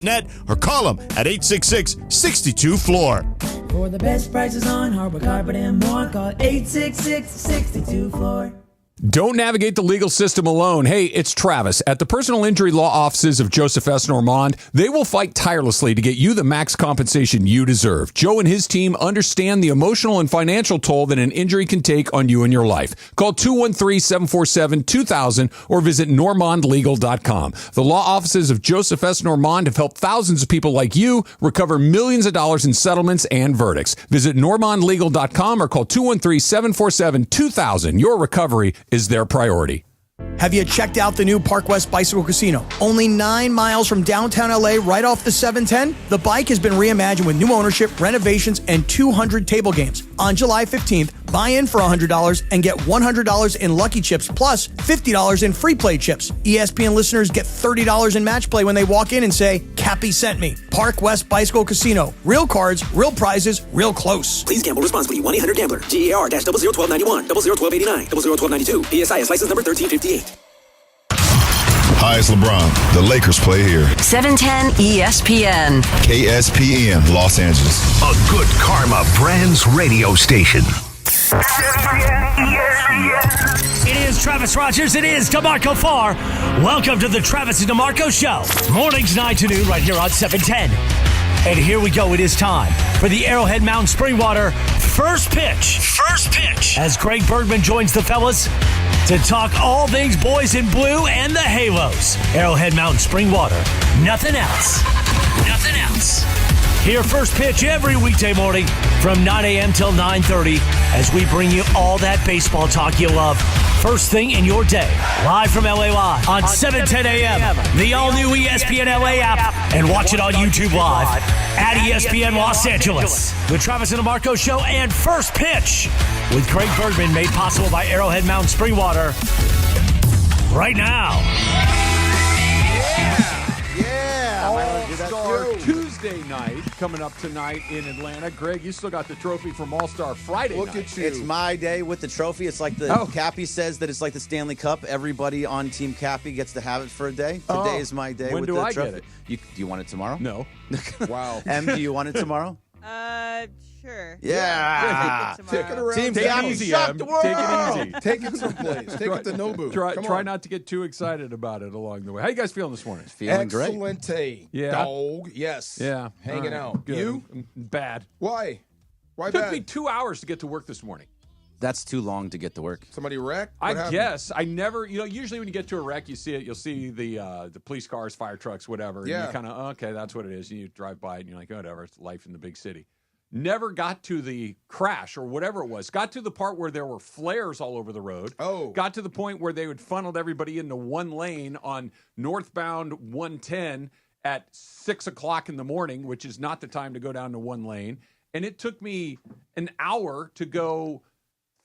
net or call them at 866-62-FLOOR. For the best prices on hardwood carpet and more, call 866-62-FLOOR. Don't navigate the legal system alone. Hey, it's Travis. At the personal injury law offices of Joseph S. Normand, they will fight tirelessly to get you the max compensation you deserve. Joe and his team understand the emotional and financial toll that an injury can take on you and your life. Call 213-747-2000 or visit normandlegal.com. The law offices of Joseph S. Normand have helped thousands of people like you recover millions of dollars in settlements and verdicts. Visit normandlegal.com or call 213-747-2000. Your recovery is their priority. Have you checked out the new Park West Bicycle Casino? Only 9 miles from downtown LA, right off the 710. The bike has been reimagined with new ownership, renovations, and 200 table games. On July 15th, buy in for $100 and get $100 in Lucky Chips plus $50 in free play chips. ESPN listeners get $30 in match play when they walk in and say, Cappy sent me. Park West Bicycle Casino. Real cards, real prizes, real close. Please gamble responsibly. 1-800-GAMBLER. GAR-001291, 001289, 001292. PSIS license number 1358. Hi, it's LeBron. The Lakers play here. 710 ESPN. KSPN, Los Angeles. A good karma brands radio station. It is Travis Rogers. It is DeMarco Farr. Welcome to the Travis and DeMarco Show. Mornings 9 to noon right here on 710. And here we go. It is time for the Arrowhead Mountain Springwater first pitch. First pitch. As Greg Bergman joins the fellas to talk all things boys in blue and the Halos. Arrowhead Mountain Springwater. Nothing else. Nothing else. Hear first pitch every weekday morning from 9 a.m. till 9:30 as we bring you all that baseball talk you love. First thing in your day. Live from LA Live on 710 a.m. The all-new ESPN LA app. And watch it on YouTube Live at ESPN Los Angeles. The Travis and DeMarco Show and First Pitch with Craig Bergman, made possible by Arrowhead Mountain Springwater. Right now. All-Star Tuesday night coming up tonight in Atlanta. Greg, you still got the trophy from All-Star Friday night. Look at you. It's my day with the trophy. It's like the Cappy says that it's like the Stanley Cup. Everybody on Team Cappy gets to have it for a day. Today is my day with the trophy. When do I get it? Do you want it tomorrow? No. Wow. Em, do you want it tomorrow? Sure. Yeah. Take it around. Team Cappy, shock the world. Take it easy. Take it someplace. Take it to Nobu. Try not to get too excited about it along the way. How you guys feeling this morning? Feeling great. Excellent. Yeah. Dog. Yes. Yeah. Hanging out. Good. You? Bad. Why? Why It took bad? me 2 hours to get to work this morning. That's too long to get to work. Somebody wrecked? I guess. I never, usually when you get to a wreck, you'll see the police cars, fire trucks, whatever. Yeah. And you kind of, okay, that's what it is. And you drive by it and you're like, whatever, it's life in the big city. Never got to the crash or whatever it was. Got to the part where there were flares all over the road. Oh. Got to the point where they would funneled everybody into one lane on northbound 110 at 6 o'clock in the morning, which is not the time to go down to one lane. And it took me an hour to go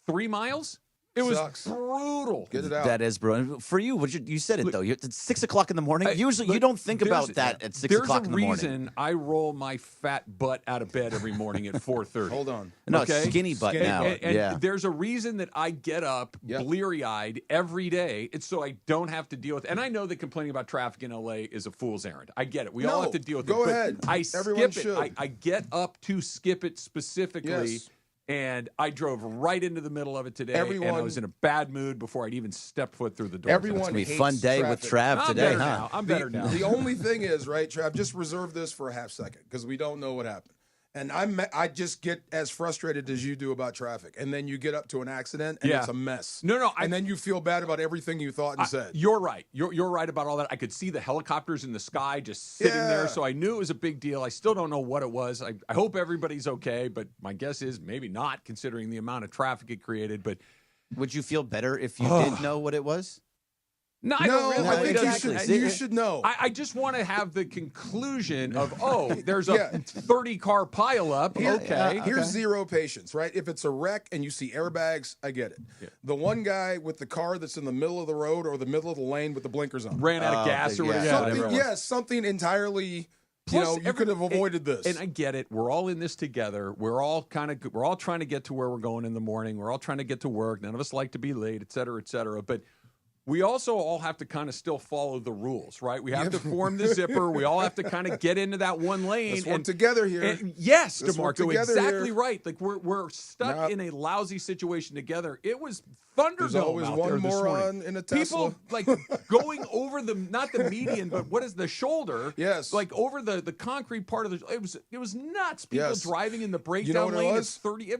3 miles. It was brutal. Get it out. That is brutal. For you, you said it, though. It's 6 o'clock in the morning. Usually, you don't think about that at 6 o'clock in the morning. There's a reason I roll my fat butt out of bed every morning at 4:30. Hold on. No, it's skinny butt now. And there's a reason that I get up bleary-eyed every day. It's so I don't have to deal with it. And I know that complaining about traffic in L.A. is a fool's errand. I get it. We all have to deal with it. Go ahead. I Everyone skip should. it. I get up to skip it specifically. Yes. And I drove right into the middle of it today, and I was in a bad mood before I'd even step foot through the door. It's going to be a fun day with Trav today, huh? I'm better now. The only thing is, right, Trav, just reserve this for a half second because we don't know what happened. And I just get as frustrated as you do about traffic. And then you get up to an accident, and it's a mess. No. And then you feel bad about everything you thought and said. You're right. You're right about all that. I could see the helicopters in the sky just sitting there, so I knew it was a big deal. I still don't know what it was. I hope everybody's okay, but my guess is maybe not, considering the amount of traffic it created. But would you feel better if you did know what it was? No, I don't really. I think you should know. I just want to have the conclusion of, there's a 30-car pileup. Here's zero patience, right? If it's a wreck and you see airbags, I get it. Yeah. The one guy with the car that's in the middle of the road or the middle of the lane with the blinkers on. Ran out of gas or whatever. Something entirely... Plus, you could have avoided this. And I get it. We're all in this together. We're all trying to get to where we're going in the morning. We're all trying to get to work. None of us like to be late, et cetera, et cetera. But we also all have to kind of still follow the rules, right? We have to form the zipper. We all have to kind of get into that one lane. Let's work together here. And yes, Let's work DeMarco, together exactly here. right. Like we're stuck in a lousy situation together. It was Thunderdome. There's always out one there this moron morning. in a Tesla. People like going over not the median, but what is the shoulder? Yes. Like over the concrete part of it was nuts. People driving in the breakdown what it lane was? at 30.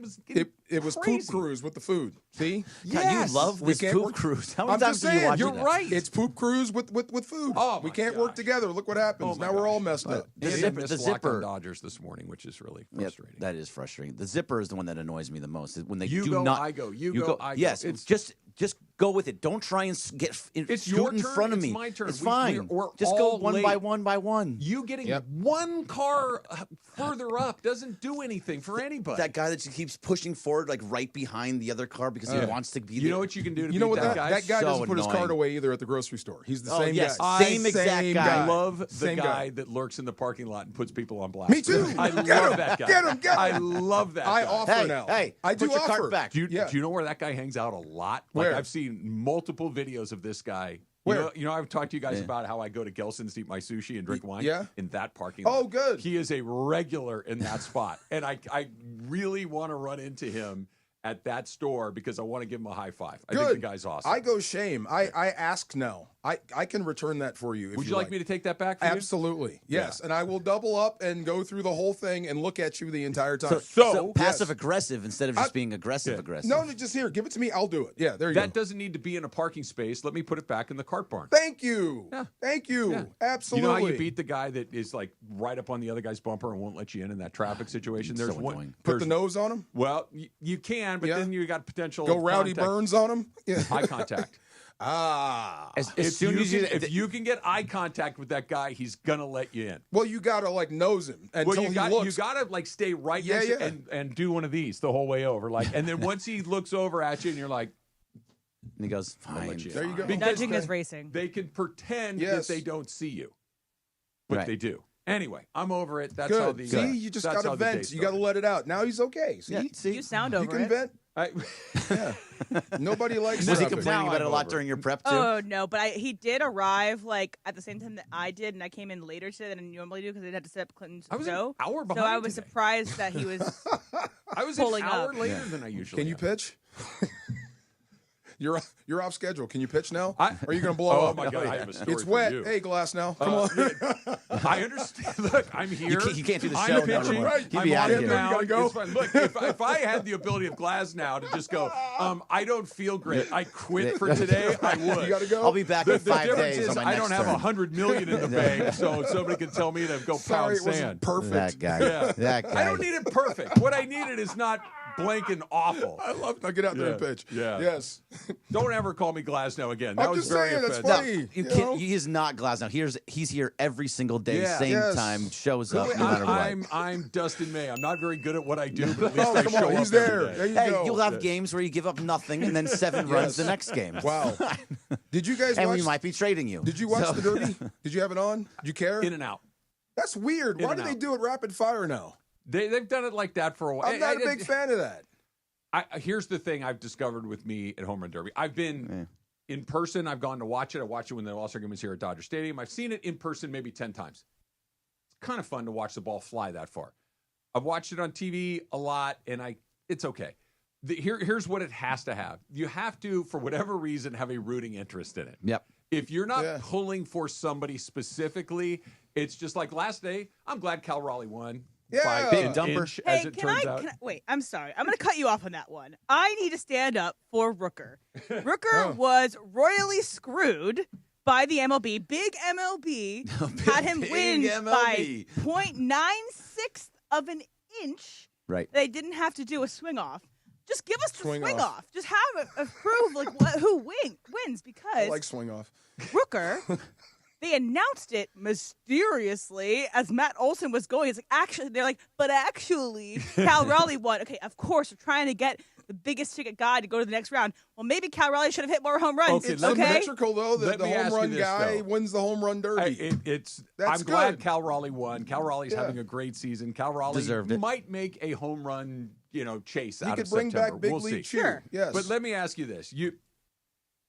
It was crazy. poop cruise with the food. See? God, you love this poop cruise. How many times do you watch You're it? right. It's poop cruise with food. Oh, we my can't work together. Look what happens. Now we're all messed up. The zipper- zipper Dodgers this morning, which is really frustrating. Yep, that is frustrating. The zipper is the one that annoys me the most. Is when they You do go, not. I go. You go, I go. Yes, It's just go with it. Don't try and It's scoot your in turn, front of it's me. my turn. It's We- fine. we're Just go all one late. by one by one. You getting one car further up doesn't do anything for anybody. That guy that just keeps pushing forward, like right behind the other car because he wants to be there. You know what you can do to You know beat what? that guy? That guy So doesn't put his annoying. card away either at the grocery store. He's the Oh, same yes. guy. Same exact guy. I love the Same guy that lurks in the parking lot and puts people on blast. Me too. I Get love him. that guy. Get him. Get him. I love that I guy. offer now. Hey, I put do your offer. cart back. Do you know where that guy hangs out a lot? Like Where? I've seen multiple videos of this guy. Where? You know, I've talked to you guys about how I go to Gelson's to eat my sushi and drink wine. Yeah. In that parking lot. Oh, good. He is a regular in that spot. And I really want to run into him at that store because I want to give him a high five. I think the guy's awesome. I go shame. I ask now. I can return that for you. If Would you like me to take that back for you? Absolutely. Yes. And I will double up and go through the whole thing and look at you the entire time. So passive aggressive instead of just being aggressive. No, just here. Give it to me. I'll do it. Yeah, there you go. That doesn't need to be in a parking space. Let me put it back in the cart barn. Thank you. Yeah. Thank you. Yeah. Absolutely. You know how you beat the guy that is like right up on the other guy's bumper and won't let you in that traffic situation? There's so one. annoying. Put the nose on him? Well, you can, but then you got potential. Go Rowdy contact. Burns on him? Yeah. Eye contact. As soon as if you can get eye contact with that guy, he's gonna let you in. Well, you gotta like nose him until he looks. You gotta like stay right next to and do one of these the whole way over, like, and then once he looks over at you and you're like, and he goes, fine. There you go. Nudging is racing. They can pretend Yes. that they don't see you, but Right. they do. Anyway, I'm over it. That's Good. how the See, you just that's gotta how the day vent. You gotta started. let it out. Now he's okay. See, Yeah, see? You sound you over can it. vent. I- Yeah. Nobody likes Was he traffic. complaining Now about it a I'm lot over. during your prep too? Oh no, but he did arrive like at the same time that I did, and I came in later today than I normally do because I had to set up Clinton's I was show. an hour so behind I was today. surprised that he was. I was pulling an hour up. later than I usually. Can you am. pitch? You're off schedule. Can you pitch now? I- Or are you going to blow Oh up? my God, I have a story It's for wet. you. Hey, Glass now. Come on. I understand. Look, I'm here. You can't do the I'm show pitching. anymore. Right. He'd I'm be on out of it here. now. You gotta go. It's fine. Look, if I had the ability of Glass now to just go, I don't feel great. I quit for today. I would. You got to go. I'll be back The in 5 difference days is on my I next don't have turn. 100 million in the bank, so somebody can tell me to go Sorry, pound it wasn't sand. perfect. That guy. Yeah. That guy. I don't need it perfect. What I needed is not blank and awful. I love. Now get out there and Yeah. pitch. Yeah. Yes. Don't ever call me Glass now again. That I'm was just very saying, that's offensive. funny. You You can't, know? he is not Glass now. He's here every single day, Yeah. same Yes. time, shows up no matter what. I'm Dustin May. I'm not very good at what I do, but at least Oh, I come show on. up He's there. every day. There you Hey, go. you'll have games where you give up nothing and then 7 runs the next game. Wow. Did you guys And watch? we might be trading you. Did you watch So- the Derby? Did you have it on? Did you care? In and out. That's weird. In Why and do they out. do it rapid fire now? They've done it like that for a while. I'm not a big fan of that. Here's the thing I've discovered with me at Home Run Derby. I've been in person. I've gone to watch it. I watched it when the All-Star Game was here at Dodger Stadium. I've seen it in person maybe 10 times. It's kind of fun to watch the ball fly that far. I've watched it on TV a lot, and it's okay. Here's what it has to have. You have to, for whatever reason, have a rooting interest in it. Yep. If you're not pulling for somebody specifically, it's just like last day, I'm glad Cal Raleigh won. Yeah. By Big an dumper. inch, Hey, as it can turns I, out. can I? Wait, I'm sorry. I'm going to cut you off on that one. I need to stand up for Rooker. Rooker was royally screwed by the MLB. Big MLB had him Big win by MLB. 0.96 of an inch. Right. They didn't have to do a swing off. Just give us the Swing swing off. off. Just have a proof like who wins I because like swing off. Rooker. They announced it mysteriously as Matt Olson was going. It's like, actually, they're like, but actually, Cal Raleigh won. Okay, of course, we're trying to get the biggest ticket guy to go to the next round. Well, maybe Cal Raleigh should have hit more home runs. Okay, It's let me- symmetrical, though. Let The me home ask you run this, guy though. wins the home run derby. I'm glad good. Cal Raleigh won. Cal Raleigh's Yeah. having a great season. Cal Raleigh Deserved it. might make a home run, chase He out could of bring September. back big We'll league see. cheer. Yes. But let me ask you this: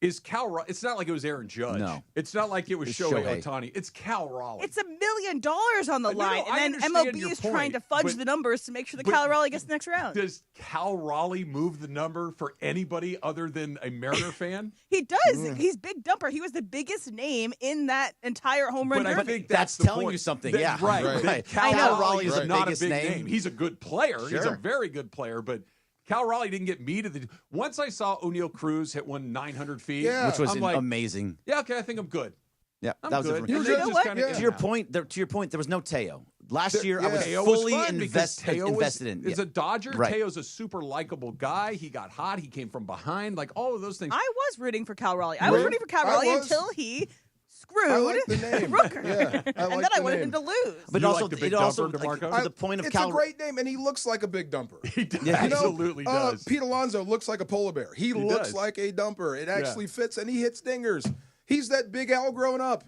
Is Cal? It's not like it was Aaron Judge. No. It's not like it was Shohei Ohtani. It's Cal Raleigh. It's $1 million on the line, and then MLB is trying to fudge the numbers to make sure that Cal Raleigh gets the next round. Does Cal Raleigh move the number for anybody other than a Mariner fan? He does. He's Big Dumper. He was the biggest name in that entire home run derby. I think that's telling you something. Yeah, right. Cal Raleigh is not a big name. He's a good player. Sure. He's a very good player, but Cal Raleigh didn't get me to the. Once I saw O'Neal Cruz hit one 900 feet, which was like, amazing. Yeah, okay, I think I'm good. Yeah, I'm that was good. To your point, there was no Teo. Last year, I was fully invested in. Is a Dodger. Right. Teo's a super likable guy. He got hot. He came from behind. Like all of those things. I was rooting for Cal Raleigh. I was rooting for Cal Raleigh until he screwed Rooker. Yeah, and then I wanted him to lose. But you also, like the big it also dumper, like, DeMarco? to the point of it's Cal. a great name, and he looks like a big dumper. He absolutely does. Pete Alonso looks like a polar bear. He looks like a dumper. It actually fits, and he hits dingers. He's that Big Al growing up.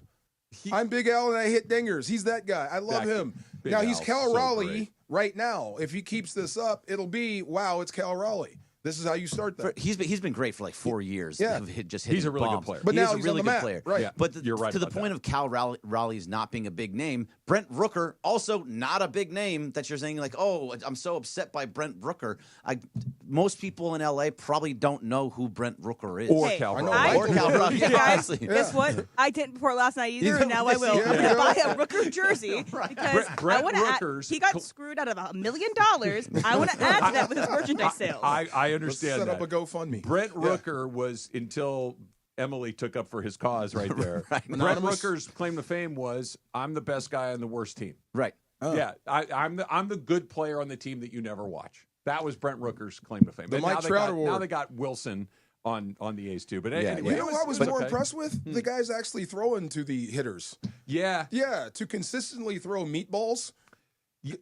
I'm Big Al, and I hit dingers. He's that guy. I love him. Now, he's Cal Raleigh right now. If he keeps this up, it'll be, wow, it's Cal Raleigh. This is how you start that. He's been great for like 4 years. Yeah. He's a really good player. But now he's a really good player. Right. Yeah. But You're right to the about point that. of Cal Raleigh's not being a big name, Brent Rooker, also not a big name that you're saying like, oh, I'm so upset by Brent Rooker. Most people in LA probably don't know who Brent Rooker is. Or Cal Raleigh. Or Cal Raleigh. Guys, guess what? I didn't before last night either, and now I will. I'm going to buy a Rooker jersey because I want to add. He got screwed out of $1 million. I want to add to that with his merchandise sales. I understand Let's set that. up a GoFundMe. Brent Rooker was until Emily took up for his cause right there. Brent Anonymous. Rooker's claim to fame was, I'm the best guy on the worst team. Right. Yeah, I'm the good player on the team that you never watch. That was Brent Rooker's claim to fame. The And Mike Trout Award. Now they got Wilson on the A's too. But anyway, You know what I was more impressed with? The guys actually throwing to the hitters. Yeah. Yeah, to consistently throw meatballs.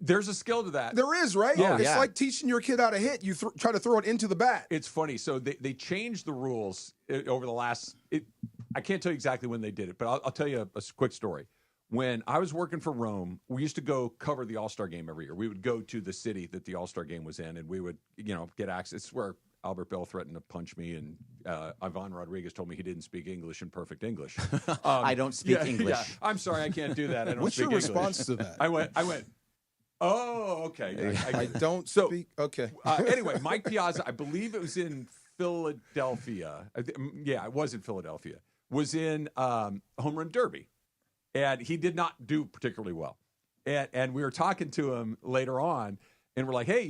There's a skill to that. There is, right? Yeah. It's Yeah. like teaching your kid how to hit. You try to throw it into the bat. It's funny. So they changed the rules over the last. I can't tell you exactly when they did it, but I'll tell you a quick story. When I was working for Rome, we used to go cover the All-Star game every year. We would go to the city that the All-Star game was in, and we would, get access. It's where Albert Bell threatened to punch me, and Ivan Rodriguez told me he didn't speak English in perfect English. I don't speak English. Yeah. I'm sorry, I can't do that. I don't What's speak your English. response to that? I went. Oh, okay. I don't speak. Okay. Anyway, Mike Piazza, I believe it was in Philadelphia. Yeah, it was in Philadelphia. Was in Home Run Derby. And he did not do particularly well. And we were talking to him later on, and we're like, hey,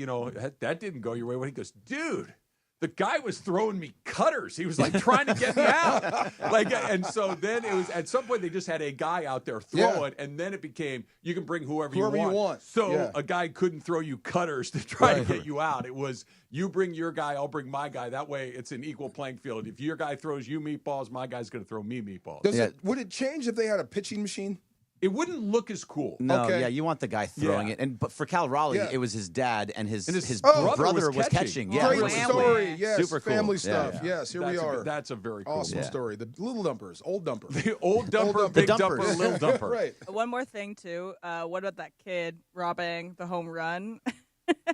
that didn't go your way. He goes, dude, the guy was throwing me cutters. He was like trying to get me out. And so then it was, at some point, they just had a guy out there throwing, and then it became, you can bring whoever you want. So a guy couldn't throw you cutters to try to get you out. It was, you bring your guy, I'll bring my guy. That way it's an equal playing field. If your guy throws you meatballs, my guy's going to throw me meatballs. Would it change if they had a pitching machine? It wouldn't look as cool. No, you want the guy throwing it, but for Cal Raleigh, it was his dad and his brother was catching. Yeah, great really story. Yes, super cool. family stuff. Yes, here we are. That's a very cool awesome story. The little dumpers, old dumper, the old dumper, big dumper, little dumper. Right. One more thing too. What about that kid robbing the home run?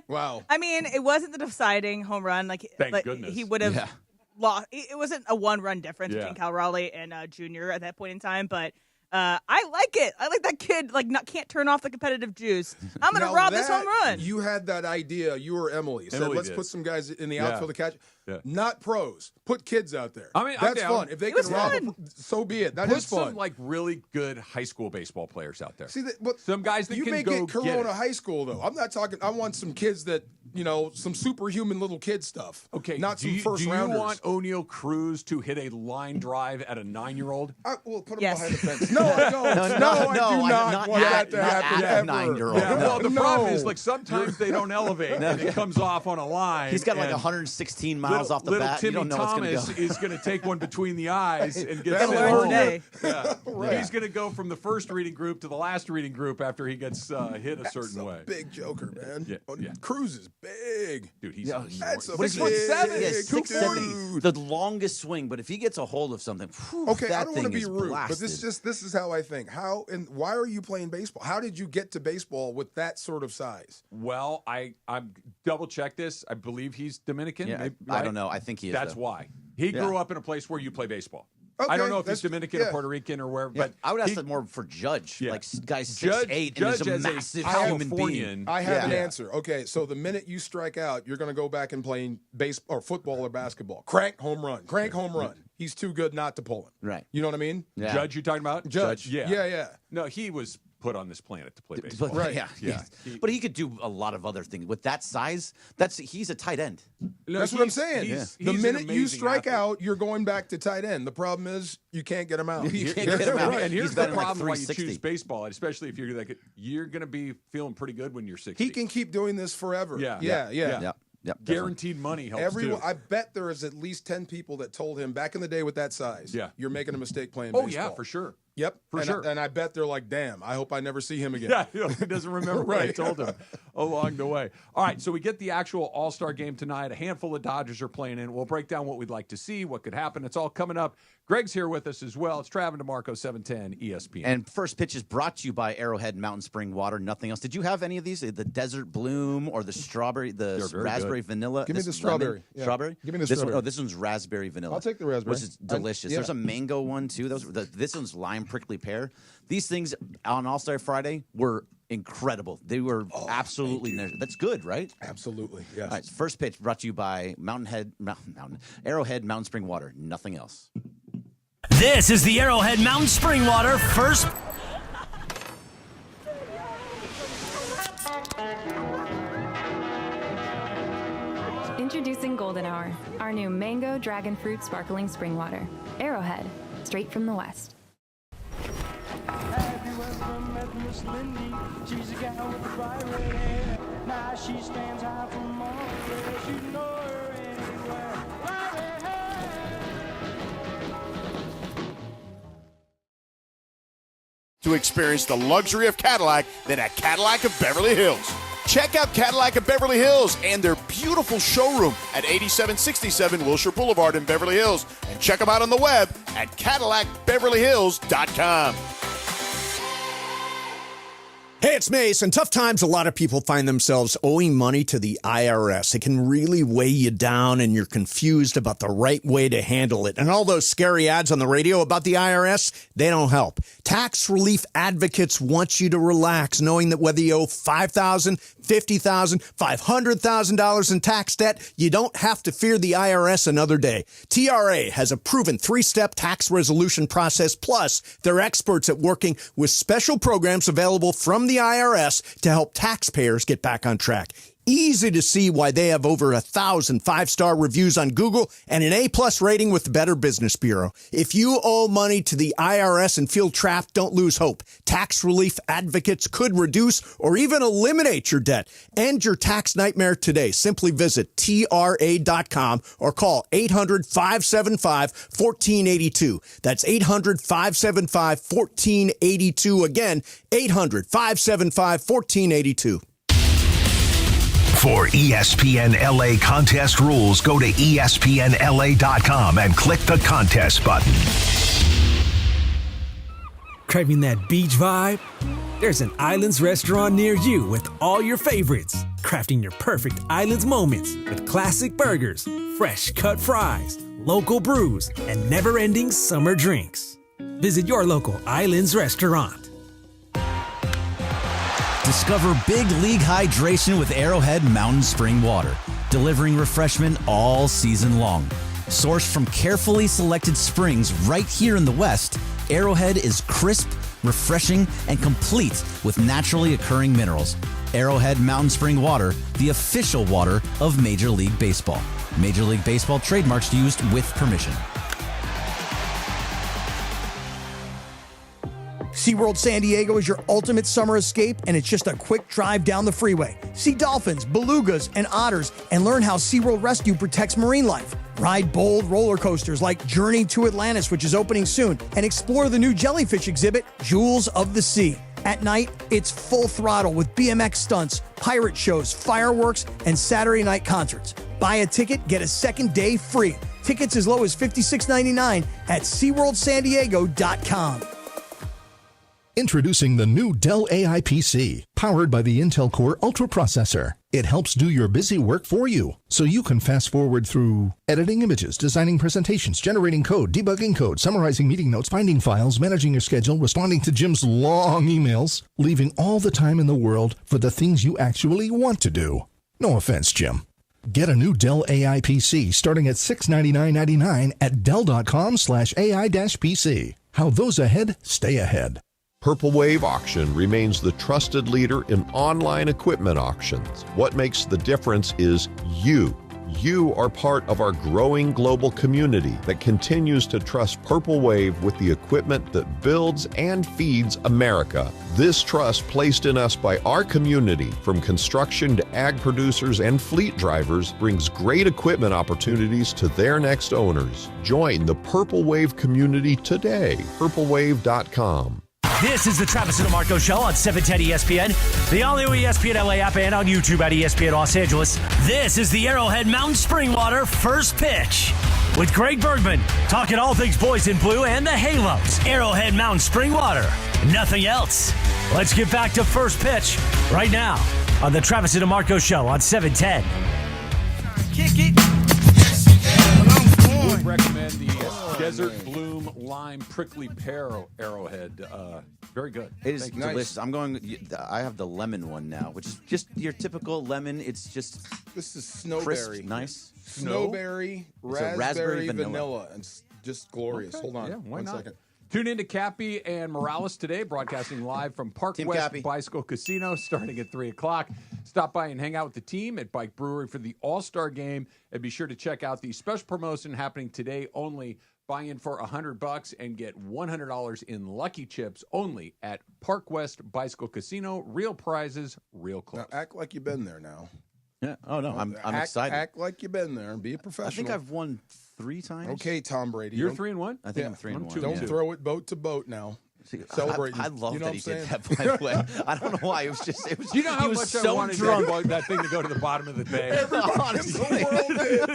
Wow. I mean, it wasn't the deciding home run. Thank goodness. He would have lost. It wasn't a one-run difference between Cal Raleigh and Junior at that point in time, but. I like it. I like that kid. Can't turn off the competitive juice. I'm gonna rob this home run. You had that idea. You or Emily said, "Let's put some guys in the outfield to catch." Yeah. Not pros. Put kids out there. I mean, that's fun. If they can rob them, so be it. That is fun. Put some really good high school baseball players out there. See, some guys that you can make go it Corona High School though. I'm not talking. I want some kids that some superhuman little kid stuff. Okay, not some first rounders. Do you want O'Neal Cruz to hit a line drive at a 9-year-old? We'll put him behind the fence. No, I don't. No, I do not want that to happen ever. 9-year-old. Yeah, well, the problem is sometimes they don't elevate and it comes off on a line. He's got 116 miles off the bat. Timmy you don't know Thomas is going to take one between the eyes and get sent home. Right. He's going to go from the first reading group to the last reading group after he gets hit a certain way. Big joker, man. Yeah. Cruz is big. Dude, he's that's a 6'7". Yeah, 6'7". The longest swing, but if he gets a hold of something, okay, that I don't want to be rude, blasted. but this is how I think. How and why are you playing baseball? How did you get to baseball with that sort of size? Well, I double checked this. I believe he's Dominican. Yeah, maybe, I don't know. I think he is. That's though. why. He grew up in a place where you play baseball. Okay, I don't know if he's Dominican or Puerto Rican or wherever, but I would ask that more for Judge. Yeah. Like, guy's Judge 6'8" and is a as massive a human being. I have an answer. Okay, so the minute you strike out, you're going to go back and play baseball or football or basketball. Crank home run. Crank home run. He's too good not to pull him. Right. You know what I mean? Yeah. Judge, you talking about? Judge. Yeah. Yeah. No, he was put on this planet to play baseball. Right. Yeah. But he could do a lot of other things. With that size, he's a tight end. No, That's what I'm saying. he's The an minute you amazing strike athlete. out, you're going back to tight end. The problem is you can't get him out. You can't get him out. Right. And here's He's the batting like problem why you 360. choose baseball, especially if you're going to be feeling pretty good when you're 60. He can keep doing this forever. Yeah. Yeah. Yep. Guaranteed money helps Everyone, too. I bet there is at least 10 people that told him back in the day with that size, you're making a mistake playing baseball. Yeah, for sure. Yep. For sure. And I bet they're like, damn, I hope I never see him again. Yeah, he doesn't remember what I Right. told him along the way. All right, so we get the actual All-Star game tonight. A handful of Dodgers are playing in. We'll break down what we'd like to see, what could happen. It's all coming up. Greg's here with us as well. It's Trav and DeMarco, 710 ESPN. And First Pitch is brought to you by Arrowhead Mountain Spring Water. Nothing else. Did you have any of these? The Desert Bloom or the strawberry, the raspberry vanilla? Give me the strawberry. Yeah. Strawberry? Give me the this strawberry. One, this one's raspberry vanilla. I'll take the raspberry. Which is delicious. Yeah. There's a mango one, too. This one's lime prickly pear. These things on All-Star Friday were incredible. They were absolutely that's good, right? Absolutely, yes. All right, First Pitch brought to you by Arrowhead Mountain Spring Water. Nothing else. This is the Arrowhead Mountain Spring Water first. Introducing Golden Hour, our new mango dragon fruit sparkling spring water. Arrowhead, straight from the West. Have you ever met Miss Lindy? She's a gal with the bright red hair. Now she stands out from all the rest. You know her anywhere. Right ahead. To experience the luxury of Cadillac than at Cadillac of Beverly Hills. Check out Cadillac of Beverly Hills and their beautiful showroom at 8767 Wilshire Boulevard in Beverly Hills. And check them out on the web at CadillacBeverlyHills.com. Hey, it's Mace. In tough times, a lot of people find themselves owing money to the IRS. It can really weigh you down, and you're confused about the right way to handle it. And all those scary ads on the radio about the IRS, they don't help. Tax relief advocates want you to relax, knowing that whether you owe $5,000, $50,000, $500,000 in tax debt, you don't have to fear the IRS another day. TRA has a proven 3-step tax resolution process, plus they're experts at working with special programs available from the IRS to help taxpayers get back on track. Easy to see why they have over 1,000 5-star reviews on Google and an A+ rating with the Better Business Bureau. If you owe money to the IRS and feel trapped, don't lose hope. Tax relief advocates could reduce or even eliminate your debt. End your tax nightmare today. Simply visit TRA.com or call 800-575-1482. That's 800-575-1482. Again, 800-575-1482. For ESPN LA contest rules, go to ESPNLA.com and click the contest button. Craving that beach vibe? There's an Islands restaurant near you with all your favorites. Crafting your perfect Islands moments with classic burgers, fresh cut fries, local brews, and never-ending summer drinks. Visit your local Islands restaurant. Discover Big League Hydration with Arrowhead Mountain Spring Water, delivering refreshment all season long. Sourced from carefully selected springs right here in the West, Arrowhead is crisp, refreshing, and complete with naturally occurring minerals. Arrowhead Mountain Spring Water, the official water of Major League Baseball. Major League Baseball trademarks used with permission. SeaWorld San Diego is your ultimate summer escape, and it's just a quick drive down the freeway. See dolphins, belugas, and otters, and learn how SeaWorld Rescue protects marine life. Ride bold roller coasters like Journey to Atlantis, which is opening soon, and explore the new jellyfish exhibit, Jewels of the Sea. At night, it's full throttle with BMX stunts, pirate shows, fireworks, and Saturday night concerts. Buy a ticket, get a second day free. Tickets as low as $56.99 at SeaWorldSanDiego.com. Introducing the new Dell AI PC, powered by the Intel Core Ultra processor. It helps do your busy work for you, so you can fast forward through editing images, designing presentations, generating code, debugging code, summarizing meeting notes, finding files, managing your schedule, responding to Jim's long emails, leaving all the time in the world for the things you actually want to do. No offense, Jim. Get a new Dell AI PC starting at $699.99 at Dell.com/AI-PC. How those ahead stay ahead. Purple Wave Auction remains the trusted leader in online equipment auctions. What makes the difference is you. You are part of our growing global community that continues to trust Purple Wave with the equipment that builds and feeds America. This trust placed in us by our community, from construction to ag producers and fleet drivers, brings great equipment opportunities to their next owners. Join the Purple Wave community today. purplewave.com. This is the Travis and DeMarco Show on 710 ESPN, the all-new ESPN LA app, and on YouTube at ESPN Los Angeles. This is the Arrowhead Mountain Springwater First Pitch with Greg Bergman, talking all things boys in blue and the Halos. Arrowhead Mountain Springwater, nothing else. Let's get back to First Pitch right now on the Travis and DeMarco Show on 710. Kick it. I would recommend the Desert Bloom Lime Prickly Pear Arrowhead. Very good. It is delicious. I have the lemon one now, which is just your typical lemon. It's just this is snowberry. Crisp, nice. Snowberry, raspberry, vanilla. And it's just glorious. Okay. Hold on. Yeah, why one not? second. Tune in to Cappy and Morales today, broadcasting live from Park Team West Cappy. Bicycle Casino starting at 3 o'clock. Stop by and hang out with the team at Bike Brewery for the All-Star Game. And be sure to check out the special promotion happening today only. Buy in for $100 and get $100 in Lucky Chips only at Park West Bicycle Casino. Real prizes, real close. Now, act like you've been there now. Yeah. Oh, no. I'm excited. Act like you've been there and be a professional. I think I've won 3 times. Okay, Tom Brady. You're 3-1? I think I'm 3-1. Don't throw it boat to boat now. Celebrating. I love you know that he what I'm did saying? that, by the way. I don't know why. It was just, Do you know how he was much so I wanted drunk. that thing to go to the bottom of the bay? Everybody in the world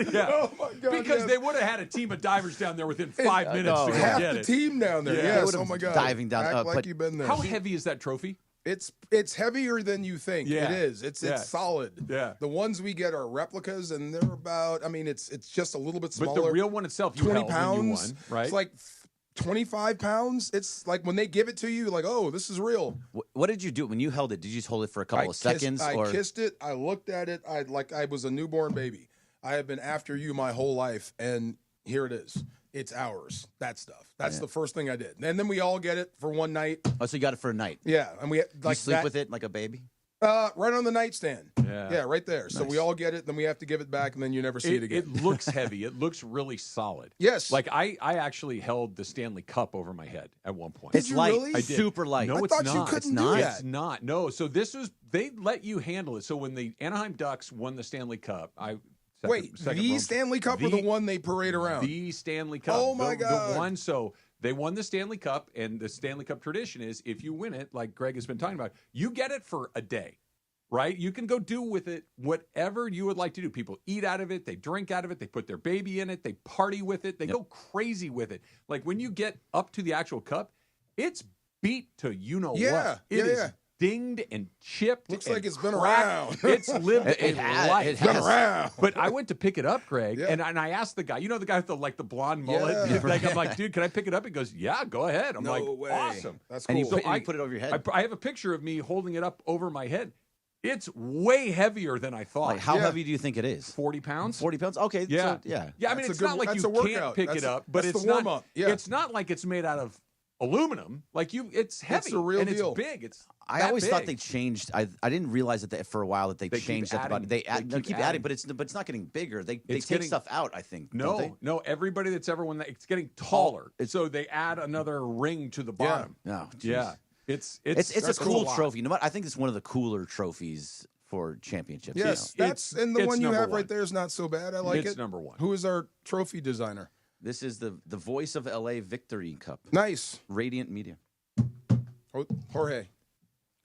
did. Yeah. Oh, my God. Because yes. they would have had a team of divers down there within 5 minutes to go Half get the it. team down there. Yeah. Yes. Oh, my God. Diving down. Act like but you've been there. How heavy is that trophy? It's heavier than you think. Yeah. It is. It's solid. Yeah. The ones we get are replicas, and they're about. I mean, it's just a little bit smaller. But the real one itself, you 20 held pounds, when you won, right? It's like 25 pounds. It's like when they give it to you, you're like, oh, this is real. What did you do when you held it? Did you just hold it for a couple of seconds? I kissed it. I looked at it. I was a newborn baby. I have been after you my whole life, and here it is. It's ours. That stuff. That's the first thing I did. And then we all get it for one night. Oh, so you got it for a night? Yeah, and we You like sleep with it like a baby? right on the nightstand. Yeah, right there. So we all get it, then we have to give it back, and then you never see it again. It looks heavy. It looks really solid. Yes. Like I actually held the Stanley Cup over my head at one point. It's light. Really? I did. Super light. No, I it's thought not. you couldn't it's do not. that. It's not. No. So this was they let you handle it. So when the Anaheim Ducks won the Stanley Cup, the Stanley Cup or the one they parade around? The Stanley Cup. Oh, my God. The one. So they won the Stanley Cup, and the Stanley Cup tradition is if you win it, like Greg has been talking about, you get it for a day. Right? You can go do with it whatever you would like to do. People eat out of it. They drink out of it. They put their baby in it. They party with it. They go crazy with it. Like when you get up to the actual cup, it's beat to what. It is dinged and chipped. Looks and like it's been cracked. around. It's lived a life. It has. Been around. But I went to pick it up, Greg, and I asked the guy. You know the guy with the blonde mullet. Yeah. Like, I'm like, dude, can I pick it up? He goes, yeah, go ahead. I'm No like, way. awesome. That's And cool. you put it over your head? I have a picture of me holding it up over my head. It's way heavier than I thought. Like, how heavy do you think it is? 40 pounds? 40 pounds? Okay. Yeah. So, yeah. Yeah, I mean, That's it's a not good- like that's you a can't workout. pick That's it up, the- but that's it's the not. warm-up. Yeah. It's not like it's made out of aluminum. Like it's heavy. It's the real and deal. It's big. It's I that always big. thall they changed. I didn't realize that for a while that they They keep changed that. adding- They keep adding, adding. but it's not getting bigger. They It's take getting- stuff out. I think. don't they? No. Everybody that's ever won that, it's getting taller. So they add another ring to the bottom. No. Yeah. It's It's a that's cool lot. trophy. You know what? I think it's one of the cooler trophies for championships. Yes, you know? that's and the it's one you number have one. right there is not so bad. I like it. It's number one. Who is our trophy designer? This is the Voice of LA Victory Cup. Nice. Radiant Media. Jorge.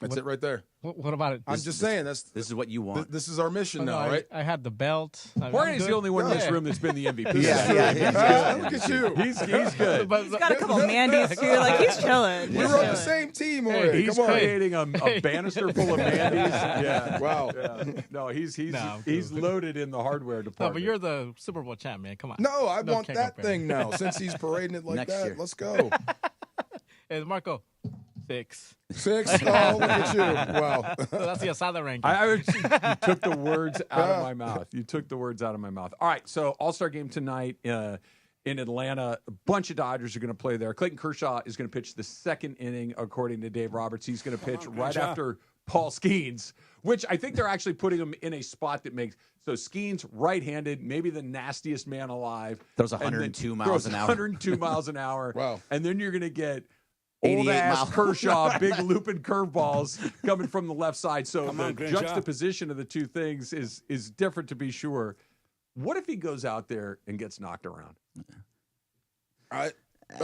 That's it right there. What about it? I'm just saying this is what you want. This is our mission now, right? I had the belt. Jorge's the only one in this room that's been the MVP. Look at you. He's good. He's got a couple Mandy's too. Like he's chilling. We're on the same team, Jorge. He's creating a banister full of Mandy's. Yeah. Wow. Yeah. No, he's loaded in the hardware department. No, but you're the Super Bowl champ, man. Come on. No, I want that thing now. Since he's parading it like Next that, year. let's go. Hey, Marco. 6. 6? Oh, look at you. Wow. That's the Asada ranking. You took the words out of my mouth. You took the words out of my mouth. All right, so All-Star game tonight in Atlanta. A bunch of Dodgers are going to play there. Clayton Kershaw is going to pitch the second inning, according to Dave Roberts. He's going to pitch right after Paul Skeens, which I think they're actually putting him in a spot that makes – so Skeens, right-handed, maybe the nastiest man alive. Throws 102 miles an hour. 102 miles an hour. Wow. And then you're going to get – 88 old-ass mile. Kershaw, big looping curveballs coming from the left side. So the juxtaposition of the two things is different, to be sure. What if he goes out there and gets knocked around? I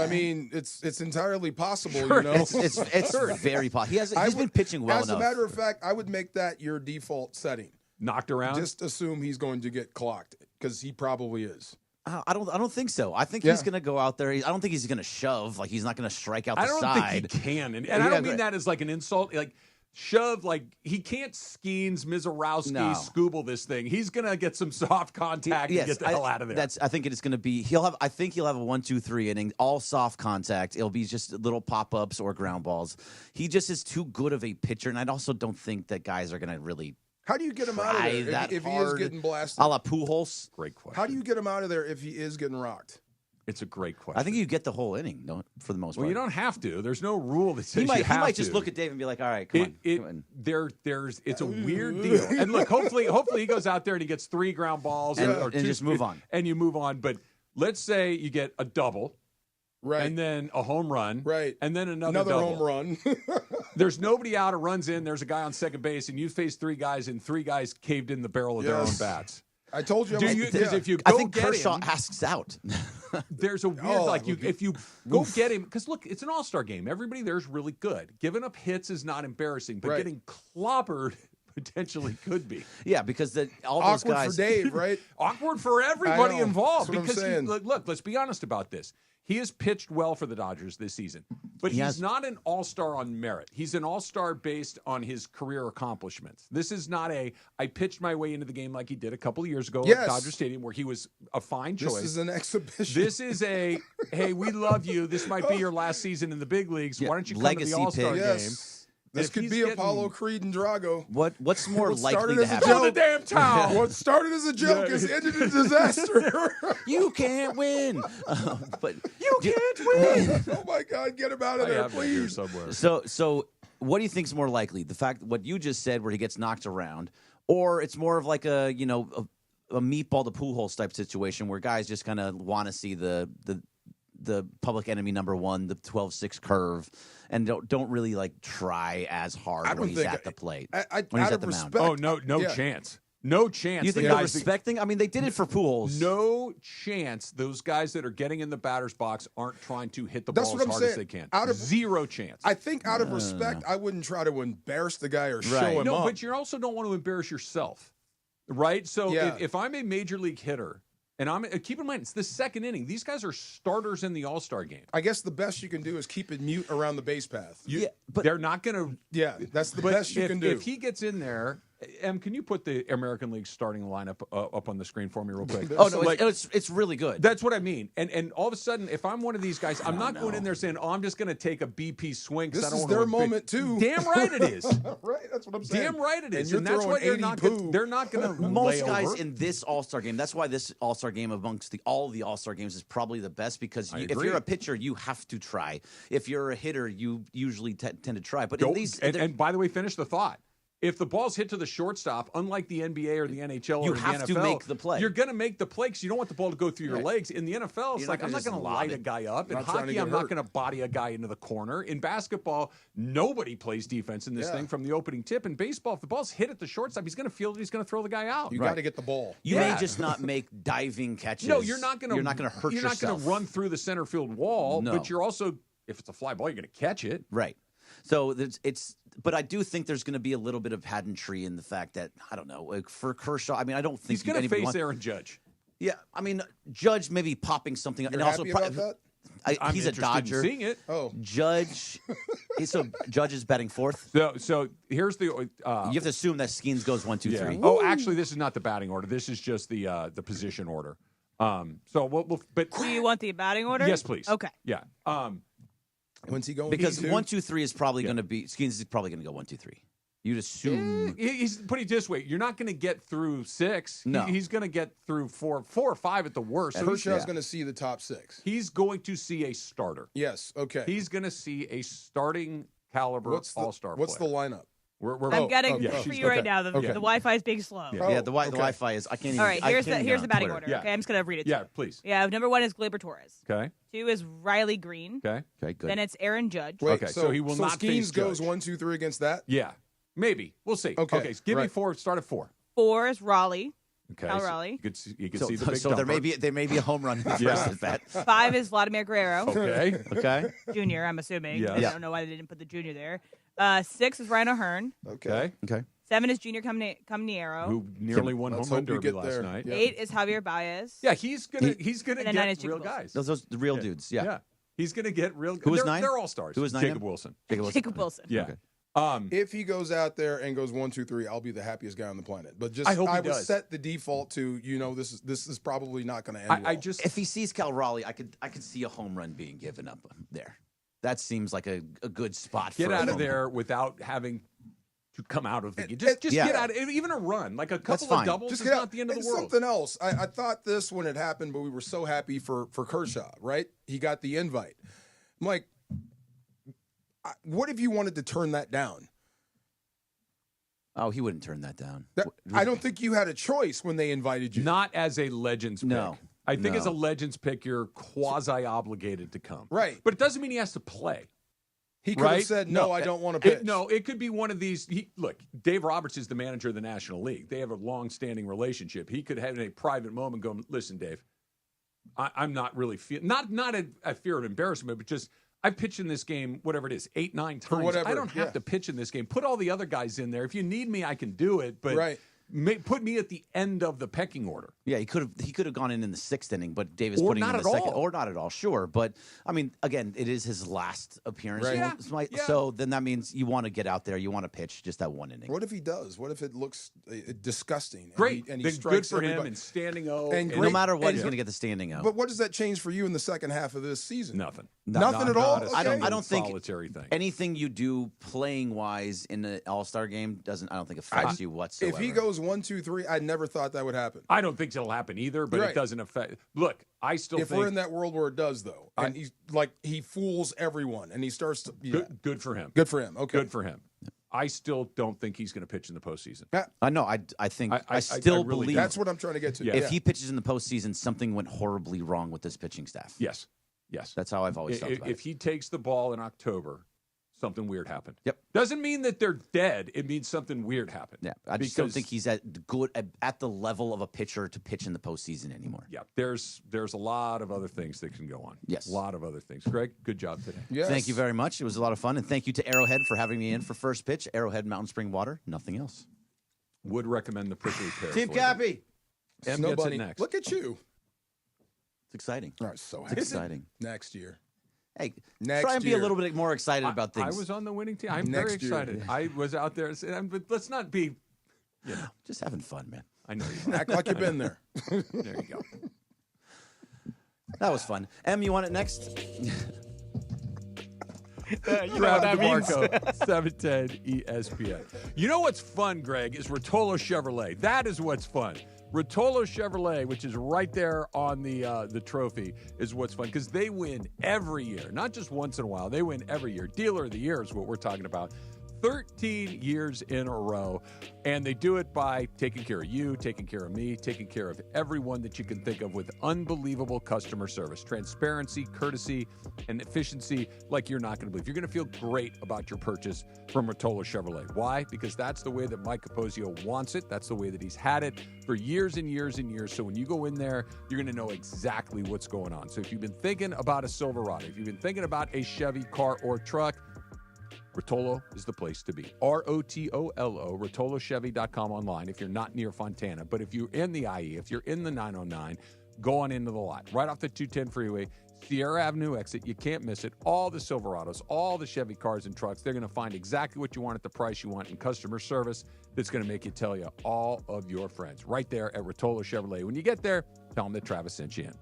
mean, it's entirely possible, Sure, you know. It's very possible. He's been pitching well enough. enough. As a matter of fact, I would make that your default setting. Knocked around? Just assume he's going to get clocked, because he probably is. I don't think so. I think he's going to go out there. I don't think he's going to shove. Like, he's not going to strike out the side. I don't think he can. And I don't mean that as like an insult. Like, shove, like, he can't Skeens, Mizorowski, Scooble this thing. He's going to get some soft contact and get the hell out of there. I think it's going to be, I think he'll have a 1-2-3 inning, all soft contact. It'll be just little pop-ups or ground balls. He just is too good of a pitcher, and I also don't think that guys are going to really How do you get him out of there if he is getting blasted? A la Pujols. Great question. How do you get him out of there if he is getting rocked? It's a great question. I think you get the whole inning, for the most part. Well, you don't have to. There's no rule that says he might, you have he might to. just look at Dave and be like, all right, come on. It's a weird deal. And look, hopefully he goes out there and he gets 3 ground balls and just move on. And you move on. But let's say you get a double. Right. And then a home run. Right. And then another double. home run. There's nobody out. It runs in. There's a guy on second base, and you face 3 guys, and 3 guys caved in the barrel of their own bats. I told you. Because if you go I think get Kershaw him, asks out. There's a weird if you go get him, because look, it's an all-star game. Everybody there's really good. Giving up hits is not embarrassing, but getting clobbered potentially could be. Yeah, because all those awkward guys for Dave, right? Awkward for everybody involved. That's what I'm saying. Look, let's be honest about this. He has pitched well for the Dodgers this season, but he's not an all-star on merit. He's an all-star based on his career accomplishments. This is not I pitched my way into the game like he did a couple of years ago at Dodger Stadium, where he was a fine choice. This is an exhibition. This is hey, we love you. This might be your last season in the big leagues. Why don't you come to the all-star game? This could be Apollo, Creed, and Drago. What's more likely to happen? Throw the damn towel. What started as a joke has ended in disaster. You can't win. But you can't win. Oh my God, get him out of there, please. Somewhere. So what do you think is more likely? The fact what you just said, where he gets knocked around, or it's more of like a meatball to Pujols type situation where guys just kind of want to see the public enemy number 1, the 12-6 curve, and don't really like try as hard when he's at the plate. When he's at the mound. Oh no chance. No chance. You think they're respecting? I mean, they did it for Pujols. No chance. Those guys that are getting in the batter's box aren't trying to hit the ball as hard as they can. Zero chance. I think out of respect, I wouldn't try to embarrass the guy or show him up. No, but you also don't want to embarrass yourself, right? So if I'm a major league hitter, and keep in mind, it's the second inning. These guys are starters in the All-Star game. I guess the best you can do is keep it mute around the base path. But they're not going to. Yeah, that's the best you can do. If he gets in there, can you put the American League starting lineup up on the screen for me real quick? It's really good. That's what I mean. And all of a sudden, if I'm one of these guys, I'm not going in there saying, I'm just going to take a BP swing. This is their moment too. Damn right it is. Right, that's what I'm saying. Damn right it is. And that's why they're not going to. Most guys in this All-Star game. That's why this All-Star game amongst all the All-Star games is probably the best, because if you're a pitcher, you have to try. If you're a hitter, you usually tend to try. But in these, and by the way, finish the thought. If the ball's hit to the shortstop, unlike the NBA or the NHL or the NFL, you have to make the play. You're going to make the play because you don't want the ball to go through your legs. In the NFL, it's like, I'm not going to light a guy up. In hockey, I'm not going to body a guy into the corner. In basketball, nobody plays defense in this thing from the opening tip. In baseball, if the ball's hit at the shortstop, he's going to feel that he's going to throw the guy out. You got to get the ball. You may just not make diving catches. No, you're not going to hurt yourself. You're not going to run through the center field wall, but you're also, if it's a fly ball, you're going to catch it. Right. So but I do think there's going to be a little bit of pageantry in the fact that, I don't know, like for Kershaw, I mean, I don't think he's going to face Aaron Judge. Yeah, I mean, Judge maybe popping something. You're and happy also about that? I'm he's a Dodger. In seeing it. Oh, Judge. So Judge is betting fourth. So here's the. You have to assume that Skeens goes 1, 2, 3. Oh, actually, this is not the batting order. This is just the position order. So but Do you want the batting order? Yes, please. Okay. Yeah. When's he going? Because 1, 2, 3 is probably going to be Skeens is probably going to go 1, 2, 3. You'd assume. He's put it this way: you're not going to get through 6. No. He's going to get through 4 or 5 at the worst. So Kershaw's going to see the top 6. He's going to see a starter. Yes. Okay. He's going to see a starting caliber all-star What's player. the lineup? I'm getting for you right now. The Wi-Fi is being slow. Yeah, the Wi-Fi is. I can't even. All right, here's the batting Twitter. order. Yeah. Okay, I'm just gonna read it. Yeah, please. Yeah, number 1 is Gleyber Torres. Okay. 2 is Riley Green. Okay. Okay. Good. Then it's Aaron Judge. Wait, Okay, so he will not face Skeens goes Judge. 1, 2, 3 against that. Yeah, maybe we'll see. Okay, give me right. 4. Start at 4. 4 is Raleigh. Okay, Cal so Raleigh. you can So, see the big so there dumper. may be a home run in the Yeah. first at bat. 5 is Vladimir Guerrero. Okay. Okay. Junior, I'm assuming. Yes. I Yeah. don't know why they didn't put the junior there. 6 is Ryan O'Hearn. Okay. Okay. 7 is Junior Camniero. Who nearly won Let's home run hope you derby get last there. night? Yeah. 8 is Javier Baez. Yeah, he's gonna And then 9 is get Jacob real Wilson. guys. Those the real dudes. Yeah. Yeah, he's gonna get real. Who was they're, 9? They're all stars. Who was 9? Jacob Wilson. Jacob Wilson. Yeah. Okay. If he goes out there and goes 1, 2, 3, I'll be the happiest guy on the planet. But just I hope he would does. set the default to this is probably not going to end. I well. just If he sees Cal Raleigh, I could see a home run being given up there. That seems like a good spot. get for a out of home there run. without having to come out of the game. Just yeah. get out of even a run, like a couple fine. of doubles. Just is get out. not the end of the And world. something else. I thought this when it happened, but we were so happy for Kershaw, right? He got the invite. I'm like, what if you wanted to turn that down? Oh, he wouldn't turn that down. I don't think you had a choice when they invited you. Not as a Legends pick. No. I think No. as a Legends pick, you're quasi-obligated to come. Right. But it doesn't mean he has to play. He could right? have said, no, I don't want to pitch. It could be one of these. Look, Dave Roberts is the manager of the National League. They have a long-standing relationship. He could have in a private moment go, listen, Dave, I'm not really not a fear of embarrassment, but just I pitched in this game, whatever it is, 8, 9 times. whatever, I don't have to pitch in this game. Put all the other guys in there. If you need me, I can do it. But Right. put me at the end of the pecking order. Yeah, he could have gone in the 6th inning, but Davis Or putting not him in the at second, all. or not at all. Sure, but I mean, again, it is his last appearance. Right. Yeah. So then that means you want to get out there, you want to pitch just that one inning. What if he does? What if it looks disgusting? And Great. and he Then strikes good for him everybody? and standing O. And no great- matter what, and- he's going to get the standing out. But what does that change for you in the second half of this season? Nothing. Nothing at all? Not a Okay. I don't single think solitary thing. anything you do playing wise in the All-Star game I don't think affects you whatsoever. If he goes 1, 2, 3, I never thought that would happen. I don't think it'll happen either, but Right. it doesn't affect. Look, I still If think we're in that world where it does, though, and he's like he fools everyone, and he starts to good for him. Good for him. Okay, Good for him. I still don't think he's going to pitch in the postseason. I know. I think I I still really believe That's what I'm trying to get to. Yeah. if he pitches in the postseason, something went horribly wrong with this pitching staff. Yes. That's how I've always felt about If it. he takes the ball in October, something weird happened. Yep. Doesn't mean that they're dead. It means something weird happened. Yeah, I just don't think he's at the level of a pitcher to pitch in the postseason anymore. Yeah, there's a lot of other things that can go on. Yes. A lot of other things. Greg, good job today. Yes. Thank you very much. It was a lot of fun, and thank you to Arrowhead for having me in for first pitch. Arrowhead Mountain Spring Water, nothing else. Would recommend the prickly pear. Team flavor. Cappy, M Snow gets Bunny. it next. Look at you. it's exciting. All right, so It's happy. exciting. Next year. Hey, Next try and be a year. little bit more excited about I things. was on the winning team. I'm Next very year. excited. I was out there, but let's not be. You know, just having fun, man. I know you. Act like you've been there. There you go. That was fun. Em, you want it next? You know what that means. DeMarco, 710 ESPN. You know what's fun, Greg, is Rotolo Chevrolet. That is what's fun. Rotolo Chevrolet, which is right there on the trophy, is what's fun because they win every year, not just once in a while. They win every year. Dealer of the Year is what we're talking about. 13 years in a row, and they do it by taking care of you, taking care of me, taking care of everyone that you can think of with unbelievable customer service, transparency, courtesy, and efficiency like you're not going to believe. You're going to feel great about your purchase from Rotolo Chevrolet. Why? Because that's the way that Mike Capozio wants it. That's the way that he's had it for years and years and years. So when you go in there, you're going to know exactly what's going on. So if you've been thinking about a Silverado, if you've been thinking about a Chevy car or truck, Rotolo is the place to be. ROTOLO, RotoloChevy.com online if you're not near Fontana. But if you're in the IE, if you're in the 909, go on into the lot. Right off the 210 freeway, Sierra Avenue exit. You can't miss it. All the Silverados, all the Chevy cars and trucks, they're going to find exactly what you want at the price you want and customer service that's going to make you tell you all of your friends. Right there at Rotolo Chevrolet. When you get there, tell them that Travis sent you in.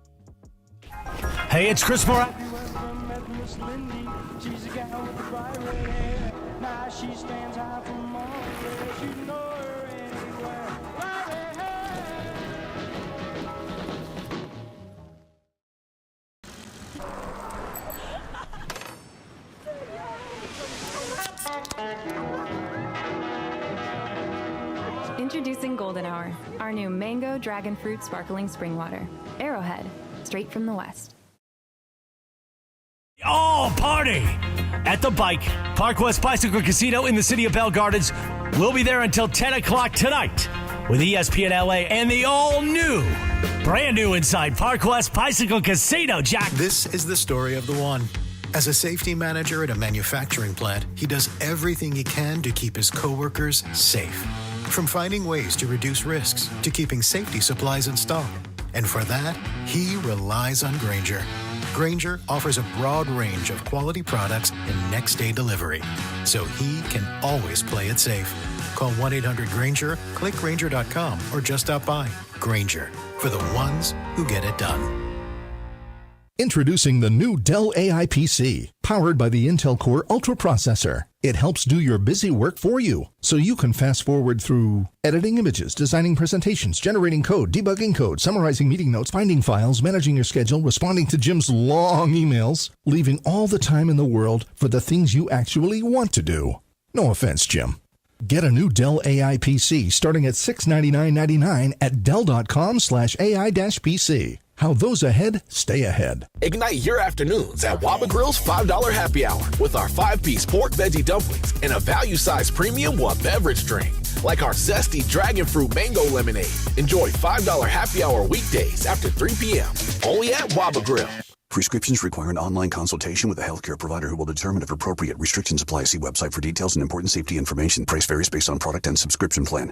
Hey, it's Chris Moore. Miss Lindy, she's a gal with the bright red hair. Now she stands high from all the you know her anywhere. Right ahead. Introducing Golden Hour, our new mango dragon fruit sparkling spring water. Arrowhead, straight from the west. All party at the Bike, Park West Bicycle Casino in the city of Bell Gardens. We'll be there until 10 o'clock tonight with ESPN LA and the all-new, brand new inside Park West Bicycle Casino, Jack. This is the story of the one. As a safety manager at a manufacturing plant, he does everything he can to keep his coworkers safe. From finding ways to reduce risks to keeping safety supplies in stock. And for that, he relies on Grainger. Grainger offers a broad range of quality products and next-day delivery, so he can always play it safe. Call 1-800-GRAINGER, click Grainger.com, or just stop by. Grainger, for the ones who get it done. Introducing the new Dell AI PC, powered by the Intel Core Ultra processor. It helps do your busy work for you, so you can fast forward through editing images, designing presentations, generating code, debugging code, summarizing meeting notes, finding files, managing your schedule, responding to Jim's long emails, leaving all the time in the world for the things you actually want to do. No offense, Jim. Get a new Dell AI PC starting at $699.99 at Dell.com/AI-PC. How those ahead stay ahead. Ignite your afternoons at Waba Grill's $5 happy hour with our 5-piece pork veggie dumplings and a value-sized premium one beverage drink, like our zesty dragon fruit mango lemonade. Enjoy $5 happy hour weekdays after 3 p.m. Only at Waba Grill. Prescriptions require an online consultation with a healthcare provider who will determine if appropriate. Restrictions apply. See website for details and important safety information. Price varies based on product and subscription plan.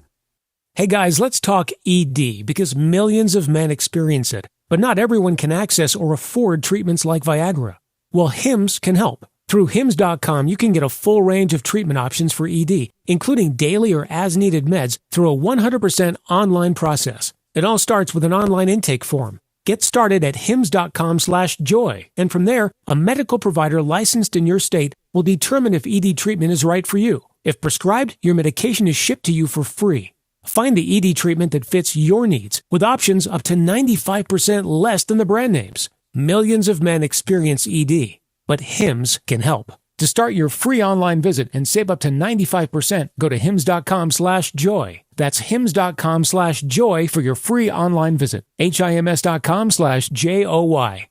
Hey guys, let's talk ED because millions of men experience it, but not everyone can access or afford treatments like Viagra. Well, Hims can help. Through Hims.com, you can get a full range of treatment options for ED, including daily or as-needed meds through a 100% online process. It all starts with an online intake form. Get started at hims.com/joy, and from there, a medical provider licensed in your state will determine if ED treatment is right for you. If prescribed, your medication is shipped to you for free. Find the ED treatment that fits your needs with options up to 95% less than the brand names. Millions of men experience ED, but Hims can help. To start your free online visit and save up to 95%, go to hims.com/joy. That's hims.com/joy for your free online visit. HIMS.com/JOY.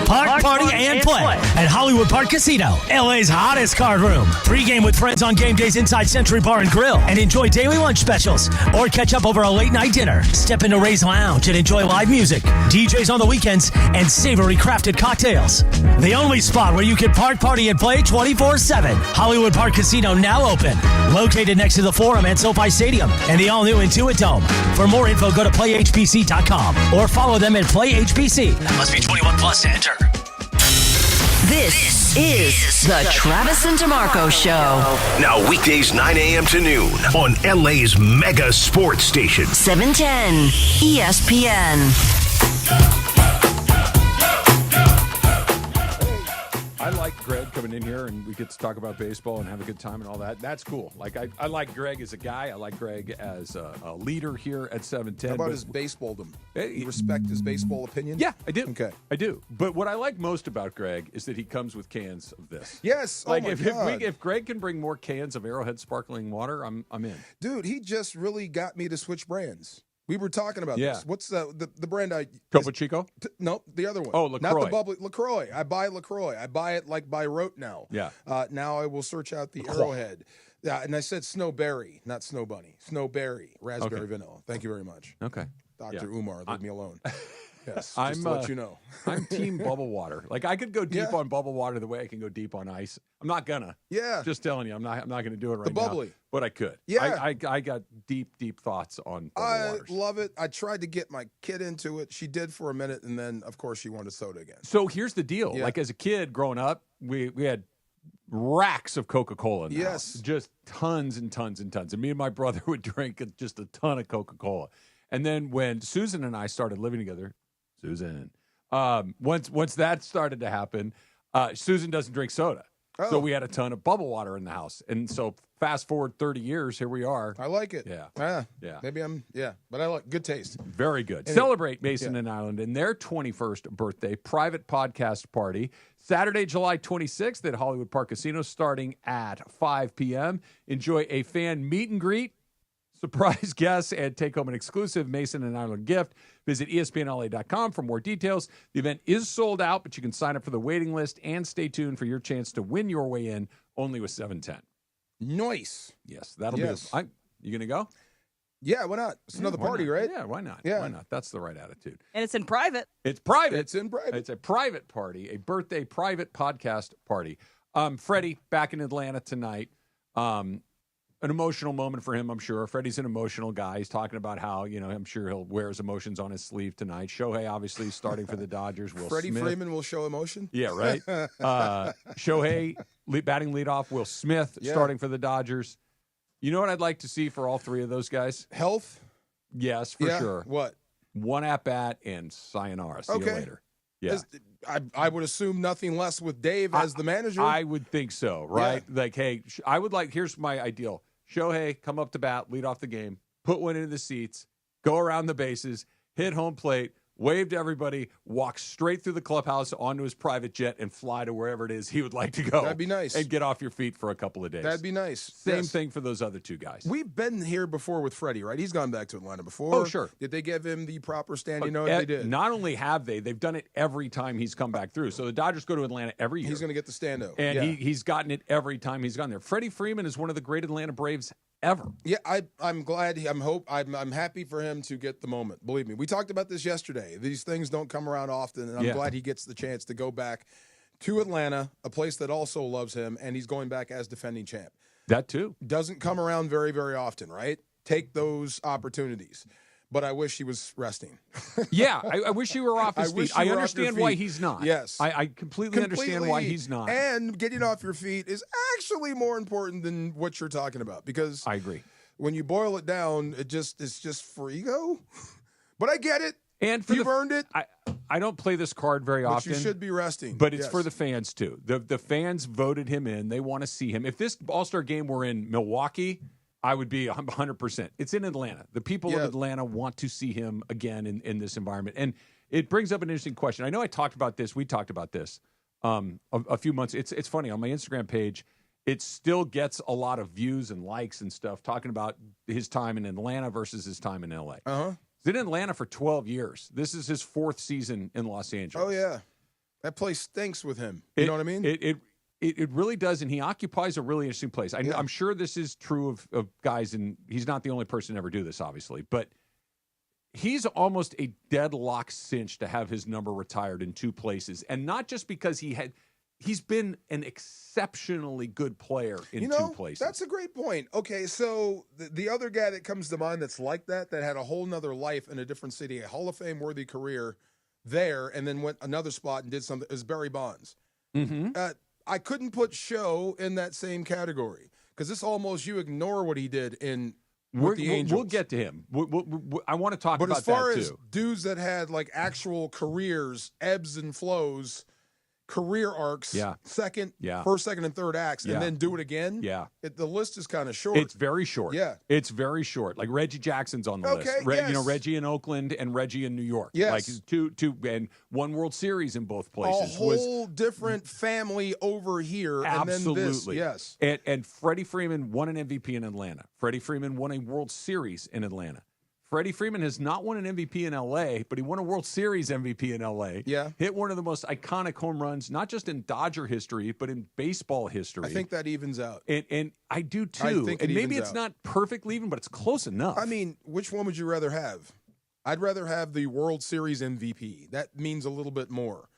Park, party, and play at Hollywood Park Casino, LA's hottest card room. Pre-game with friends on game days inside Century Bar and Grill and enjoy daily lunch specials or catch up over a late-night dinner. Step into Ray's Lounge and enjoy live music, DJs on the weekends, and savory crafted cocktails. The only spot where you can park, party, and play 24/7. Hollywood Park Casino now open. Located next to the Forum at SoFi Stadium and the all-new Intuit Dome. For more info, go to playhbc.com or follow them at playhbc. Must be 21 plus to enter. This is the Travis and DeMarco Show. Now weekdays 9 a.m. to noon on LA's mega sports station. 710 ESPN. I like Greg coming in here and we get to talk about baseball and have a good time and all that. That's cool. Like I like Greg as a guy. I like Greg as a leader here at 710. How about his baseballdom? You respect his baseball opinion? Yeah, I do. Okay. I do. But what I like most about Greg is that he comes with cans of this. Yes. Like oh my God. if Greg can bring more cans of Arrowhead sparkling water, I'm in. Dude, he just really got me to switch brands. We were talking about this. What's the brand I... Topo Chico? No, the other one. Oh, LaCroix. Not the bubbly. LaCroix. I buy LaCroix. I buy it like by rote now. Yeah. Now I will search out the Arrowhead. Yeah, and I said Snowberry, not Snow Bunny. Snowberry, raspberry vanilla. Thank you very much. Okay. Dr. Umar, leave me alone. Yes, I'm just to let you know. I'm team bubble water. Like I could go deep on bubble water the way I can go deep on ice. I'm not gonna. Yeah. Just telling you, I'm not gonna do it right The bubbly. now. But I could. Yeah. I got deep thoughts on bubble I waters. love it. I tried to get my kid into it. She did for a minute, and then, of course, she wanted soda again. So here's the deal. Yeah. Like as a kid growing up, we had racks of Coca-Cola in the house. Just tons and tons and tons. And me and my brother would drink just a ton of Coca-Cola. And then when Susan and I started living together, once that started to happen, Susan doesn't drink soda. Oh. So we had a ton of bubble water in the house. And so fast forward 30 years, here we are. I like it. Yeah. Yeah. Maybe but I like good taste. Very good. Anyway, Celebrate Mason and Ireland in their 21st birthday private podcast party. Saturday, July 26th at Hollywood Park Casino starting at 5 p.m. Enjoy a fan meet and greet, surprise guests, and take home an exclusive Mason and Ireland gift. Visit ESPNLA.com for more details. The event is sold out, but you can sign up for the waiting list and stay tuned for your chance to win your way in only with 710. Nice. Yes, that'll be. You going to go? Yeah, why not? It's another why party, not? right? Yeah, why not? Yeah. Why not? That's the right attitude. And it's in private. It's private. It's in private. It's a private party, a birthday private podcast party. Freddie back in Atlanta tonight. An emotional moment for him, I'm sure. Freddie's an emotional guy. He's talking about how, I'm sure he'll wear his emotions on his sleeve tonight. Shohei, obviously, starting for the Dodgers. Will Freddie Smith. Freeman will show emotion? Yeah, right? Shohei batting leadoff. Will Smith starting for the Dodgers. You know what I'd like to see for all three of those guys? Health? Yes, for sure. What? One at-bat and sayonara. See you later. Yeah. I would assume nothing less with Dave as the manager. I would think so, right? Like, hey, I would like, here's my ideal. Shohei, come up to bat, lead off the game, put one into the seats, go around the bases, hit home plate, wave to everybody, walk straight through the clubhouse onto his private jet, and fly to wherever it is he would like to go. That'd be nice. And get off your feet for a couple of days. That'd be nice. Same thing for those other two guys. We've been here before with Freddie, right? He's gone back to Atlanta before. Oh, sure. Did they give him the proper stand? You know what they did. Not only have they've done it every time he's come back through. So the Dodgers go to Atlanta every year. He's going to get the stand-o. And he's gotten it every time he's gone there. Freddie Freeman is one of the great Atlanta Braves ever. Yeah, I'm glad. I'm happy for him to get the moment. Believe me, we talked about this yesterday. These things don't come around often, and I'm glad he gets the chance to go back to Atlanta, a place that also loves him, and he's going back as defending champ. That too doesn't come around very, very often, right? Take those opportunities. But I wish he was resting. Yeah, I wish he were off his feet. I understand why he's not. Yes. I completely understand why he's not. And getting off your feet is actually more important than what you're talking about, because I agree. When you boil it down, it's just for ego. But I get it. And for you've earned it. I don't play this card very often. But you should be resting. But it's for the fans, too. The fans voted him in. They want to see him. If this All-Star game were in Milwaukee, I would be 100%. It's in Atlanta. The people of Atlanta want to see him again in this environment. And it brings up an interesting question. I know I talked about this. We talked about this a few months. It's funny. On my Instagram page, it still gets a lot of views and likes and stuff talking about his time in Atlanta versus his time in L.A. Uh-huh. He's in Atlanta for 12 years. This is his fourth season in Los Angeles. Oh, yeah. That place stinks with him. You know what I mean? It really does, and he occupies a really interesting place. I'm sure this is true of guys, and he's not the only person to ever do this, obviously, but he's almost a deadlock cinch to have his number retired in two places, and not just because he's been an exceptionally good player in two places. That's a great point. Okay, so the other guy that comes to mind that's like that had a whole nother life in a different city, a Hall of Fame-worthy career there, and then went another spot and did something, is Barry Bonds. Mm-hmm. I couldn't put Show in that same category because this almost you ignore what he did with the Angels. We'll get to him. I want to talk about that, too. But as far as dudes that had like actual careers, ebbs and flows, career arcs, first, second, and third acts, and then do it again. Yeah, the list is kind of short. It's very short. Yeah, it's very short. Like Reggie Jackson's on the list. Reggie in Oakland and Reggie in New York. Yes, like two and one World Series in both places. A whole different family over here. Absolutely, and then this, And Freddie Freeman won an MVP in Atlanta. Freddie Freeman won a World Series in Atlanta. Freddie Freeman has not won an MVP in L.A., but he won a World Series MVP in L.A. Yeah. Hit one of the most iconic home runs, not just in Dodger history, but in baseball history. I think that evens out. And I do, too. And maybe it's not perfectly even, but it's close enough. I mean, which one would you rather have? I'd rather have the World Series MVP. That means a little bit more.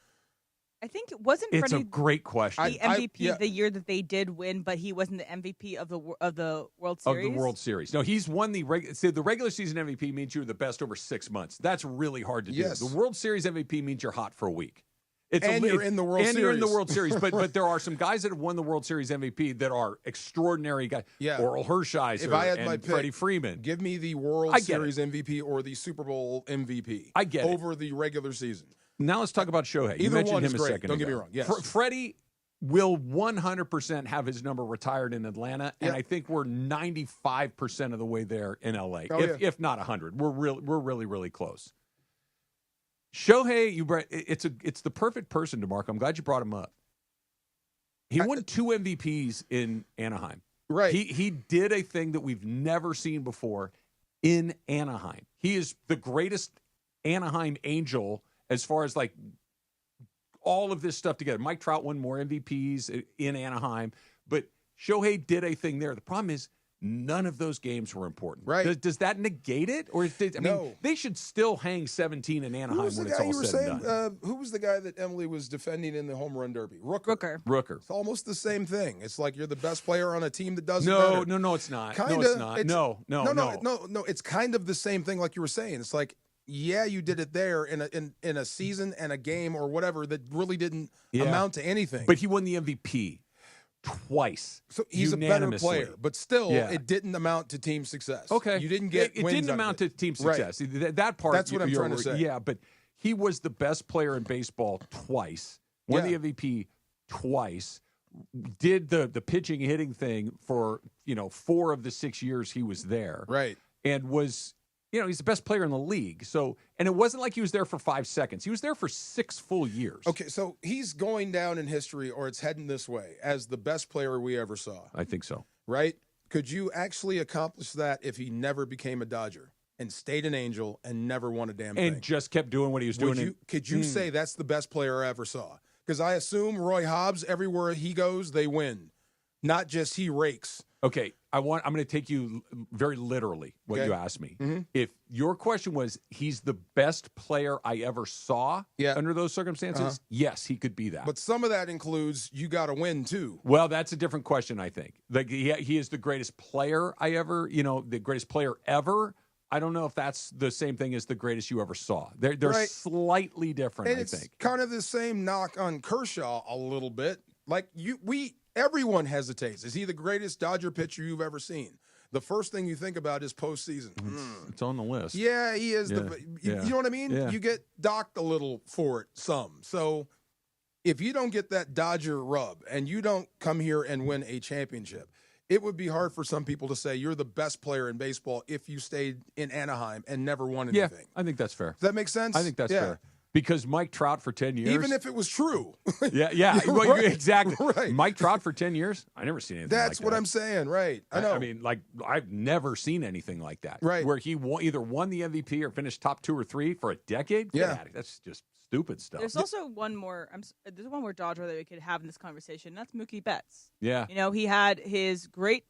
I think it wasn't. It's Freddie a great question. The MVP the year that they did win, but he wasn't the MVP of the World Series. Of the World Series. No, he's won the regular season MVP means you're the best over 6 months. That's really hard to do. The World Series MVP means you're hot for a week. You're in the World Series. And you're in the World Series. But there are some guys that have won the World Series MVP that are extraordinary guys. Yeah. Oral Hershiser If I had and my pick, Freddie Freeman. Give me the World Series MVP or the Super Bowl MVP. I get over the regular season. Now let's talk about Shohei. You Either mentioned one him is a great. second Don't ago. get me wrong. Yes. Freddie will 100% have his number retired in Atlanta, and I think we're 95% of the way there in LA, if not 100. We're really, really close. Shohei, it's the perfect person, DeMarco. I'm glad you brought him up. He won 2 MVPs in Anaheim. Right. He did a thing that we've never seen before in Anaheim. He is the greatest Anaheim Angel as far as like all of this stuff together. Mike Trout won more MVPs in Anaheim, but Shohei did a thing there. The problem is none of those games were important. Right. Does that negate it? Or mean, they should still hang 17 in Anaheim when it's all said and done. Who was the guy that Emily was defending in the home run derby? Rooker. It's almost the same thing. It's like you're the best player on a team that doesn't matter. No, it's not. Kinda, no, it's not. No. It's kind of the same thing like you were saying. It's like, yeah, you did it there in a season and a game or whatever that really didn't amount to anything. But he won the MVP twice. So he's a better player, but still, it didn't amount to team success. Okay, you didn't get. It didn't amount to team success. Right. That part. That's what I'm trying to say. Yeah, but he was the best player in baseball twice. Won the MVP twice. Did the pitching hitting thing for 4 of the 6 years he was there. Right, and was. He's the best player in the league. So, and it wasn't like he was there for 5 seconds. He was there for 6 full years. Okay, so he's going down in history, or it's heading this way, as the best player we ever saw. I think so. Right? Could you actually accomplish that if he never became a Dodger and stayed an Angel and never won a damn thing? And just kept doing what he was doing. Could you say that's the best player I ever saw? Because I assume Roy Hobbs, everywhere he goes, they win. Not just he rakes. Okay, I'm going to take you very literally what you asked me. Mm-hmm. If your question was, he's the best player I ever saw under those circumstances, yes, he could be that. But some of that includes you got to win too. Well, that's a different question, I think. Like he is the greatest player I ever, the greatest player ever. I don't know if that's the same thing as the greatest you ever saw. They're slightly different, and I it's think. Kind of the same knock on Kershaw a little bit. Like everyone hesitates. Is he the greatest Dodger pitcher you've ever seen? The first thing you think about is postseason. It's on the list. Yeah, he is. You know what I mean? Yeah. You get docked a little for it, some. So if you don't get that Dodger rub and you don't come here and win a championship, it would be hard for some people to say you're the best player in baseball if you stayed in Anaheim and never won anything. Yeah, I think that's fair. Does that make sense? I think that's fair. Because Mike Trout for 10 years. Even if it was true. Yeah. Well, Right. exactly. Right. Mike Trout for 10 years. I never seen anything That's like what that. I'm saying. Right. I know. I mean, like, I've never seen anything like that. Right. Where he either won the MVP or finished top 2 or 3 for a decade. Get Yeah. out of here. That's just stupid stuff. There's also one more. There's one more Dodger that we could have in this conversation. That's Mookie Betts. Yeah. He had his great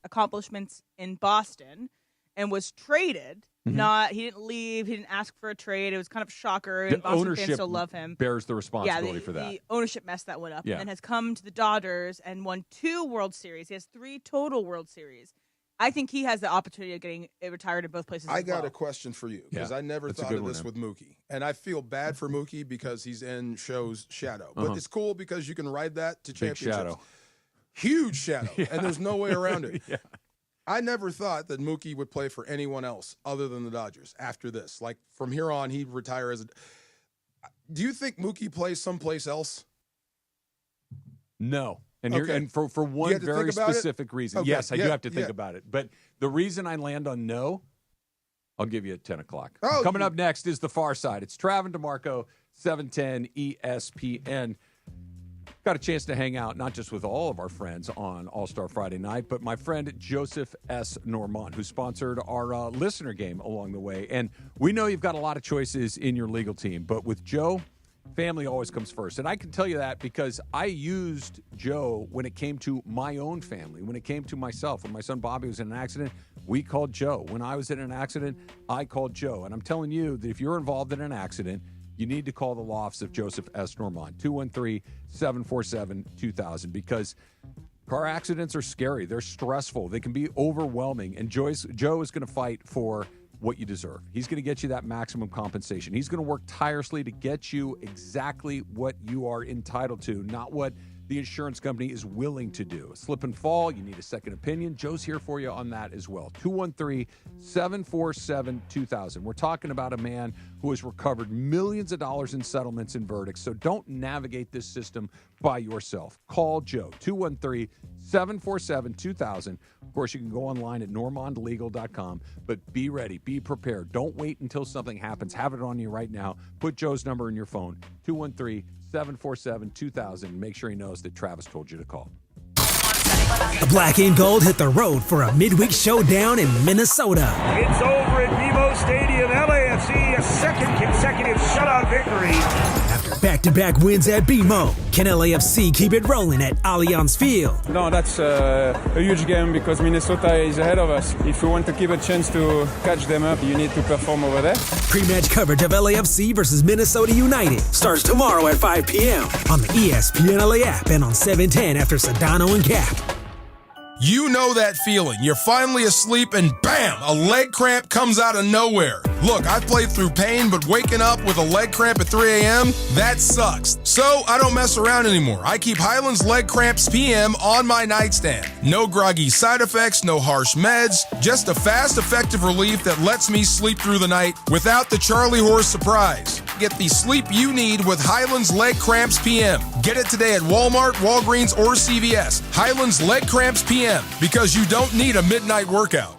accomplishments in Boston and was traded. Mm-hmm. He didn't leave. He didn't ask for a trade. It was kind of shocker. The And Boston ownership fans still love him. bears the responsibility Yeah, for that. The ownership messed that one up. Yeah. And then has come to the Dodgers and won 2 World Series. He has 3 total World Series. I think he has the opportunity of getting retired in both places. I got a question for you because I never That's a thought good of one, this man. with Mookie. And I feel bad for Mookie because he's in Show's shadow. But it's cool because you can ride that to Big championships. shadow. Huge shadow. And there's no way around it. Yeah. I never thought that Mookie would play for anyone else other than the Dodgers after this. Like, from here on, he'd retire as a... Do you think Mookie plays someplace else? No. And, Okay. and for You one had to very think about it? specific reason. Okay. Yes, I do Yeah, have to think yeah. about it. But the reason I land on no, I'll give you at 10 o'clock. Oh, Coming up next is The Far Side. It's Trav and DeMarco, 710 ESPN. Got a chance to hang out, not just with all of our friends on All-Star Friday night, but my friend Joseph S. Normand, who sponsored our listener game along the way. And we know you've got a lot of choices in your legal team, but with Joe, family always comes first. And I can tell you that because I used Joe when it came to my own family, when it came to myself. When my son Bobby was in an accident, We called Joe. When I was in an accident, I called Joe. And I'm telling you that if you're involved in an accident, you need to call the law office of Joseph S. Normand, 213-747-2000, because car accidents are scary. They're stressful. They can be overwhelming. And Joe is going to fight for what you deserve. He's going to get you that maximum compensation. He's going to work tirelessly to get you exactly what you are entitled to, not what the insurance company is willing to do. A slip and fall, you need a second opinion. Joe's here for you on that as well. 213-747-2000. We're talking about a man who has recovered millions of dollars in settlements and verdicts, so don't navigate this system by yourself. Call Joe, 213-747-2000. Of course, you can go online at normandlegal.com, but be ready, be prepared. Don't wait until something happens. Have it on you right now. Put Joe's number in your phone, 213-747-2000. Make sure he knows that Travis told you to call. The Black and Gold hit the road for a midweek showdown in Minnesota. It's over at BMO Stadium. LAFC, a second consecutive shutout victory. After back-to-back wins at BMO, can LAFC keep it rolling at Allianz Field? No, that's a huge game because Minnesota is ahead of us. If we want to keep a chance to catch them up, you need to perform over there. Pre-match coverage of LAFC versus Minnesota United starts tomorrow at 5 p.m. on the ESPN LA app and on 710 after Sedano and Cap. You know that feeling. You're finally asleep and bam, a leg cramp comes out of nowhere. Look, I've played through pain, but waking up with a leg cramp at 3 a.m., that sucks. So I don't mess around anymore. I keep Highland's Leg Cramps PM on my nightstand. No groggy side effects, no harsh meds, just a fast, effective relief that lets me sleep through the night without the Charlie horse surprise. Get the sleep you need with Highland's Leg Cramps PM. Get it today at Walmart, Walgreens, or CVS. Highland's Leg Cramps PM, because you don't need a midnight workout.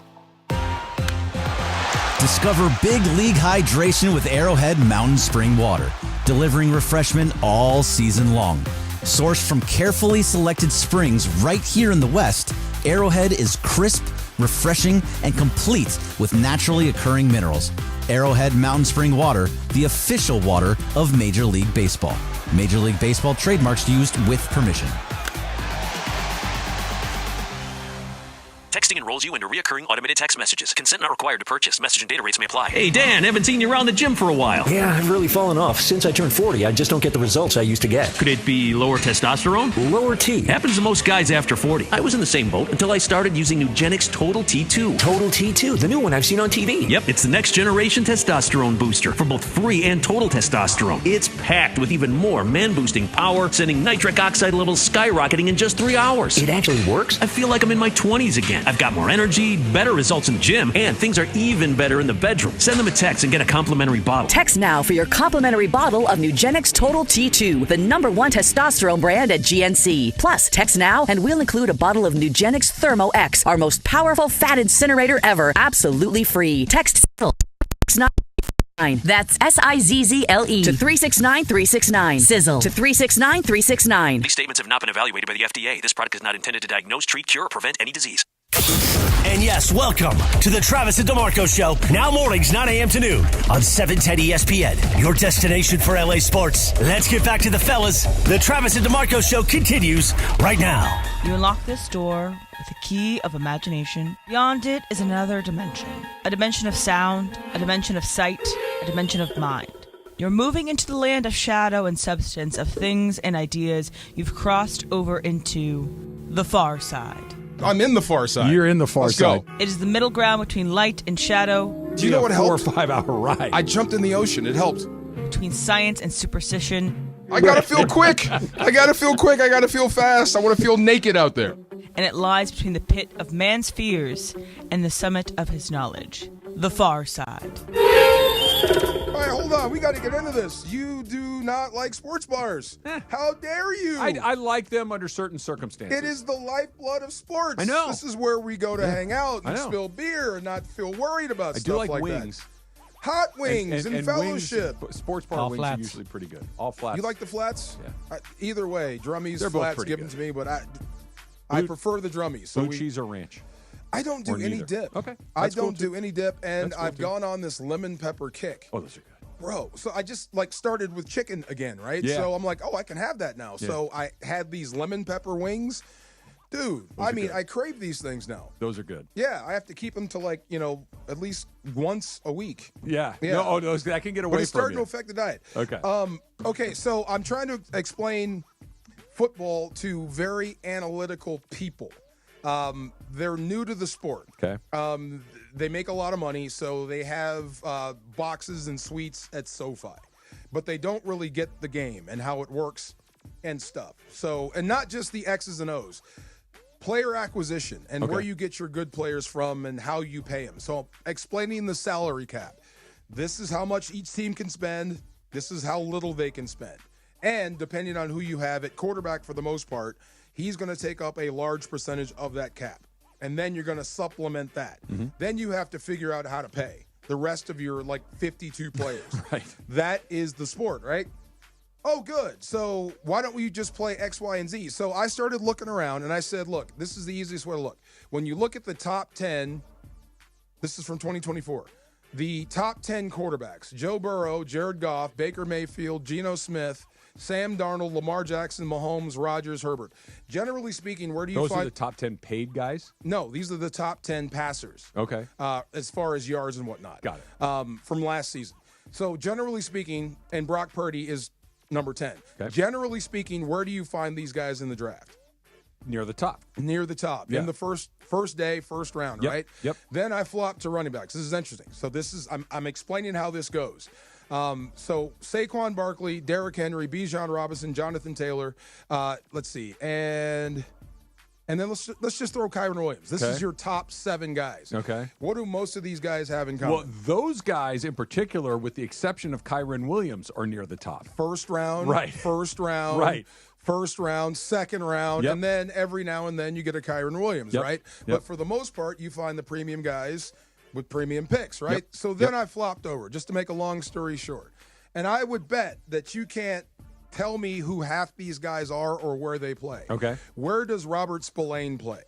Discover Big League Hydration with Arrowhead Mountain Spring Water, delivering refreshment all season long. Sourced from carefully selected springs right here in the West, Arrowhead is crisp, refreshing, and complete with naturally occurring minerals. Arrowhead Mountain Spring Water, the official water of Major League Baseball. Major League Baseball trademarks used with permission. Texting enrolls you into recurring automated text messages. Consent not required to purchase. Message and data rates may apply. Hey, Dan, haven't seen you around the gym for a while. Yeah, I've really fallen off. Since I turned 40, I just don't get the results I used to get. Could it be lower testosterone? Lower T. Happens to most guys after 40. I was in the same boat until I started using Nugenix Total T2. Total T2, the new one I've seen on TV. Yep, it's the next generation testosterone booster for both free and total testosterone. It's packed with even more man-boosting power, sending nitric oxide levels skyrocketing in just 3 hours. It actually works? I feel like I'm in my 20s again. I've got more energy, better results in the gym, and things are even better in the bedroom. Send them a text and get a complimentary bottle. Text now for your complimentary bottle of Nugenix Total T2, the #1 testosterone brand at GNC. Plus, text now and we'll include a bottle of Nugenix Thermo X, our most powerful fat incinerator ever, absolutely free. Text now. That's SIZZLE to 369-369. Sizzle to 369-369. These statements have not been evaluated by the FDA. This product is not intended to diagnose, treat, cure, or prevent any disease. And yes, welcome to the Travis and DeMarco Show. Now mornings, 9 a.m. to noon on 710 ESPN, your destination for LA sports. Let's get back to the fellas. The Travis and DeMarco Show continues right now. You unlock this door with a key of imagination. Beyond it is another dimension. A dimension of sound, a dimension of sight, a dimension of mind. You're moving into the land of shadow and substance, of things and ideas you've crossed over into the far side. I'm in the far side. You're in the far side. Go. It is the middle ground between light and shadow. Do you know what helped? 4 or 5 hour ride. I jumped in the ocean. It helped. Between science and superstition. I gotta feel quick. I gotta feel quick. I gotta feel fast. I want to feel naked out there. And it lies between the pit of man's fears and the summit of his knowledge. The far side. All right, hold on. We got to get into this. You do not like sports bars. How dare you? I like them under certain circumstances. It is the lifeblood of sports. I know. This is where we go to hang out and spill beer and not feel worried about stuff like wings. that. Hot wings and fellowship. Wings, sports bar wings are usually pretty good. All flats. You like the flats? Yeah. Either way, drummies, They're flats, both give them good. to me, but I prefer the drummies. Blue cheese or ranch? I don't do any dip. Okay. I don't do any dip, and I've gone on this lemon pepper kick. Oh, those are good. Bro, so I just started with chicken again, right? Yeah. So I'm like, I can have that now. Yeah. So I had these lemon pepper wings. Dude, I mean, I crave these things now. Those are good. Yeah, I have to keep them to at least once a week. Yeah. No, I can get away from it's starting you. to affect the diet. Okay. Okay, so I'm trying to explain football to very analytical people. They're new to the sport. Okay. They make a lot of money, so they have boxes and suites at SoFi. But they don't really get the game and how it works and stuff. So, and not just the X's and O's. Player acquisition and where you get your good players from and how you pay them. So explaining the salary cap. This is how much each team can spend. This is how little they can spend. And depending on who you have at quarterback for the most part, he's going to take up a large percentage of that cap. And then you're going to supplement that. Then you have to figure out how to pay the rest of your 52 players. Right. That is the sport, right? Oh, good. So why don't we just play X, Y, and Z? So I started looking around, and I said, look, this is the easiest way to look. When you look at the top 10, this is from 2024, the top 10 quarterbacks, Joe Burrow, Jared Goff, Baker Mayfield, Geno Smith, Sam Darnold, Lamar Jackson, Mahomes, Rodgers, Herbert. Generally speaking, where do you Those find... are the top 10 paid guys? No, these are the top 10 passers. Okay. As far as yards and whatnot. Got it. From last season. So generally speaking, and Brock Purdy is number 10. Okay. Generally speaking, where do you find these guys in the draft? Near the top. Near the top. Yeah. In the first day, first round, Yep. right? Yep. Then I flop to running backs. This is interesting. So this is I'm explaining how this goes. So Saquon Barkley, Derrick Henry, Bijan Robinson, Jonathan Taylor. Let's see. And then let's just throw Kyron Williams. This is your top 7 guys. Okay. What do most of these guys have in common? Well, those guys in particular, with the exception of Kyron Williams, are near the top. First round, Right. First round, Right. First round, second round, Yep. and then every now and then you get a Kyron Williams, Yep. right? Yep. But for the most part, you find the premium guys with premium picks, right? Yep. So then Yep. I flopped over, just to make a long story short. And I would bet that you can't tell me who half these guys are or where they play. Okay. Where does Robert Spillane play?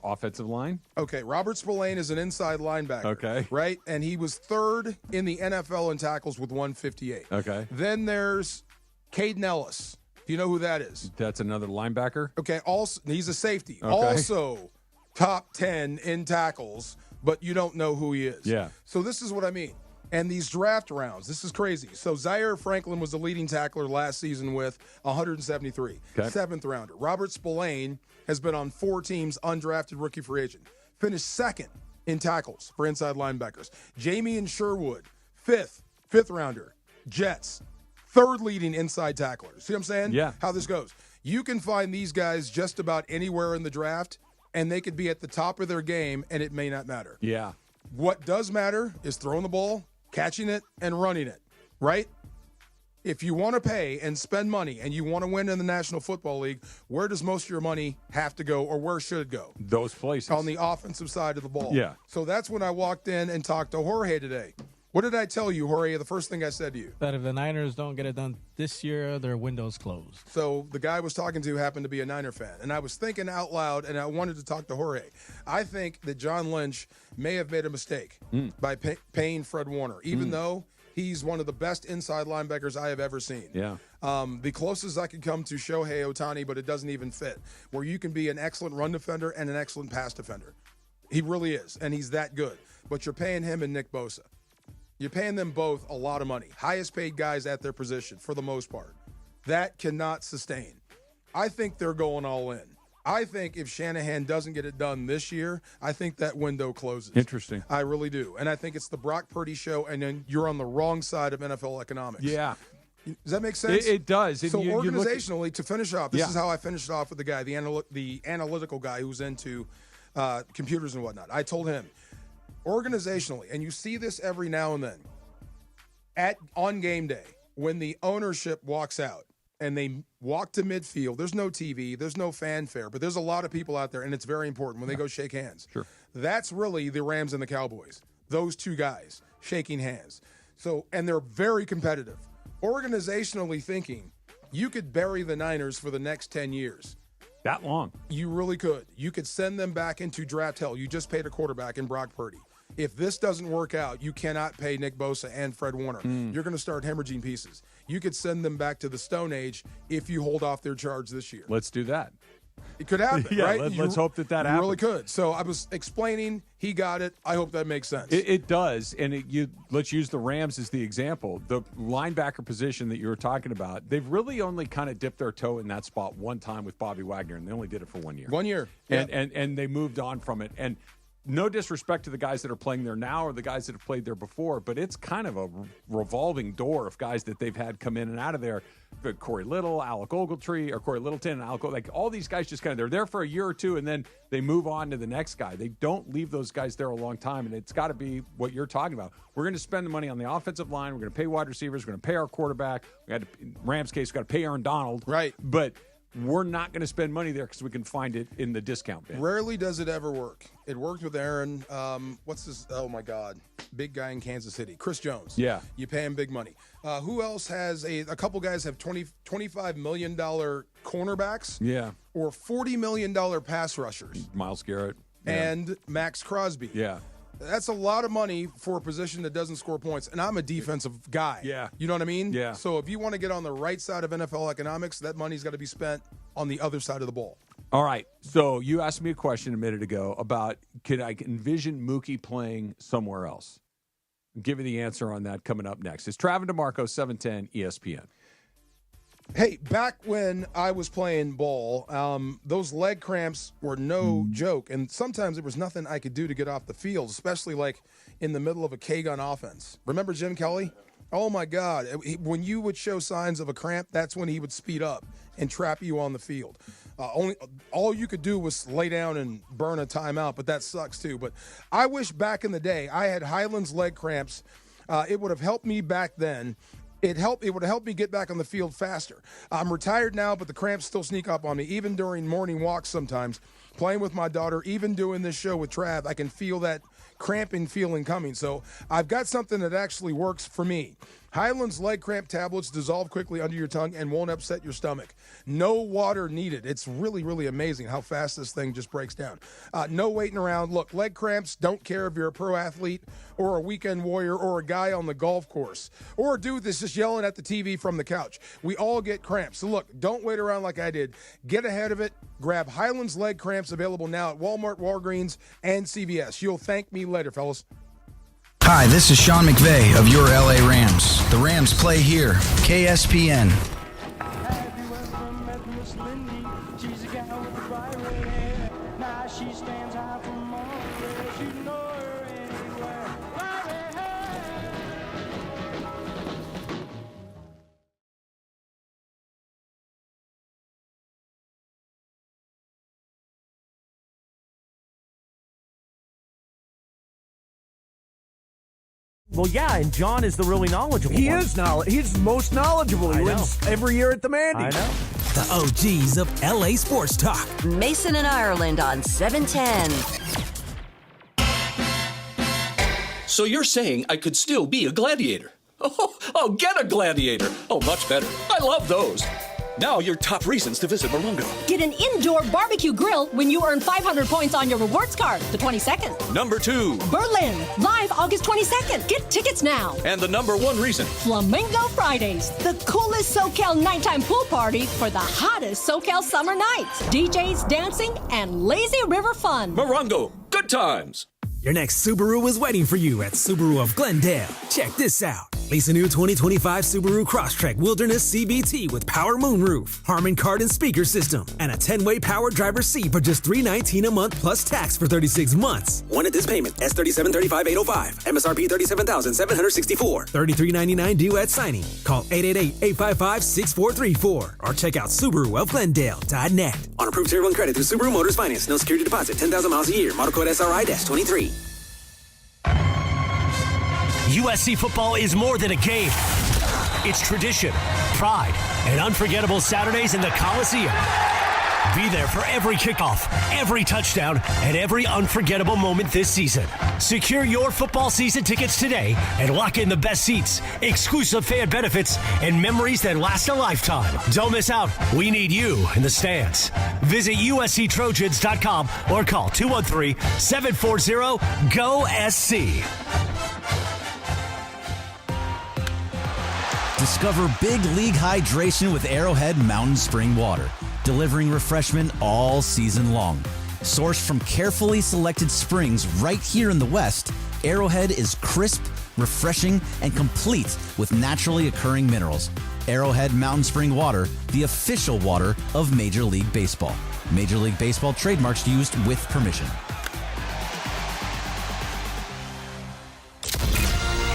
Offensive line? Okay, Robert Spillane is an inside linebacker. Okay. Right? And he was third in the NFL in tackles with 158. Okay. Then there's Caden Ellis. Do you know who that is? That's another linebacker? Okay, also he's a safety. Okay. Also top 10 in tackles, but you don't know who he is. Yeah. So this is what I mean. And these draft rounds, this is crazy. So Zaire Franklin was the leading tackler last season with 173. Okay. 7th rounder. Robert Spillane has been on 4 teams, undrafted rookie free agent. Finished 2nd in tackles for inside linebackers. Jamie and Sherwood, 5th rounder. Jets, 3rd leading inside tackler. See what I'm saying? Yeah. How this goes. You can find these guys just about anywhere in the draft, and they could be at the top of their game, and it may not matter. Yeah. What does matter is throwing the ball, catching it, and running it, right? If you want to pay and spend money and you want to win in the National Football League, where does most of your money have to go, or where should it go? Those places. On the offensive side of the ball. Yeah. So that's when I walked in and talked to Jorge today. What did I tell you, Jorge, the first thing I said to you? That if the Niners don't get it done this year, their window's closed. So the guy I was talking to happened to be a Niner fan, and I was thinking out loud, and I wanted to talk to Jorge. I think that John Lynch may have made a mistake by paying Fred Warner, even though he's one of the best inside linebackers I have ever seen. Yeah. The closest I could come to Shohei Ohtani, but it doesn't even fit, where you can be an excellent run defender and an excellent pass defender. He really is, and he's that good. But you're paying him and Nick Bosa. You're paying them both a lot of money. Highest paid guys at their position for the most part. That cannot sustain. I think they're going all in. I think if Shanahan doesn't get it done this year, I think that window closes. Interesting. I really do. And I think it's the Brock Purdy show, and then you're on the wrong side of NFL economics. Yeah. Does that make sense? It does. So You look at- organizationally, to finish off, this is how I finished off with the guy, the analytical guy who's into computers and whatnot. I told him, organizationally, and you see this every now and then, on game day, when the ownership walks out and they walk to midfield, there's no TV, there's no fanfare, but there's a lot of people out there, and it's very important when they go shake hands. Sure. That's really the Rams and the Cowboys, those two guys shaking hands. So, and they're very competitive. Organizationally thinking, you could bury the Niners for the next 10 years. That long? You really could. You could send them back into draft hell. You just paid a quarterback in Brock Purdy. If this doesn't work out, you cannot pay Nick Bosa and Fred Warner. You're going to start hemorrhaging pieces. You could send them back to the Stone Age if you hold off their charge this year. Let's do that. It could happen, Yeah, right? let's hope that happens. You really could. So I was explaining. He got it. I hope that makes sense. It does. And let's use the Rams as the example. The linebacker position that you were talking about, they've really only kind of dipped their toe in that spot one time with Bobby Wagner, and they only did it for 1 year. 1 year. And they moved on from it. And no disrespect to the guys that are playing there now or the guys that have played there before, but it's kind of a revolving door of guys that they've had come in and out of there. Corey Little, Alec Ogletree, or Corey Littleton, and Alec, like all these guys just kind of, they're there for a year or two, and then they move on to the next guy. They don't leave those guys there a long time, and it's got to be what you're talking about. We're going to spend the money on the offensive line. We're going to pay wide receivers. We're going to pay our quarterback. In Rams' case, we've got to pay Aaron Donald. Right. But we're not going to spend money there because we can find it in the discount bin. Rarely does it ever work. It worked with Aaron. What's this? Oh, my God. Big guy in Kansas City. Chris Jones. Yeah. You pay him big money. Who else has a couple guys have $25 million cornerbacks? Yeah. Or $40 million pass rushers. Myles Garrett. And Max Crosby. Yeah. That's a lot of money for a position that doesn't score points. And I'm a defensive guy. Yeah. You know what I mean? Yeah. So if you want to get on the right side of NFL economics, that money's got to be spent on the other side of the ball. All right. So you asked me a question a minute ago about could I envision Mookie playing somewhere else? I'll give you the answer on that coming up next. It's Travis DeMarco, 710 ESPN. Hey, back when I was playing ball, those leg cramps were no joke. And sometimes there was nothing I could do to get off the field, especially like in the middle of a K-gun offense. Remember Jim Kelly? Oh, my God. When you would show signs of a cramp, that's when he would speed up and trap you on the field. All you could do was lay down and burn a timeout, but that sucks too. But I wish back in the day I had Highland's leg cramps. It would have helped me back then. It would have helped me get back on the field faster. I'm retired now, but the cramps still sneak up on me, even during morning walks sometimes. Playing with my daughter, even doing this show with Trav, I can feel that cramping feeling coming. So I've got something that actually works for me. Highland's leg cramp tablets dissolve quickly under your tongue and won't upset your stomach. No water needed. It's really, really amazing how fast this thing just breaks down. No waiting around. Look, leg cramps, don't care if you're a pro athlete or a weekend warrior or a guy on the golf course or a dude that's just yelling at the TV from the couch. We all get cramps. So look, don't wait around like I did. Get ahead of it. Grab Highland's leg cramps, available now at Walmart, Walgreens, and CVS. You'll thank me later, fellas. Hi, this is Sean McVay of your LA Rams. The Rams play here, KSPN. Well, yeah, and John is the really knowledgeable one. He is knowledgeable. He's most knowledgeable. He wins every year at the Mandy. I know. The OGs of LA Sports Talk. Mason and Ireland on 710. So you're saying I could still be a gladiator? Oh, get a gladiator. Oh, much better. I love those. Now your top reasons to visit Morongo. Get an indoor barbecue grill when you earn 500 points on your rewards card the 22nd. Number 2. Berlin, live August 22nd. Get tickets now. And the number 1 reason. Flamingo Fridays, the coolest SoCal nighttime pool party for the hottest SoCal summer nights. DJs, dancing, and lazy river fun. Morongo, good times. Your next Subaru is waiting for you at Subaru of Glendale. Check this out. Lease a new 2025 Subaru Crosstrek Wilderness CVT with power moonroof, Harman Kardon speaker system, and a 10-way power driver seat for just $319 a month plus tax for 36 months. One at this payment, S37.35.805, MSRP $37,764. $33.99 due at signing. Call 888-855-6434 or check out SubaruofGlendale.net. On approved Tier 1 credit through Subaru Motors Finance. No security deposit. 10,000 miles a year. Model code SRI-23. USC football is more than a game. It's tradition, pride, and unforgettable Saturdays in the Coliseum. Be there for every kickoff, every touchdown, and every unforgettable moment this season. Secure your football season tickets today and lock in the best seats, exclusive fan benefits, and memories that last a lifetime. Don't miss out. We need you in the stands. Visit USCTrojans.com or call 213-740-GO-SC. Discover big league hydration with Arrowhead Mountain Spring Water. delivering refreshment all season long. Sourced from carefully selected springs right here in the West, Arrowhead is crisp, refreshing, and complete with naturally occurring minerals. Arrowhead Mountain Spring Water, the official water of Major League Baseball. Major League Baseball trademarks used with permission.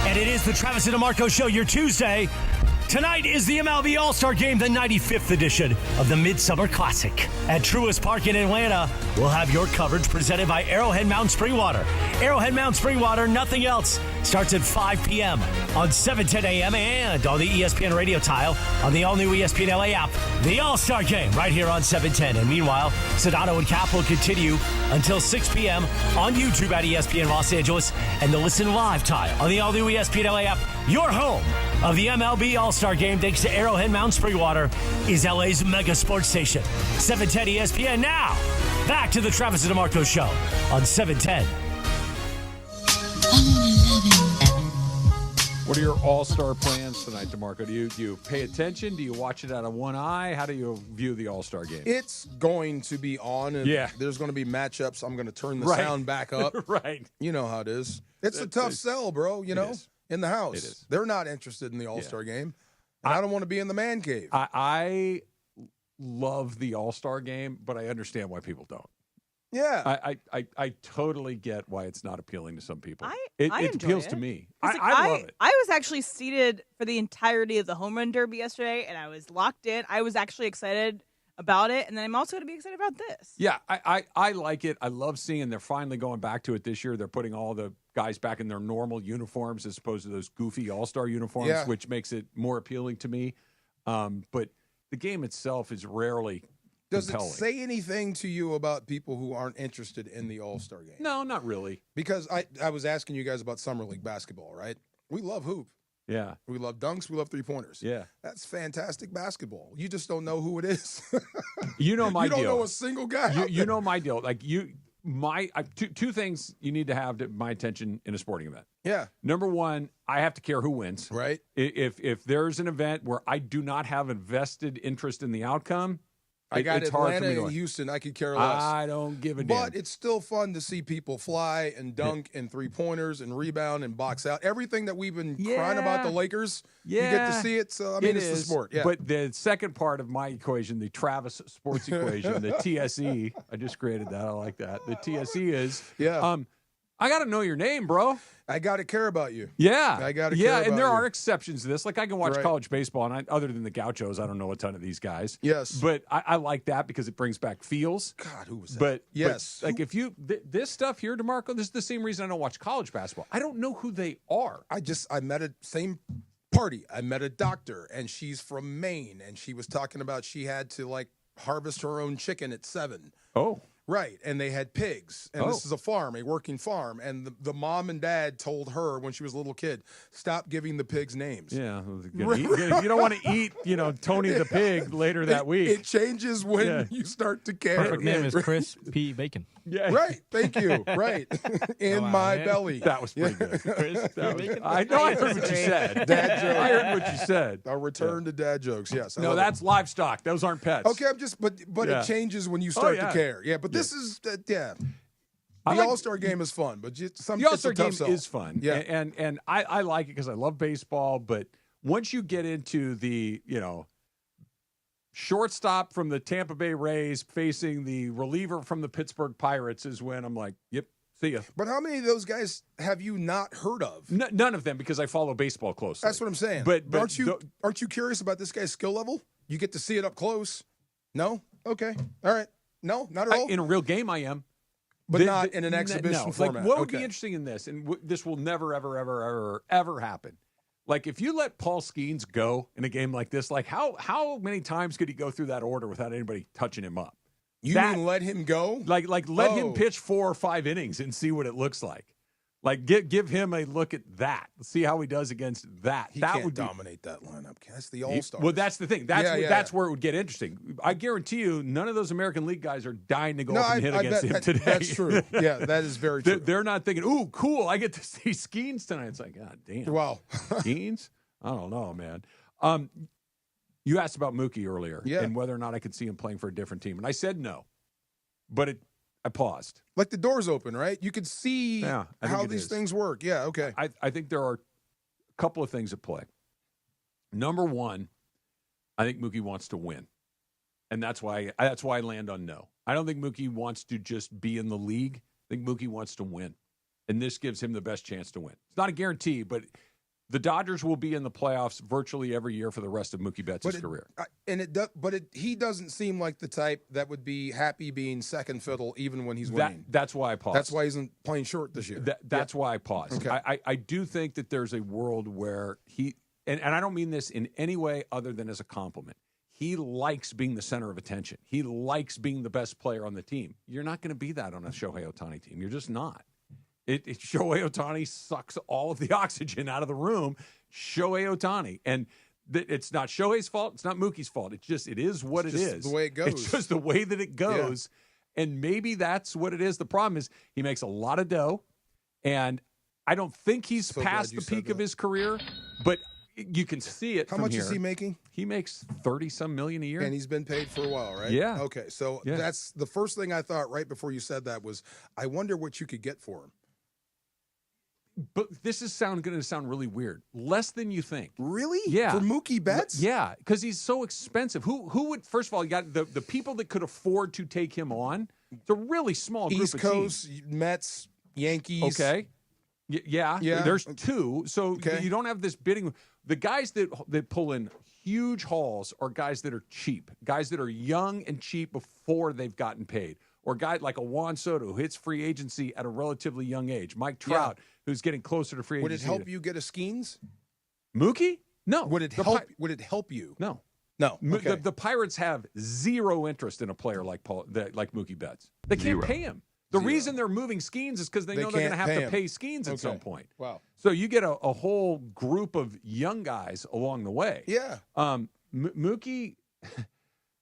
And it is the Travis and DeMarco Show, your Tuesday. Tonight is the MLB All-Star Game, the 95th edition of the Midsummer Classic. At Truist Park in Atlanta, we'll have your coverage presented by Arrowhead Mountain Spring Water. Arrowhead Mountain Spring Water, nothing else. Starts at 5 p.m. on 7:10 a.m. and on the ESPN radio tile on the all-new ESPN LA app. The All-Star Game right here on 710. And meanwhile, Sedano and Cap will continue until 6 p.m. on YouTube at ESPN Los Angeles and the Listen Live tile on the all-new ESPN LA app. Your home of the MLB All-Star Game, thanks to Arrowhead Mountain Spring Water, is LA's mega sports station. 710 ESPN now. Back to the Travis and DeMarco Show on 710. What are your all-star plans tonight, DeMarco? Do you pay attention? Do you watch it out of one eye? How do you view the all-star game? It's going to be on, and there's going to be matchups. I'm going to turn the sound back up. Right. You know how it is. It's a tough sell, bro, you know, in the house. It is. They're not interested in the all-star game. And I don't want to be in the man cave. I love the all-star game, but I understand why people don't. Yeah. I totally get why it's not appealing to some people. It appeals to me. Like, I love it. I was actually seated for the entirety of the home run derby yesterday, and I was locked in. I was actually excited about it, and then I'm also going to be excited about this. Yeah, I like it. I love seeing they're finally going back to it this year. They're putting all the guys back in their normal uniforms as opposed to those goofy all-star uniforms, which makes it more appealing to me. But the game itself is rarely Does compelling. it say anything to you about people who aren't interested in the All-Star game? No, not really. Because I was asking you guys about Summer League basketball, right? We love hoop. Yeah. We love dunks. We love three-pointers. Yeah. That's fantastic basketball. You just don't know who it is. You know my deal. You don't know a single guy. You know my deal. Like two things you need to have my attention in a sporting event. Yeah. Number one, I have to care who wins. Right. If there's an event where I do not have a vested interest in the outcome, I got it's hard for Atlanta me to and win. Houston. I could care less. I don't give a damn. But it's still fun to see people fly and dunk and three-pointers and rebound and box out. Everything that we've been crying about the Lakers, you get to see it. So, I mean, it's the sport. Yeah. But the second part of my equation, the Travis sports equation, the TSE, I just created that. I like that. The TSE is, I got to know your name, bro. I got to care about you. Yeah. I got to care about you. And there are exceptions to this. Like, I can watch college baseball, and other than the Gauchos, I don't know a ton of these guys. Yes. But I like that because it brings back feels. God, who was that? But yes. But, like, if you this stuff here, DeMarco, this is the same reason I don't watch college basketball. I don't know who they are. I met a same party. I met a doctor, and she's from Maine, and she was talking about she had to, like, harvest her own chicken at 7. Oh. Right, and they had pigs, and this is a farm, a working farm, and the mom and dad told her when she was a little kid, stop giving the pigs names. Yeah, you don't want to eat, Tony the pig later that week. It changes when you start to care. Perfect name is Chris P. Bacon. Yeah. Right, thank you. Right, in my belly. That was pretty good. Chris P. Bacon. I know. I heard what you said. Dad joke. I heard what you said. I'll return to dad jokes. Yes. No, that's livestock. Those aren't pets. Okay, but it changes when you start to care. Yeah, but this is the All-Star game is fun, but the All-Star game is fun. Yeah, and I like it because I love baseball. But once you get into the shortstop from the Tampa Bay Rays facing the reliever from the Pittsburgh Pirates is when I'm like, yep, see ya. But how many of those guys have you not heard of? None of them, because I follow baseball closely. That's what I'm saying. But aren't you curious about this guy's skill level? You get to see it up close. No? Okay. All right. No, not at all. In a real game, I am. But not in an exhibition format. Like, what would be interesting in this, and this will never, ever, ever, ever, ever happen. Like, if you let Paul Skeens go in a game like this, like, how many times could he go through that order without anybody touching him up? You mean let him go? Like let him pitch 4 or 5 innings and see what it looks like. Like, give him a look at that. See how he does against that. He that can't would dominate that lineup. That's the All-Stars. Well, that's the thing. That's where it would get interesting. I guarantee you, none of those American League guys are dying to go up and hit against him today. That's true. Yeah, that is very true. They're not thinking, ooh, cool, I get to see Skeens tonight. It's like, God damn. Wow. Skeens? I don't know, man. You asked about Mookie earlier Yeah. and whether or not I could see him playing for a different team. And I said no. But I paused. Like the door's open, right? You could see I think how it these is. things work. Yeah, okay. I think there are a couple of things at play. Number one, I think Mookie wants to win. And that's why I land on no. I don't think Mookie wants to just be in the league. I think Mookie wants to win. And this gives him the best chance to win. It's not a guarantee, but the Dodgers will be in the playoffs virtually every year for the rest of Mookie Betts' career. He doesn't seem like the type that would be happy being second fiddle even when he's winning. That's why I paused. That's why he's playing short this year. That's why I paused. Okay. I do think that there's a world where he, and I don't mean this in any way other than as a compliment, he likes being the center of attention. He likes being the best player on the team. You're not going to be that on a Shohei Ohtani team. You're just not. Shohei Ohtani sucks all of the oxygen out of the room. Shohei Ohtani. And it's not Shohei's fault. It's not Mookie's fault. It is what it is. The way it goes. It's just the way that it goes. Yeah. And maybe that's what it is. The problem is he makes a lot of dough. And I don't think he's past the peak of his career. But you can see it. How much is he making? He makes $30-some million a year. And he's been paid for a while, right? Yeah. Okay, so that's the first thing I thought right before you said that was, I wonder what you could get for him. But this is going to sound really weird. Less than you think. Really? Yeah. For Mookie Betts? Yeah, because he's so expensive. Who would, first of all, you got the people that could afford to take him on. It's a really small group East of Coast, teams. Mets, Yankees. Okay. Yeah. There's two. So you don't have this bidding. The guys that pull in huge hauls are guys that are cheap, guys that are young and cheap before they've gotten paid. Or a guy like a Juan Soto who hits free agency at a relatively young age. Mike Trout, who's getting closer to free agency. Would it help you get a Skeens? Mookie? No. Would it help you? No. No. Okay. The Pirates have zero interest in a player like Mookie Betts. They can't pay him. The reason they're moving Skeens is because they know they're going to have to pay Skeens at some point. Wow. So you get a whole group of young guys along the way. Yeah. Mookie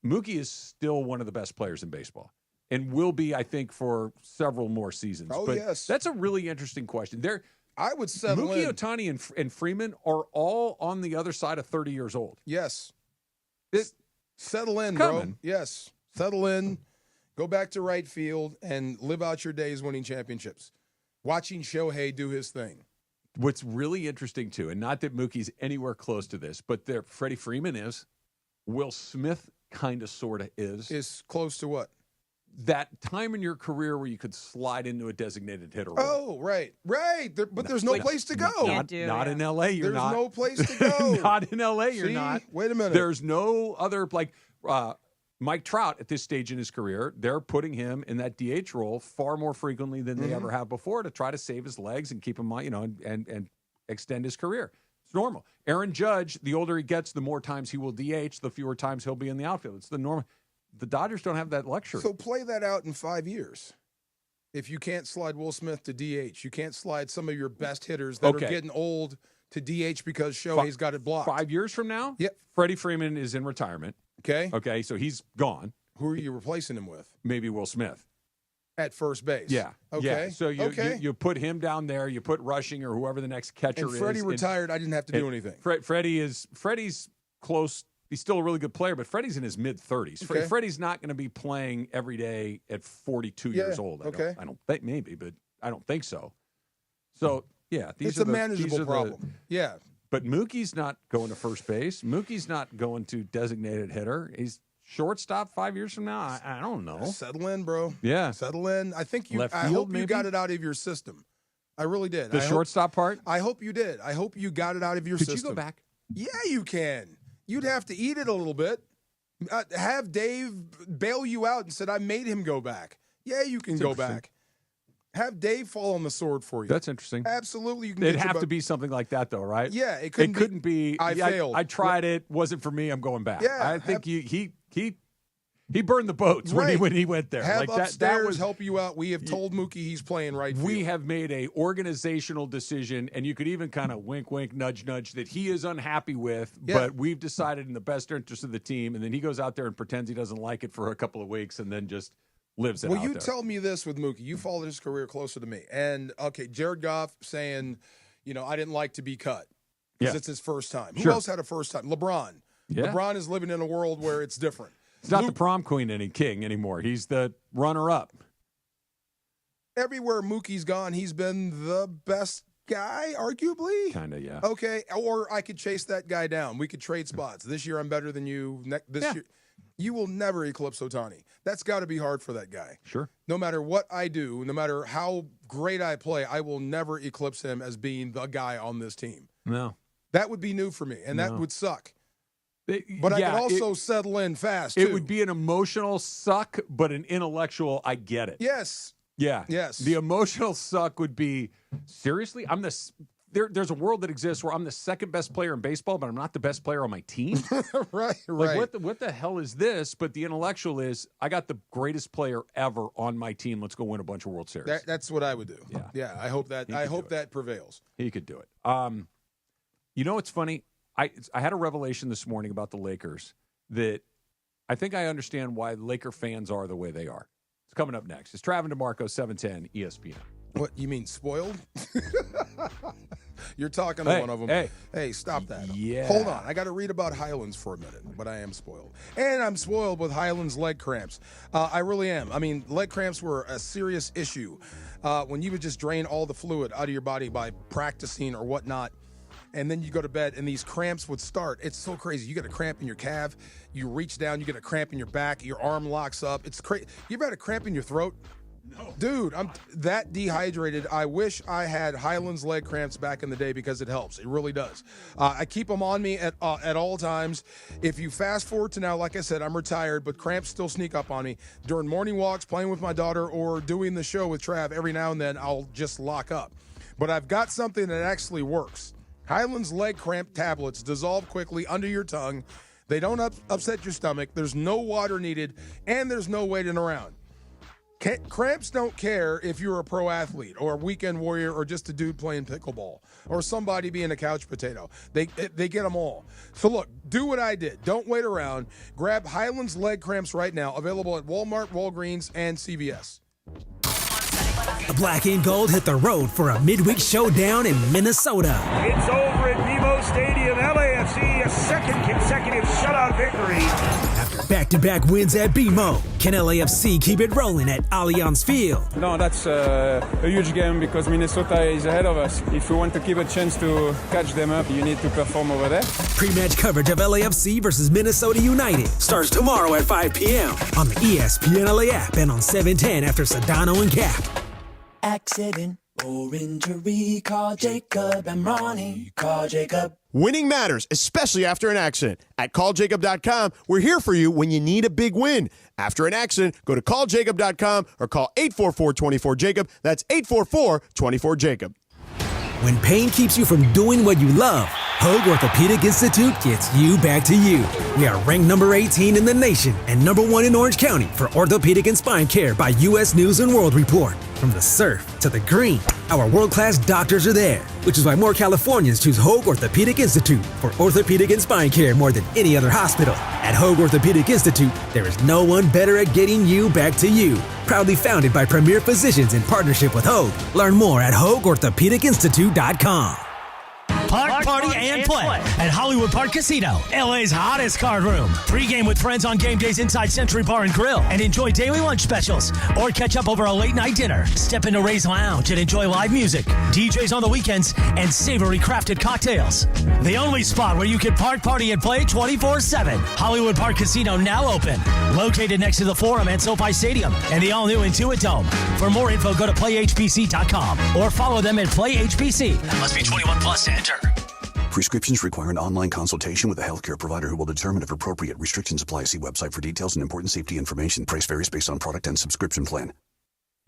is still one of the best players in baseball. And will be, I think, for several more seasons. Oh, but yes. That's a really interesting question. I would settle Mookie in. Otani and Freeman are all on the other side of 30 years old. Yes. Settle in, coming. bro. Yes. Settle in. Go back to right field and live out your days winning championships. Watching Shohei do his thing. What's really interesting, too, and not that Mookie's anywhere close to this, but Freddie Freeman is. Will Smith kind of sort of is. Is close to what? That time in your career where you could slide into a designated hitter role. Oh, right. But there's no place to go. Not in L.A. You're There's not. no place to go. Not in L.A. You're See? not. Wait a minute. There's no other, Mike Trout at this stage in his career, they're putting him in that DH role far more frequently than they ever have before to try to save his legs and keep him on, and extend his career. It's normal. Aaron Judge, the older he gets, the more times he will DH, the fewer times he'll be in the outfield. It's the normal. The Dodgers don't have that luxury. So play that out in 5 years. If you can't slide Will Smith to DH, you can't slide some of your best hitters that are getting old to DH because Shohei's got it blocked. 5 years from now, Freddie Freeman is in retirement. Okay, so he's gone. Who are you replacing him with? Maybe Will Smith. At first base. Yeah. Okay. Yeah. So you put him down there, you put Rushing or whoever the next catcher is. And Freddie retired, I didn't have to do anything. Freddie's close. He's still a really good player, but Freddie's in his mid-30s. Okay. Freddie's not going to be playing every day at 42 years old. I don't think maybe, but I don't think so. So, yeah. It's a manageable problem. Yeah. But Mookie's not going to first base. Mookie's not going to designated hitter. He's shortstop 5 years from now. I don't know. Settle in, bro. Yeah. Settle in. I think Left I field, hope maybe? you got it out of your system. I really did. The shortstop part? I hope you did. I hope you got it out of your system. Could you go back? Yeah, you can. You'd have to eat it a little bit. Have Dave bail you out and said, I made him go back. Yeah, you can go back. Have Dave fall on the sword for you. That's interesting. Absolutely. You can It'd have to be something like that, though, right? Yeah, it couldn't be. I failed. I tried it. Wasn't for me. I'm going back. Yeah, I think he burned the boats when he went there. Have like upstairs that was help you out. We have told Mookie he's playing right field. We have made a organizational decision, and you could even kind of wink, nudge, that he is unhappy with, but we've decided in the best interest of the team, and then he goes out there and pretends he doesn't like it for a couple of weeks and then just lives it out Well, you there. tell me this with Mookie. You followed his career closer to me. And, okay, Jared Goff saying, I didn't like to be cut because it's his first time. Who else had a first time? LeBron. Yeah. LeBron is living in a world where it's different. He's not the prom queen king anymore. He's the runner-up. Everywhere Mookie's gone, he's been the best guy, arguably. Kind of, yeah. Okay, or I could chase that guy down. We could trade spots. This year I'm better than you. This year, you will never eclipse Ohtani. That's got to be hard for that guy. Sure. No matter what I do, no matter how great I play, I will never eclipse him as being the guy on this team. No. That would be new for me, and that would suck. But I yeah, could also settle in fast, too. It would be an emotional suck, but an intellectual, I get it. Yes. Yeah. Yes. The emotional suck would be, seriously? There's a world that exists where I'm the second best player in baseball, but I'm not the best player on my team. Right. What the hell is this? But the intellectual is, I got the greatest player ever on my team. Let's go win a bunch of World Series. That's what I would do. Yeah. I hope that prevails. He could do it. You know what's funny? I had a revelation this morning about the Lakers that I think I understand why Laker fans are the way they are. It's coming up next. It's Travis DeMarco, 710 ESPN. What, you mean spoiled? You're talking to one of them. Hey, stop that. Yeah. Hold on. I got to read about Highlands for a minute, but I am spoiled. And I'm spoiled with Highlands leg cramps. I really am. I mean, leg cramps were a serious issue when you would just drain all the fluid out of your body by practicing or whatnot. And then you go to bed, and these cramps would start. It's so crazy. You get a cramp in your calf. You reach down. You get a cramp in your back. Your arm locks up. It's crazy. You ever had a cramp in your throat? No. Dude, I'm that dehydrated. I wish I had Highlands leg cramps back in the day because it helps. It really does. I keep them on me at all times. If you fast forward to now, like I said, I'm retired, but cramps still sneak up on me. During morning walks, playing with my daughter, or doing the show with Trav, every now and then I'll just lock up. But I've got something that actually works. Highlands leg cramp tablets dissolve quickly under your tongue. They don't upset your stomach. There's no water needed, and there's no waiting around. Cramps don't care if you're a pro athlete or a weekend warrior or just a dude playing pickleball or somebody being a couch potato. They get them all. So look, do what I did. Don't wait around. Grab Highlands leg cramps right now. Available at Walmart, Walgreens, and CVS. The Black and Gold hit the road for a midweek showdown in Minnesota. It's over at BMO Stadium. LAFC, a second consecutive shutout victory. After back-to-back wins at BMO, can LAFC keep it rolling at Allianz Field? No, that's a huge game because Minnesota is ahead of us. If we want to keep a chance to catch them up, you need to perform over there. Pre-match coverage of LAFC versus Minnesota United starts tomorrow at 5 p.m. on the ESPN LA app and on 710 after Sedano and Cap. Accident or injury, call Jacob and Ronnie. Call Jacob. Winning matters, especially after an accident. At calljacob.com, we're here for you when you need a big win. After an accident, go to calljacob.com or call 844-24-JACOB. That's 844-24-JACOB. When pain keeps you from doing what you love, Hoag Orthopedic Institute gets you back to you. We are ranked number 18 in the nation and number 1 in Orange County for orthopedic and spine care by U.S. News and World Report. From the surf to the green, our world-class doctors are there, which is why more Californians choose Hoag Orthopedic Institute for orthopedic and spine care more than any other hospital. At Hoag Orthopedic Institute, there is no one better at getting you back to you. Proudly founded by premier physicians in partnership with Hoag. Learn more at HoagOrthopedicInstitute.com. Park, party, and play at Hollywood Park Casino, LA's hottest card room. Pre-game with friends on game days inside Century Bar and Grill and enjoy daily lunch specials or catch up over a late-night dinner. Step into Ray's Lounge and enjoy live music, DJs on the weekends, and savory crafted cocktails. The only spot where you can park, party, and play 24/7. Hollywood Park Casino now open. Located next to the Forum at SoFi Stadium and the all-new Intuit Dome. For more info, go to playhpc.com or follow them at playhpc. Must be 21 plus to enter. Prescriptions require an online consultation with a healthcare provider who will determine if appropriate. Restrictions apply. See website for details and important safety information. Price varies based on product and subscription plan.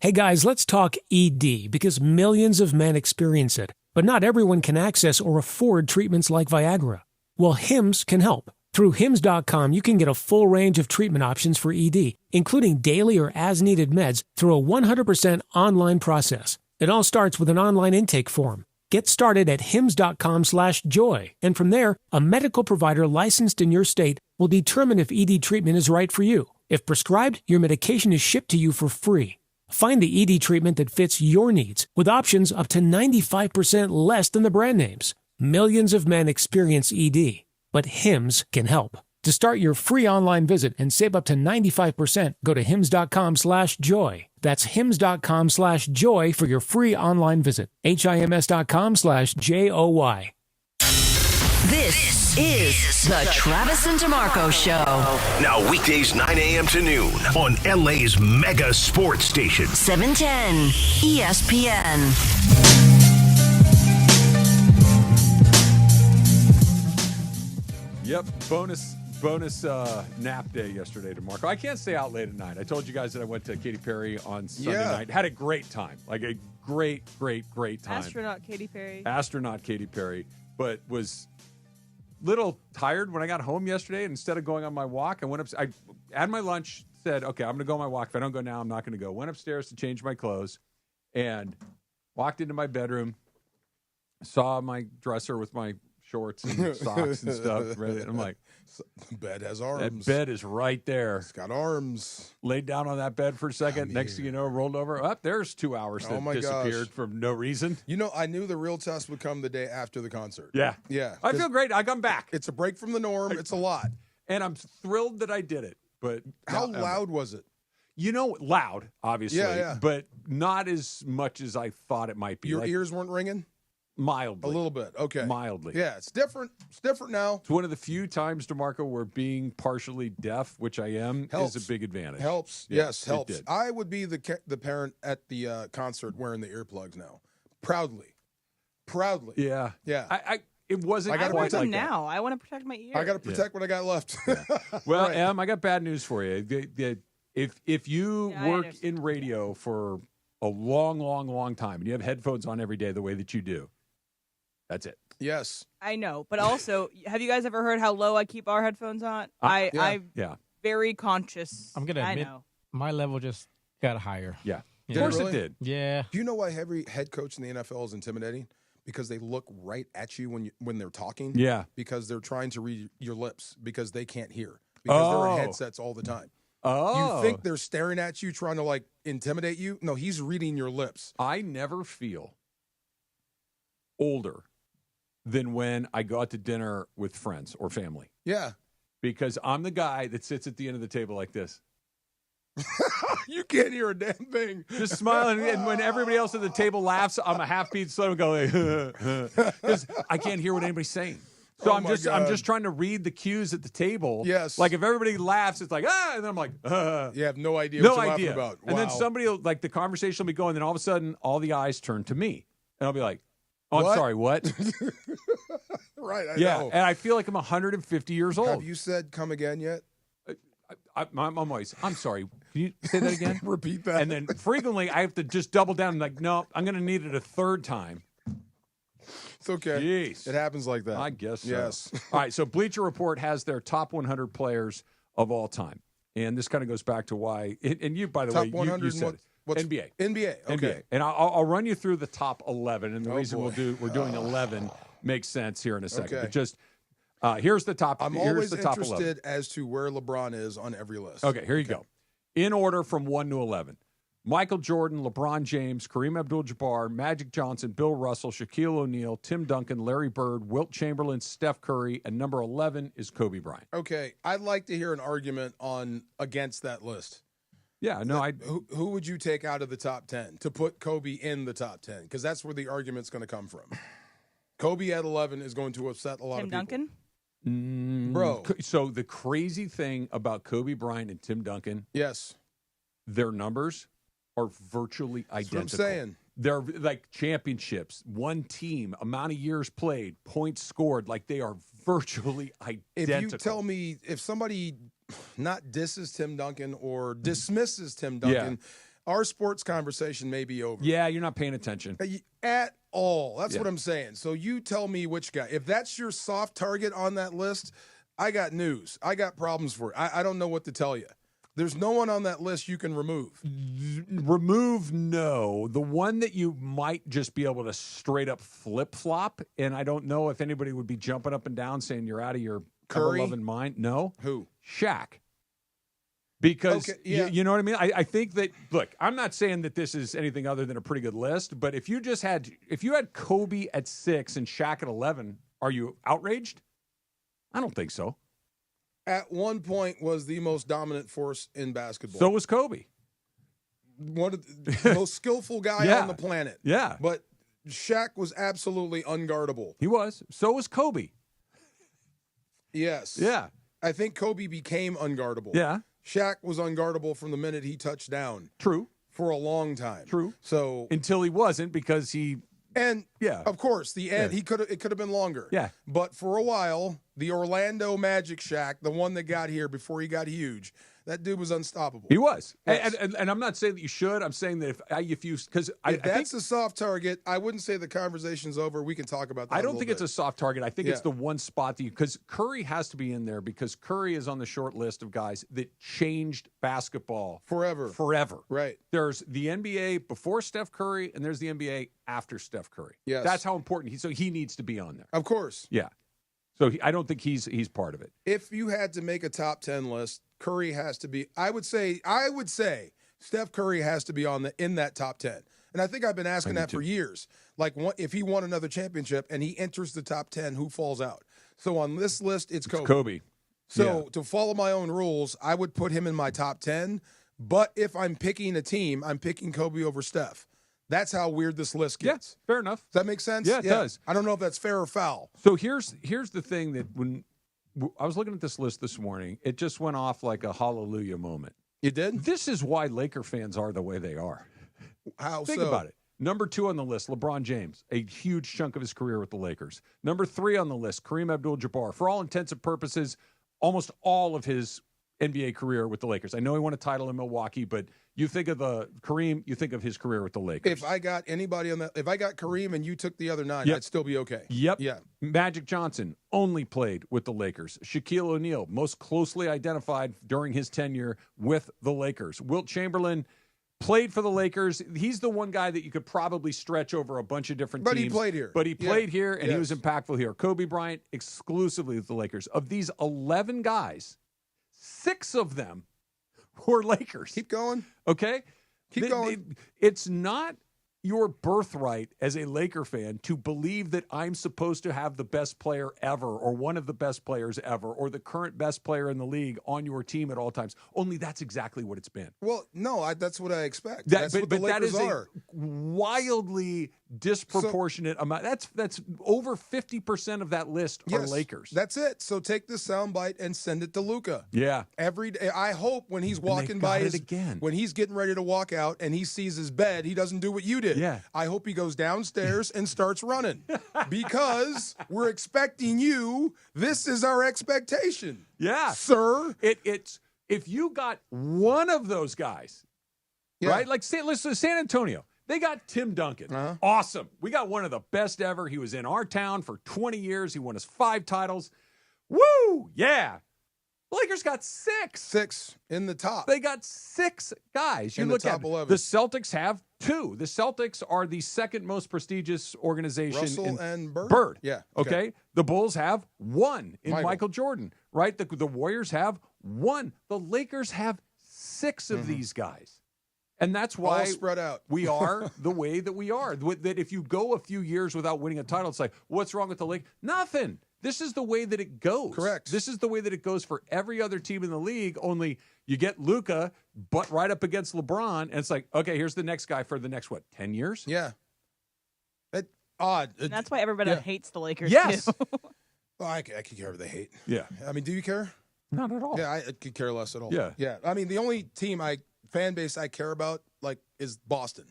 Hey guys, let's talk ED because millions of men experience it, but not everyone can access or afford treatments like Viagra. Well, Hims can help. Through Hims.com, you can get a full range of treatment options for ED, including daily or as-needed meds through a 100% online process. It all starts with an online intake form. Get started at hims.com/joy, and from there, a medical provider licensed in your state will determine if ED treatment is right for you. If prescribed, your medication is shipped to you for free. Find the ED treatment that fits your needs with options up to 95% less than the brand names. Millions of men experience ED. but Hims can help. To start your free online visit and save up to 95%, go to hims.com/joy. That's hims.com/joy for your free online visit. HIMS.com/JOY. This is the Travis and DeMarco Show. Now weekdays 9 a.m. to noon on LA's mega sports station. 710 ESPN. Yep, bonus nap day yesterday, DeMarco. I can't stay out late at night. I told you guys that I went to Katy Perry on Sunday night. Had a great time. Like a great time. Astronaut Katy Perry. But was little tired when I got home yesterday. And instead of going on my walk, I went up. I had my lunch, said, okay, I'm going to go on my walk. If I don't go now, I'm not going to go. Went upstairs to change my clothes and walked into my bedroom, saw my dresser with my shorts and socks and stuff. Right? And I'm like, the bed has arms. That bed is right there. It's got arms. Laid down on that bed for a second. Next thing you know, rolled over. Up there's 2 hours that disappeared for no reason. You know, I knew the real test would come the day after the concert. Yeah. I feel great. I come back. It's a break from the norm. It's a lot. And I'm thrilled that I did it. But how loud was it? You know, loud, obviously. Yeah. But not as much as I thought it might be. Your ears weren't ringing? Mildly. A little bit. Okay. Mildly. Yeah, it's different. It's different now. It's one of the few times, DeMarco, where being partially deaf, which I am, helps. is a big advantage. Helps. Yeah, yes, helps. I would be the parent at the concert wearing the earplugs now. Proudly. Yeah. It wasn't I quite like now. I want to protect my ears. I got to protect what I got left. Well, Em, I got bad news for you. If you work in radio for a long time and you have headphones on every day the way that you do, that's it. Yes. I know. But also, have you guys ever heard how low I keep our headphones on? I'm very conscious. I'm going to admit my level just got higher. Yeah. Of course it did. Yeah. Do you know why every head coach in the NFL is intimidating? Because they look right at you when they're talking. Yeah. Because they're trying to read your lips because they can't hear. Because there are headsets all the time. Oh. You think they're staring at you trying to like intimidate you? No, he's reading your lips. I never feel older than when I go out to dinner with friends or family. Yeah. Because I'm the guy that sits at the end of the table like this. You can't hear a damn thing. Just smiling. And when everybody else at the table laughs, I'm a half beat slow and go, because I can't hear what anybody's saying. So I'm just trying to read the cues at the table. Yes. Like if everybody laughs, it's like, and then I'm like, You have no idea what you're laughing about. And then somebody will, like the conversation will be going, and then all of a sudden all the eyes turn to me. And I'll be like, oh, I'm sorry, what? Right, I yeah, know. and I feel like I'm 150 years old. Have you said come again yet? I'm always, I'm sorry. Can you say that again? Repeat that. And then frequently I have to just double down and like, no, I'm going to need it a third time. It's okay. Jeez. It happens like that. I guess so. Yes. All right, so Bleacher Report has their top 100 players of all time. And this kind of goes back to why, and you, by the way, you said it. NBA. NBA. Okay. NBA. And I'll run you through the top 11. And the reason we're doing 11 makes sense here in a second. Okay. But just here's the top. I'm here's always the top interested 11. as to where LeBron is on every list. Okay, here you go. In order from 1 to 11. Michael Jordan, LeBron James, Kareem Abdul-Jabbar, Magic Johnson, Bill Russell, Shaquille O'Neal, Tim Duncan, Larry Bird, Wilt Chamberlain, Steph Curry, and number 11 is Kobe Bryant. Okay, I'd like to hear an argument against that list. Yeah, no, who would you take out of the top 10 to put Kobe in the top 10? Because that's where the argument's going to come from. Kobe at 11 is going to upset a lot of people. Tim Duncan? Bro. So the crazy thing about Kobe Bryant and Tim Duncan, yes, their numbers are virtually identical. That's what I'm saying. They're like championships, one team, amount of years played, points scored, like they are virtually identical. If you tell me, if somebody not disses Tim Duncan or dismisses Tim Duncan, our sports conversation may be over. Yeah, you're not paying attention. At all. That's what I'm saying. So you tell me which guy. If that's your soft target on that list, I got news. I got problems for it. I don't know what to tell you. There's no one on that list you can remove. Remove, no. The one that you might just be able to straight up flip-flop, and I don't know if anybody would be jumping up and down saying you're out of your ever-loving mind. No. Who? Shaq. Because, you know what I mean? I think that, look, I'm not saying that this is anything other than a pretty good list, but if you had Kobe at 6 and Shaq at 11, are you outraged? I don't think so. At one point was the most dominant force in basketball. So was Kobe. One of the most skillful guy on the planet. Yeah. But Shaq was absolutely unguardable. He was. So was Kobe. Yes. Yeah. I think Kobe became unguardable. Yeah. Shaq was unguardable from the minute he touched down. True. For a long time. True. So until he wasn't, because he of course, the end it could have been longer. Yeah. But for a while, the Orlando Magic Shaq, the one that got here before he got huge, that dude was unstoppable. He was. Yes. And I'm not saying that you should. I'm saying that if you because if that's a soft target, I wouldn't say the conversation's over. We can talk about that. I don't think it's a soft target. I think it's Yeah. the one spot that because Curry has to be in there because Curry is on the short list of guys that changed basketball forever. Right. There's the NBA before Steph Curry and there's the NBA after Steph Curry. Yes. That's how important he needs to be on there. Of course. Yeah. So I don't think he's part of it. If you had to make a top 10 list, Curry has to be. I would say Steph Curry has to be in that top 10. And I think I've been asking that for years. Like, if he won another championship and he enters the top 10, who falls out? So on this list, it's Kobe. So to follow my own rules, I would put him in my top 10. But if I'm picking a team, I'm picking Kobe over Steph. That's how weird this list gets. Yeah, fair enough. Does that make sense? Yeah, it does. I don't know if that's fair or foul. So here's the thing that when I was looking at this list this morning, it just went off like a hallelujah moment. You did? This is why Laker fans are the way they are. How Think so? about it. Number 2 on the list, LeBron James, a huge chunk of his career with the Lakers. Number 3 on the list, Kareem Abdul-Jabbar. For all intents and purposes, almost all of his NBA career with the Lakers. I know he won a title in Milwaukee, but you think of Kareem, you think of his career with the Lakers. If I got anybody on that, if I got Kareem and you took the other 9, I'd still be okay. Yep. Yeah. Magic Johnson only played with the Lakers. Shaquille O'Neal, most closely identified during his tenure with the Lakers. Wilt Chamberlain played for the Lakers. He's the one guy that you could probably stretch over a bunch of different teams. But he played here. But he played here, and he was impactful here. Kobe Bryant, exclusively with the Lakers. Of these 11 guys, 6 of them were Lakers. Keep going. Okay? Keep going. It's not your birthright as a Laker fan to believe that I'm supposed to have the best player ever or one of the best players ever or the current best player in the league on your team at all times. Only that's exactly what it's been. Well, no, that's what I expect. That's what the Lakers that is are. a wildly disproportionate amount. That's over 50% of that list are Lakers. That's it. So take this soundbite and send it to Luka. Yeah. Every day. I hope when he's walking by when he's getting ready to walk out and he sees his bed, he doesn't do what you did. Yeah. I hope he goes downstairs and starts running because we're expecting you. This is our expectation. Yeah. Sir. It's if you got one of those guys, right? Like listen to San Antonio. They got Tim Duncan. Awesome. We got one of the best ever. He was in our town for 20 years. He won us 5 titles. Woo! Yeah. The Lakers got 6. 6 in the top. They got 6 guys. You in look the top at 11. The Celtics have 2. The Celtics are the second most prestigious organization. Russell and Bird? Bird. Yeah. Okay. The Bulls have 1 in Michael. Michael Jordan, right? The Warriors have 1. The Lakers have 6 of these guys. And that's why all spread out. We are the way that we are. That if you go a few years without winning a title, it's like, what's wrong with the league? Nothing. This is the way that it goes. Correct. This is the way that it goes for every other team in the league, only you get Luka, but right up against LeBron, and it's like, okay, here's the next guy for the next, 10 years? Yeah. Odd. And that's why everybody hates the Lakers, yes. too. Well, I could care what they hate. Yeah. I mean, do you care? Not at all. Yeah, I could care less at all. Yeah. Yeah. I mean, the only fan base I care about, is Boston.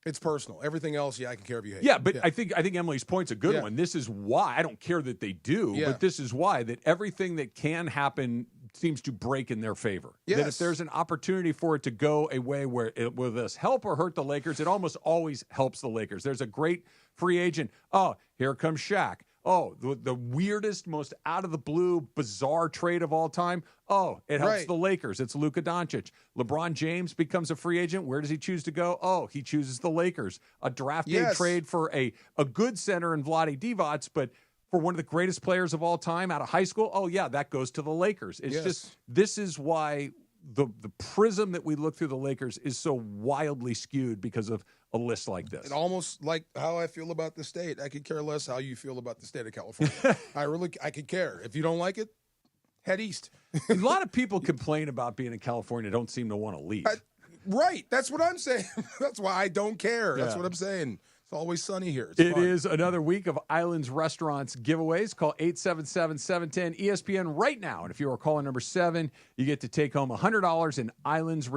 It's personal. Everything else, I can care if you hate. Yeah, but I think Emily's point's a good Yeah. one. This is why I don't care that they do, but this is why that everything that can happen seems to break in their favor. Yes. That if there's an opportunity for it to go a way where it will this help or hurt the Lakers, it almost always helps the Lakers. There's a great free agent. Oh, here comes Shaq. Oh, the weirdest, most out of the blue, bizarre trade of all time. Oh, it helps the Lakers. It's Luka Doncic. LeBron James becomes a free agent. Where does he choose to go? Oh, he chooses the Lakers. A draft day trade for a good center in Vlade Divac, but for one of the greatest players of all time out of high school, oh yeah, that goes to the Lakers. It's just this is why the prism that we look through the Lakers is so wildly skewed because of a list like this. It almost like how I feel about the state. I could care less how you feel about the state of California. I could care. If you don't like it, head east. A lot of people complain about being in California, don't seem to want to leave. Right. That's what I'm saying. That's why I don't care. That's Yeah. what I'm saying. It's always sunny here. It is another week of Islands Restaurants giveaways. Call 877-710-ESPN right now. And if you are caller number 7, you get to take home $100 in Islands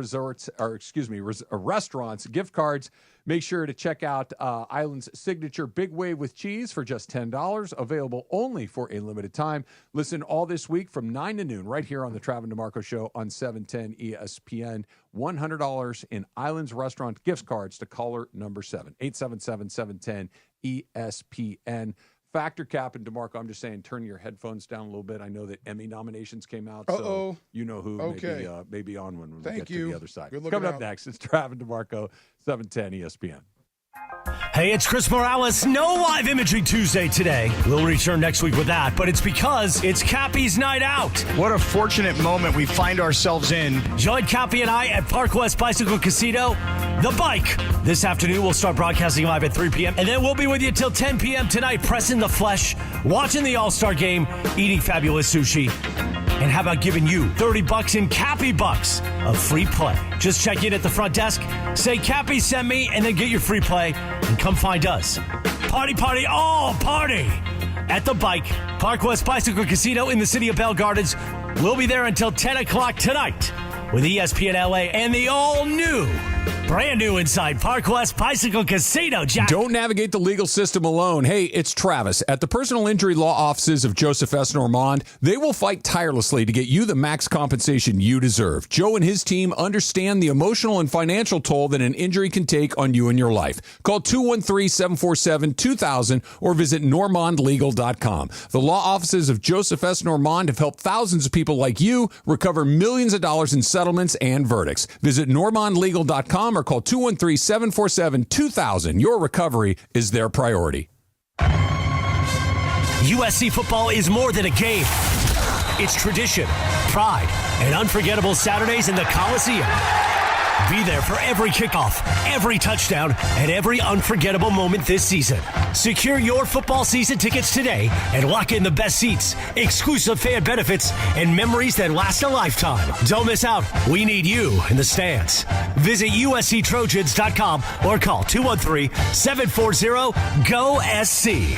Restaurants gift cards. Make sure to check out Island's signature Big Wave with cheese for just $10, available only for a limited time. Listen all this week from 9 to noon right here on the Travis DeMarco Show on 710 ESPN. $100 in Island's Restaurant gift cards to caller number 7, 877-710-ESPN. Factor Cap and DeMarco, I'm just saying, turn your headphones down a little bit. I know that Emmy nominations came out, so you know who may be on when we get to the other side. Coming up next, it's Travis DeMarco, 710 ESPN. Hey, it's Chris Morales. No live imagery Tuesday today. We'll return next week with that, but it's because it's Cappy's night out. What a fortunate moment we find ourselves in. Join Cappy and I at Park West Bicycle Casino, The Bike. This afternoon, we'll start broadcasting live at 3 p.m., and then we'll be with you till 10 p.m. tonight, pressing the flesh, watching the All-Star Game, eating fabulous sushi. And how about giving you $30 in Cappy Bucks of free play? Just check in at the front desk, say Cappy sent me, and then get your free play and come find us. Party, all party at The Bike, Park West Bicycle Casino in the city of Bell Gardens. We'll be there until 10 o'clock tonight with ESPN LA and the all-new, brand new inside Park West Bicycle Casino, Jack. Don't navigate the legal system alone. Hey, it's Travis. At the personal injury law offices of Joseph S. Normand, they will fight tirelessly to get you the max compensation you deserve. Joe and his team understand the emotional and financial toll that an injury can take on you and your life. Call 213-747-2000 or visit normandlegal.com. The law offices of Joseph S. Normand have helped thousands of people like you recover millions of dollars in settlements and verdicts. Visit normandlegal.com or call 213-747-2000. Your recovery is their priority. USC football is more than a game. It's tradition, pride, and unforgettable Saturdays in the Coliseum. Be there for every kickoff, every touchdown, and every unforgettable moment this season. Secure your football season tickets today and lock in the best seats, exclusive fan benefits, and memories that last a lifetime. Don't miss out. We need you in the stands. Visit USCTrojans.com or call 213-740-GO-SC.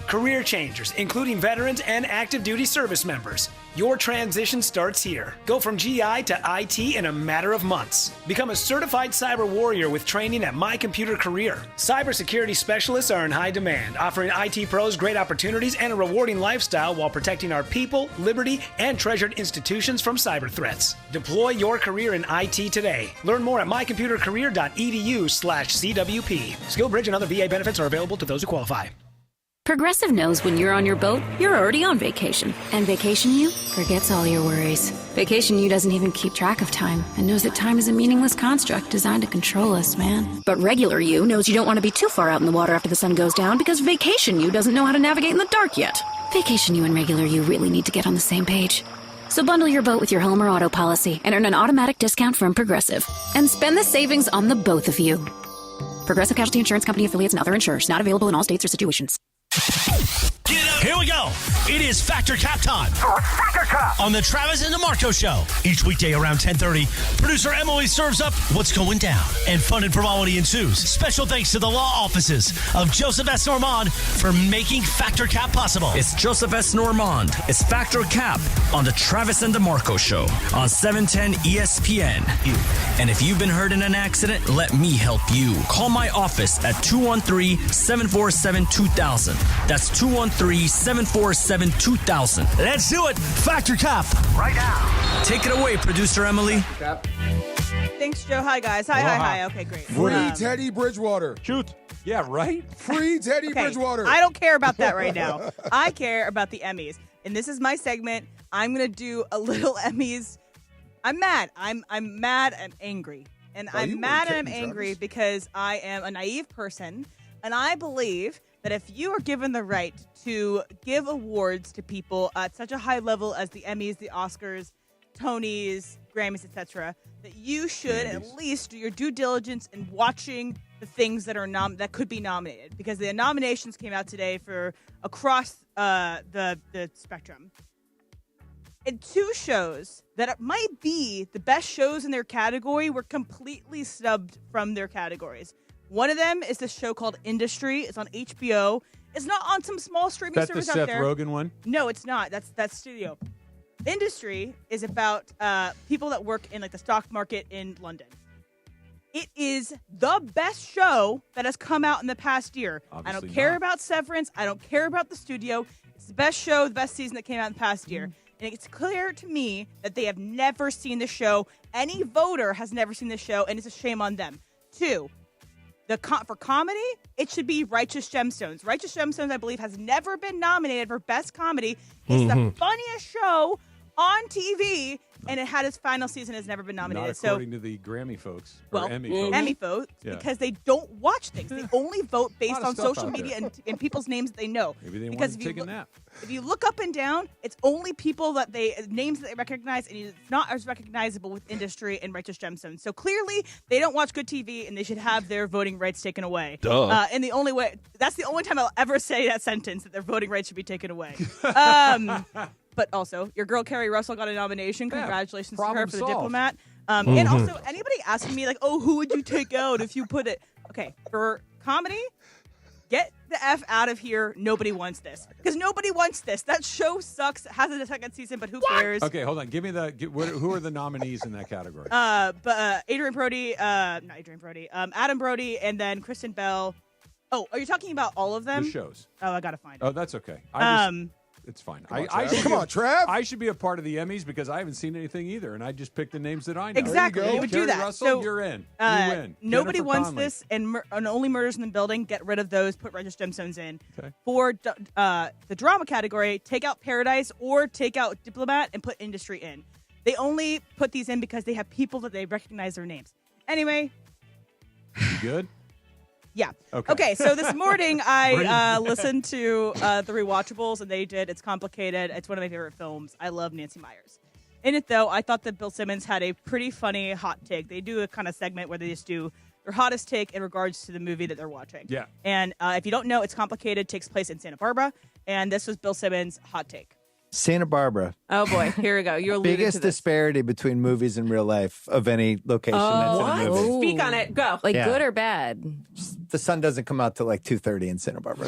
Career changers, including veterans and active duty service members. Your transition starts here. Go from GI to IT in a matter of months. Become a certified cyber warrior with training at My Computer Career. Cybersecurity specialists are in high demand, offering IT pros great opportunities and a rewarding lifestyle while protecting our people, liberty, and treasured institutions from cyber threats. Deploy your career in IT today. Learn more at mycomputercareer.edu/CWP. SkillBridge and other VA benefits are available to those who qualify. Progressive knows when you're on your boat, you're already on vacation. And Vacation You forgets all your worries. Vacation You doesn't even keep track of time and knows that time is a meaningless construct designed to control us, man. But Regular You knows you don't want to be too far out in the water after the sun goes down because Vacation You doesn't know how to navigate in the dark yet. Vacation You and Regular You really need to get on the same page. So bundle your boat with your home or auto policy and earn an automatic discount from Progressive. And spend the savings on the both of you. Progressive Casualty Insurance Company affiliates and other insurers. Not available in all states or situations. Here we go. It is Factor Cap time. Factor Cap on the Travis and DeMarco Show. Each weekday around 10:30, producer Emily serves up what's going down, and fun and frivolity ensues. Special thanks to the law offices of Joseph S. Normand for making Factor Cap possible. It's Joseph S. Normand. It's Factor Cap on the Travis and DeMarco Show on 710 ESPN. And if you've been hurt in an accident, let me help you. Call my office at 213-747-2000. That's 213-747-2000. Let's do it. Factor Cap. Right now. Take it away, producer Emily. Thanks, Joe. Hi, guys. Hi. Okay, great. Free Teddy Bridgewater. Shoot. Yeah, right? Free Teddy Bridgewater. I don't care about that right now. I care about the Emmys. And this is my segment. I'm going to do a little Emmys. I'm mad. I'm mad. I'm angry. And I'm mad and I'm angry because I am a naive person. And I believe that if you are given the right to give awards to people at such a high level as the Emmys, the Oscars, Tonys, Grammys, etc., that you should at least do your due diligence in watching the things that are that could be nominated, because the nominations came out today for across the spectrum. And 2 shows that might be the best shows in their category were completely snubbed from their categories. One of them is this show called Industry. It's on HBO. It's not on some small streaming service out there. That's the Seth Rogen one? No, it's not. That's studio. Industry is about people that work in like the stock market in London. It is the best show that has come out in the past year. Obviously I don't care not. about Severance. I don't care about the studio. It's the best show, the best season that came out in the past year. And it's clear to me that they have never seen the show. Any voter has never seen the show, and it's a shame on them. 2, for comedy, it should be Righteous Gemstones. Righteous Gemstones, I believe, has never been nominated for Best Comedy. It's the funniest show on TV, and it had its final season. Has never been nominated. Not according to the Grammy folks. Well, Emmy folks. Yeah. because they don't watch things. They only vote based on social media and people's names that they know. Maybe they because want to take a nap. If you look up and down, it's only people that names that they recognize, and it's not as recognizable with Industry and Righteous Gemstones. So clearly, they don't watch good TV, and they should have their voting rights taken away. Duh. And that's the only time I'll ever say that sentence, that their voting rights should be taken away. But also, your girl Carrie Russell got a nomination. Congratulations to her for The Diplomat. And also, anybody asking me, like, oh, who would you take out if you put it? Okay, for comedy, get the F out of here. Nobody wants this. Because nobody wants this. That show sucks. It has a second season, but who cares? Okay, hold on. Give me who are the nominees in that category? Adrian Brody, not Adrian Brody, Adam Brody, and then Kristen Bell. Oh, are you talking about all of them? The shows. Oh, I got to find it. Oh, that's okay. It's fine. Come on, Trav. I should be a part of the Emmys because I haven't seen anything either, and I just picked the names that I know. Exactly. There You you would go. do that. Carrie Russell, So, you're in. You win. Nobody Jennifer wants Connelly. this, and only Murders in the Building. Get rid of those. Put Righteous Gemstones in. Okay. For the drama category, take out Paradise or take out Diplomat and put Industry in. They only put these in because they have people that they recognize their names. Anyway. You good? Yeah. Okay. So this morning I listened to the Rewatchables, and they did It's Complicated. It's one of my favorite films. I love Nancy Meyers. In it, though, I thought that Bill Simmons had a pretty funny hot take. They do a kind of segment where they just do their hottest take in regards to the movie that they're watching. Yeah. And if you don't know, It's Complicated takes place in Santa Barbara, and this was Bill Simmons' hot take. Santa Barbara. Oh, boy. Here we go. You're alluding Biggest to this. disparity between movies and real life of any location that's in a movie. Speak on it. Go. Like good or bad? The sun doesn't come out till like 2:30 in Santa Barbara.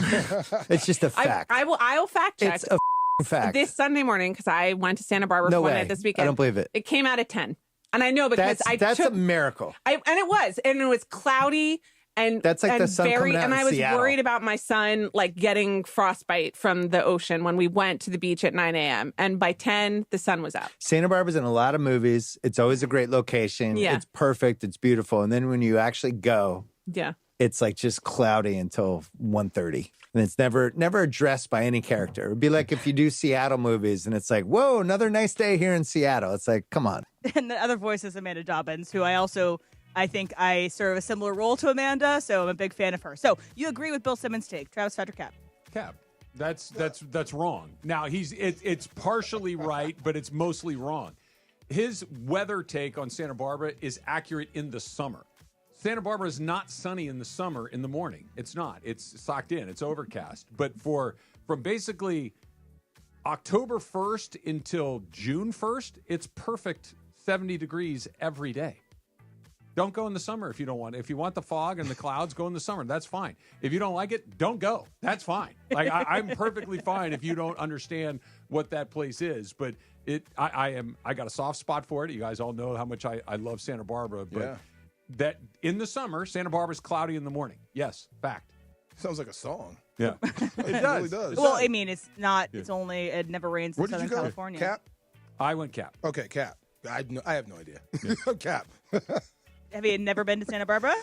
It's just a fact. I will fact check. It's a fact. This Sunday morning, because I went to Santa Barbara for one night this weekend. I don't believe it. It came out at 10. And I know because That's a miracle. And it was cloudy. And that's like the sun coming out and in I was Seattle. worried about my son like getting frostbite from the ocean when we went to the beach at 9 a.m. And by 10, the sun was out. Santa Barbara's in a lot of movies. It's always a great location. Yeah. It's perfect. It's beautiful. And then when you actually go, yeah, it's like just cloudy until 1:30. And it's never addressed by any character. It would be like if you do Seattle movies and it's like, whoa, another nice day here in Seattle. It's like, come on. And the other voice is Amanda Dobbins, who I think I serve a similar role to Amanda, so I'm a big fan of her. So you agree with Bill Simmons' take. Travis, Fat or Cap? Cap. That's wrong. Now it's partially right, but it's mostly wrong. His weather take on Santa Barbara is accurate in the summer. Santa Barbara is not sunny in the summer in the morning. It's not. It's socked in. It's overcast. But from basically October 1st until June 1st, it's perfect 70 degrees every day. Don't go in the summer if you don't want it. If you want the fog and the clouds, go in the summer. That's fine. If you don't like it, don't go. That's fine. Like I'm perfectly fine if you don't understand what that place is. But I got a soft spot for it. You guys all know how much I love Santa Barbara. But that in the summer, Santa Barbara's cloudy in the morning. Yes, fact. Sounds like a song. Yeah, it does. really does. Well, I mean, it's not. It's only. It never rains in Where did Southern you go? California. Cap? I went Cap. Okay, Cap. I have no idea. Cap. Have you never been to Santa Barbara?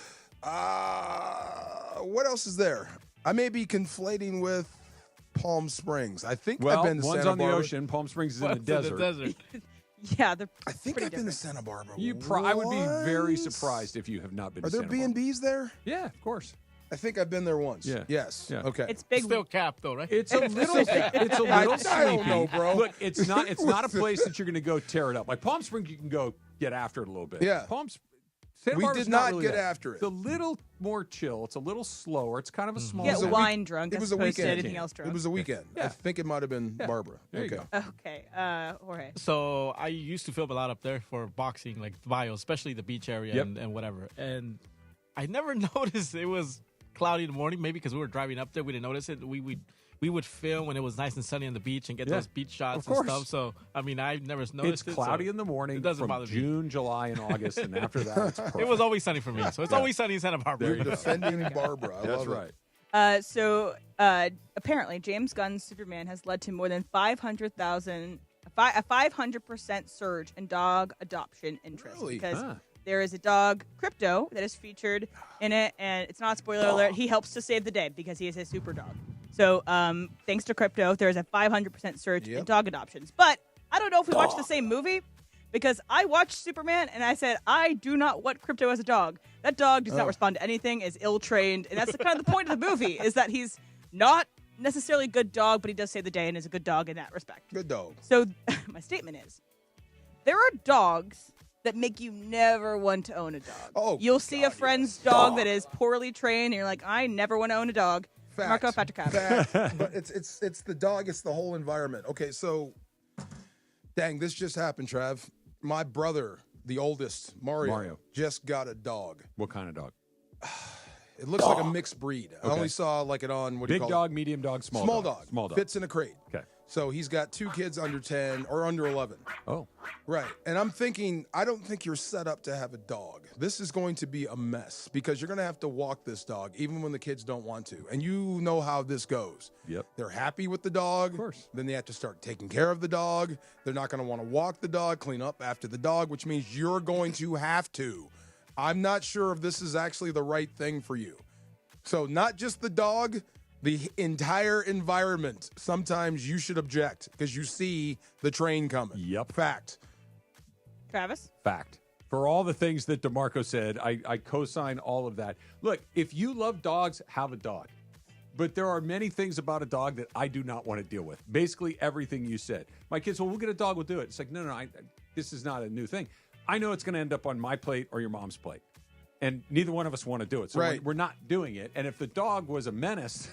What else is there? I may be conflating with Palm Springs. I think Well, I've been to one's Santa on the Barbara. ocean. Palm Springs is in the desert. Yeah, I think I've been to Santa Barbara. I would be very surprised if you have not been Are to there Santa Barbara. B&Bs there? Yeah, of course. I think I've been there once. Yeah. Yes. Yeah. Okay. It's big. Still Cap though, right? It's a little it's a little I sleepy. don't know, bro. Look, it's not a place that you're going to go tear it up. Like Palm Springs, you can go get after it a little bit. Yeah. Santa We Barbara's did not really get that. after it. It's a little more chill. It's a little slower. It's kind of a small. Get city. wine drunk. It was as a opposed to weekend. anything else drunk. It was a weekend. I think it might have been Barbara. There you Okay. Okay, Jorge. So I used to film a lot up there for boxing, like bio, especially the beach area Yep. and whatever. And I never noticed it was cloudy in the morning. Maybe because we were driving up there, we didn't notice it. We would film when it was nice and sunny on the beach and get those beach shots and stuff. So I mean, I never noticed It's cloudy so in the morning it doesn't from bother me. June, July, and August, and after that, it's perfect. It was always sunny for me, so it's always sunny in Santa Barbara. You're defending Barbara. I That's love right. it. So apparently, James Gunn's Superman has led to more than 500% surge in dog adoption interest. Really? Because there is a dog, Krypto, that is featured in it, and it's not a spoiler alert. He helps to save the day because he is a super dog. So thanks to Krypto, there is a 500% surge in dog adoptions. But I don't know if we watched the same movie, because I watched Superman and I said, I do not want Krypto as a dog. That dog does not respond to anything, is ill-trained, and that's kind of the point of the movie, is that he's not necessarily a good dog, but he does save the day and is a good dog in that respect. Good dog. So my statement is, there are dogs that make you never want to own a dog. Oh, You'll see a friend's dog that is poorly trained, and you're like, I never want to own a dog. Fact. Marco Petricap. Fact. But it's the dog. It's the whole environment. Okay, so, dang, this just happened, Trav. My brother, the oldest, Mario, just got a dog. What kind of dog? It looks like a mixed breed. I only saw like it on, what do you Big call dog, medium dog, small Small dog. dog. Small dog. Fits in a crate. Okay. So he's got 2 kids under 10 or under 11. Oh. Right. And I'm thinking, I don't think you're set up to have a dog. This is going to be a mess because you're going to have to walk this dog even when the kids don't want to. And you know how this goes. Yep. They're happy with the dog. Of course. Then they have to start taking care of the dog. They're not going to want to walk the dog, clean up after the dog, which means you're going to have to. I'm not sure if this is actually the right thing for you. So not just the dog, the entire environment. Sometimes you should object because you see the train coming. Yep. Fact. Travis? Fact. For all the things that DeMarco said, I co-sign all of that. Look, if you love dogs, have a dog. But there are many things about a dog that I do not want to deal with. Basically, everything you said. My kids, well, we'll get a dog, we'll do it. It's like, no, this is not a new thing. I know it's going to end up on my plate or your mom's plate. And neither one of us want to do it. So Right. we're not doing it. And if the dog was a menace,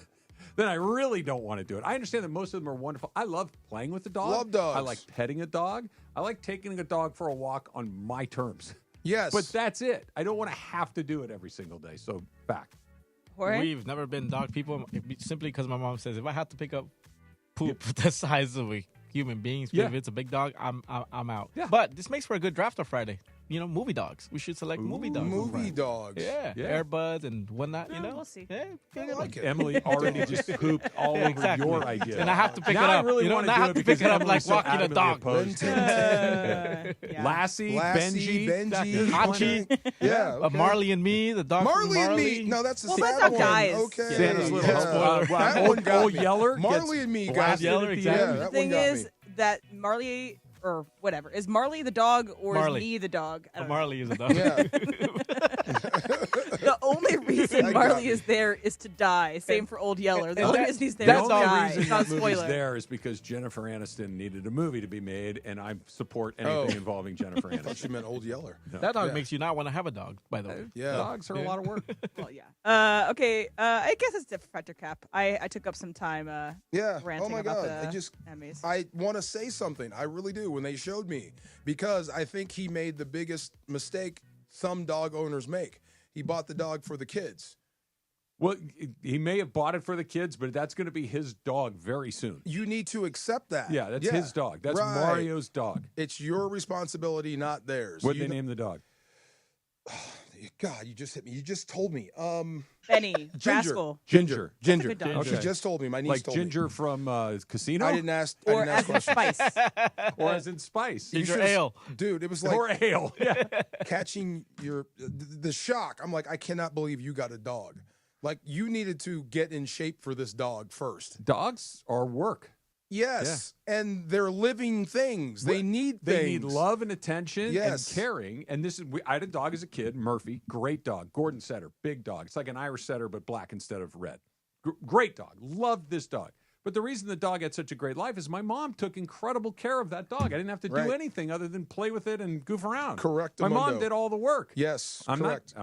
then I really don't want to do it. I understand that most of them are wonderful. I love playing with the dog. Love dogs. I like petting a dog. I like taking a dog for a walk on my terms. Yes. But that's it. I don't want to have to do it every single day. So, fact. Jorge? We've never been dog people simply because my mom says if I have to pick up poop the size of a human being, if it's a big dog, I'm out. Yeah. But this makes for a good draft on Friday. You know, movie dogs. We should select movie dogs. Movie dogs. Yeah. Airbuds and whatnot, you know. We'll see. Yeah, I like it. Emily already just pooped all over Exactly. your idea. And I have to pick now it I up. really you know, want and I have to pick it up Emily's like so walking a adamantly dog. opposed. Yeah. Lassie, Lassie, Benji, Hachi. Yeah. Okay. Marley and Me, the dog. Marley from and Me. No, that's a Well, sad that dog one. dies. Okay. Santa's little helper. That one got old me. Yeller. Marley gets and Me got blasted Yeller, at the exactly. Yeah, end. that The thing one got is me. that Marley, or whatever, is Marley the dog or Marley. is Me the dog? I don't know. Marley is a dog. Yeah. The only reason That Marley got me. is there is to die. Same for Old Yeller. The and only that- reason he's there That's is the to only die. reason It's not a that movie's spoiler. there is because Jennifer Aniston needed a movie to be made, and I support anything involving Jennifer I thought Aniston. you meant Old Yeller. That dog Yeah. makes you not want to have a dog, by the way. Yeah. Dogs are a lot of work. Well, yeah. Okay. I guess it's different factor cap. I took up some time. Yeah. Ranting Oh my about God. the Emmys. I want to say something. I really do when they showed me because I think he made the biggest mistake some dog owners make. He bought the dog for the kids. Well, he may have bought it for the kids, but that's going to be his dog very soon. You need to accept that. Yeah, that's his dog. That's Right. Mario's dog. It's your responsibility, not theirs. What did they name the dog? God, you just hit me. You just told me. Benny. Ginger. Rascal. Ginger. That's a good dog. She just told me. My niece Like told Ginger from Casino? me. I didn't ask. Or I didn't ask as in questions. Spice. Or as in Spice. You Ginger should've- ale. Dude, it was like Or ale. Yeah. catching the shock. I'm like, I cannot believe you got a dog. Like, you needed to get in shape for this dog first. Dogs are work. Yes, and they're living things. They need things. They need love and attention Yes. and caring. And this is, I had a dog as a kid, Murphy, great dog, Gordon Setter, big dog. It's like an Irish Setter, but black instead of red. Great dog. Loved this dog. But the reason the dog had such a great life is my mom took incredible care of that dog. I didn't have to do anything other than play with it and goof around. Correct. My mom did all the work. Yes, correct.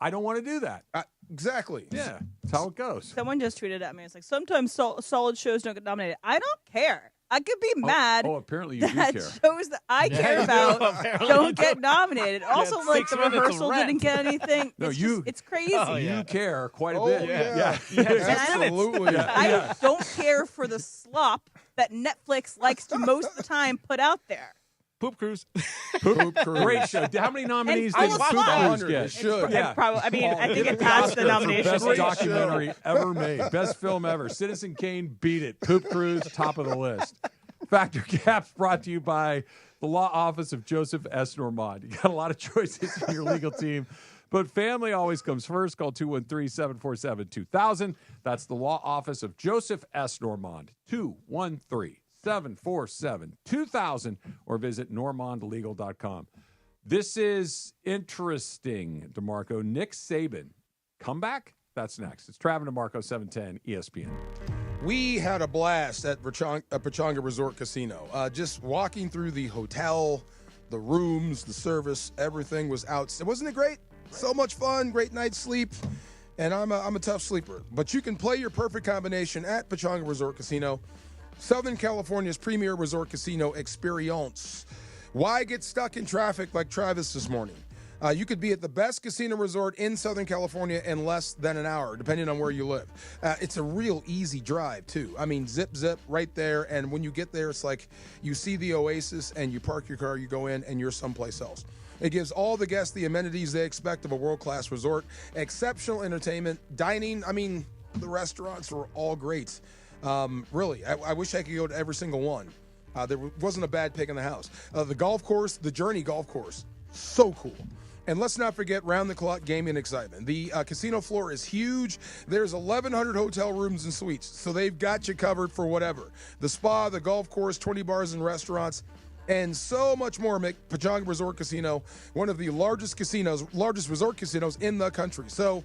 I don't want to do that. Exactly. Yeah, that's how it goes. Someone just tweeted at me. It's like, sometimes solid shows don't get nominated. I don't care. I could be mad. Oh, apparently you do that care. shows that I care about don't get nominated. Also, like the rehearsal didn't get anything. No, It's crazy. You care quite a bit. Yeah. Absolutely. I don't care for the slop that Netflix likes to most of the time put out there. Poop Cruise. Poop Cruise. Great show. How many nominees did Poop Cruise get? Should. I think it passed the nomination. Best documentary ever made. Best film ever. Citizen Kane beat it. Poop Cruise, top of the list. Factor Caps brought to you by the law office of Joseph S. Normand. You got a lot of choices in your legal team, but family always comes first. Call 213-747-2000. That's the law office of Joseph S. Normand. 213-747-2000 or visit normandlegal.com. This is interesting, DeMarco. Nick Sabin. Comeback? That's next. It's Travis DeMarco, 710 ESPN. We had a blast at Pechanga Resort Casino. Just walking through the hotel, the rooms, the service, everything was out. Wasn't it great? So much fun, great night's sleep. And I'm a tough sleeper. But you can play your perfect combination at Pechanga Resort Casino, Southern California's premier resort casino experience. Why get stuck in traffic like Travis this morning? You could be at the best casino resort in Southern California in less than an hour, depending on where you live. It's a real easy drive, too. I mean, zip, right there. And when you get there, it's like you see the oasis and you park your car, you go in, and you're someplace else. It gives all the guests the amenities they expect of a world-class resort, exceptional entertainment, dining. I mean, the restaurants were all great. Really, I wish I could go to every single one. There wasn't a bad pick in the house. The golf course, the Journey Golf Course, so cool. And let's not forget round-the-clock gaming excitement. The casino floor is huge. There's 1,100 hotel rooms and suites, so they've got you covered for whatever. The spa, the golf course, 20 bars and restaurants, and so much more make Pechanga Resort Casino one of the largest resort casinos in the country. So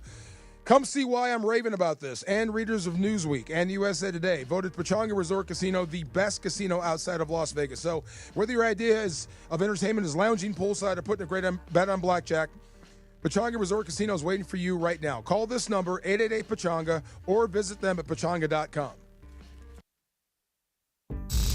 come see why I'm raving about this. And readers of Newsweek and USA Today voted Pechanga Resort Casino the best casino outside of Las Vegas. So whether your idea of entertainment is lounging poolside or putting a great bet on blackjack, Pechanga Resort Casino is waiting for you right now. Call this number, 888-PECHANGA, or visit them at pechanga.com.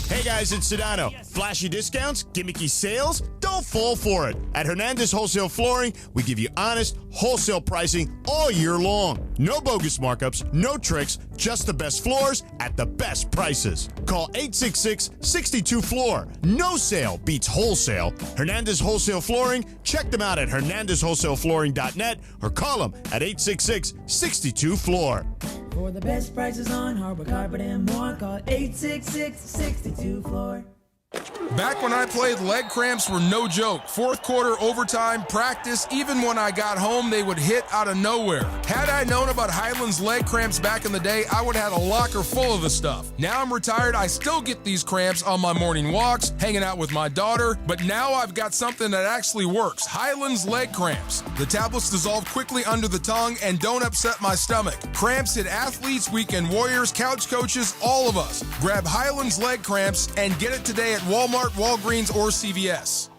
Hey guys, it's Sedano. Flashy discounts, gimmicky sales? Don't fall for it. At Hernandez Wholesale Flooring, we give you honest, wholesale pricing all year long. No bogus markups, no tricks, just the best floors at the best prices. Call 866-62-FLOOR. No sale beats wholesale. Hernandez Wholesale Flooring, check them out at hernandezwholesaleflooring.net or call them at 866-62-FLOOR. For the best prices on hardwood, carpet, and more, call 866-62-FLOOR. Back when I played, leg cramps were no joke. Fourth quarter, overtime, practice, even when I got home, they would hit out of nowhere. Had I known about Highland's leg cramps back in the day, I would have had a locker full of the stuff. Now I'm retired, I still get these cramps on my morning walks, hanging out with my daughter, but now I've got something that actually works. Highland's leg cramps. The tablets dissolve quickly under the tongue and don't upset my stomach. Cramps hit athletes, weekend warriors, couch coaches, all of us. Grab Highland's leg cramps and get it today at Walmart, Walgreens, or CVS.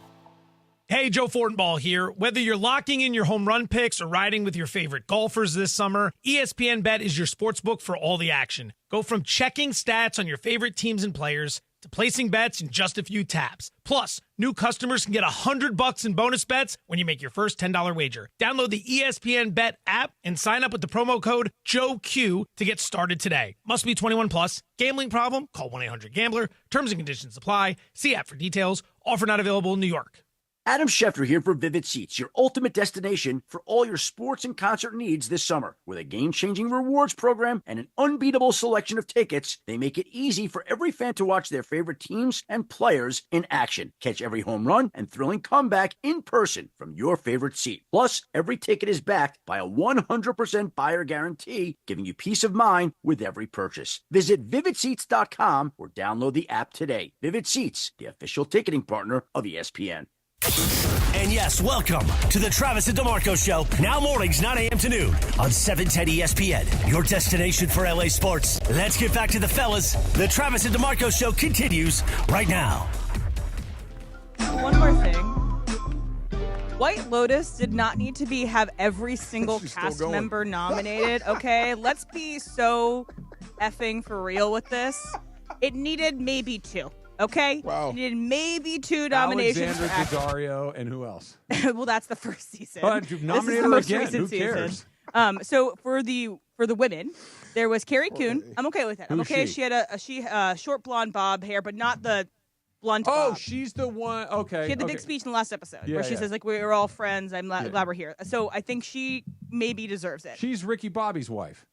Hey, Joe Fortenbaugh here. Whether you're locking in your home run picks or riding with your favorite golfers this summer, ESPN Bet is your sportsbook for all the action. Go from checking stats on your favorite teams and players to placing bets in just a few taps. Plus, new customers can get $100 in bonus bets when you make your first $10 wager. Download the ESPN Bet app and sign up with the promo code JOEQ to get started today. Must be 21 plus. Gambling problem? Call 1-800-GAMBLER. Terms and conditions apply. See app for details. Offer not available in New York. Adam Schefter here for Vivid Seats, your ultimate destination for all your sports and concert needs this summer. With a game-changing rewards program and an unbeatable selection of tickets, they make it easy for every fan to watch their favorite teams and players in action. Catch every home run and thrilling comeback in person from your favorite seat. Plus, every ticket is backed by a 100% buyer guarantee, giving you peace of mind with every purchase. Visit VividSeats.com or download the app today. Vivid Seats, the official ticketing partner of ESPN. Hey, And yes, welcome to the Travis and DeMarco Show. Now mornings, 9 a.m. to noon on 710 ESPN. Your destination for LA sports. Let's get back to the fellas. The Travis and DeMarco Show continues right now. One more thing. White Lotus did not need to have every single cast member nominated, okay? Let's be so effing for real with this. It needed maybe 2, okay? Wow. It needed maybe 2 nominations. Alexandra Daddario and who else? Well, that's the first season. But you've This is nominated the her most again. recent Who cares? season. So for the women, there was Carrie Coon. I'm okay with it. I'm Who's okay. she? She had a short blonde bob hair, but not the blunt Oh, bob. she's the one. Okay. She had the big speech in the last episode where she Yeah. says, like, we're all friends. I'm glad we're here. So I think she maybe deserves it. She's Ricky Bobby's wife.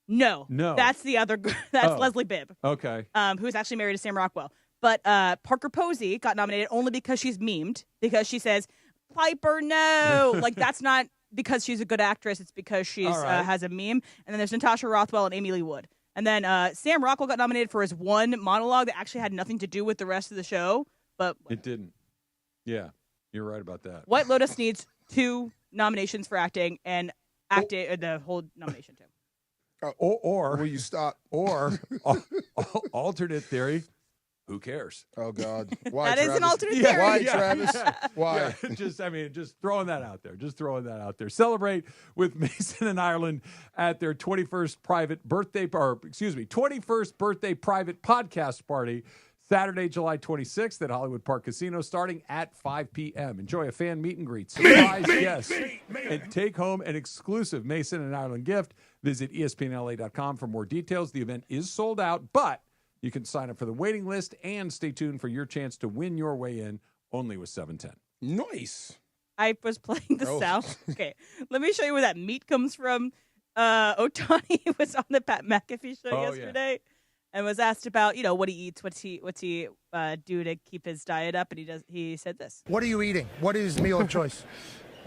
No. That's the other. That's Leslie Bibb. Okay. Who's actually married to Sam Rockwell. But Parker Posey got nominated only because she's memed, because she says, Piper, no. Like, that's not because she's a good actress. It's because she's has a meme. And then there's Natasha Rothwell and Amy Lee Wood. And then Sam Rockwell got nominated for his one monologue that actually had nothing to do with the rest of the show. But It didn't. Yeah, you're right about that. White Lotus needs 2 nominations for acting and the whole nomination too. Or will you stop? Or alternate theory. Who cares? Oh God! Why? That Travis? is an alternate theory. Why, Travis? Why? Yeah, just throwing that out there. Just throwing that out there. Celebrate with Mason and Ireland at their 21st private birthday, 21st birthday private podcast party, Saturday, July 26th at Hollywood Park Casino, starting at 5 p.m. Enjoy a fan meet and greet, surprise guests, and take home an exclusive Mason and Ireland gift. Visit ESPNLA.com for more details. The event is sold out, but you can sign up for the waiting list and stay tuned for your chance to win your way in only with 710. Nice. I was playing the sound. Okay, let me show you where that meat comes from. Otani was on the Pat McAfee show yesterday and was asked about, what he eats, what's he do to keep his diet up, and he said this. What are you eating? What is meal of choice?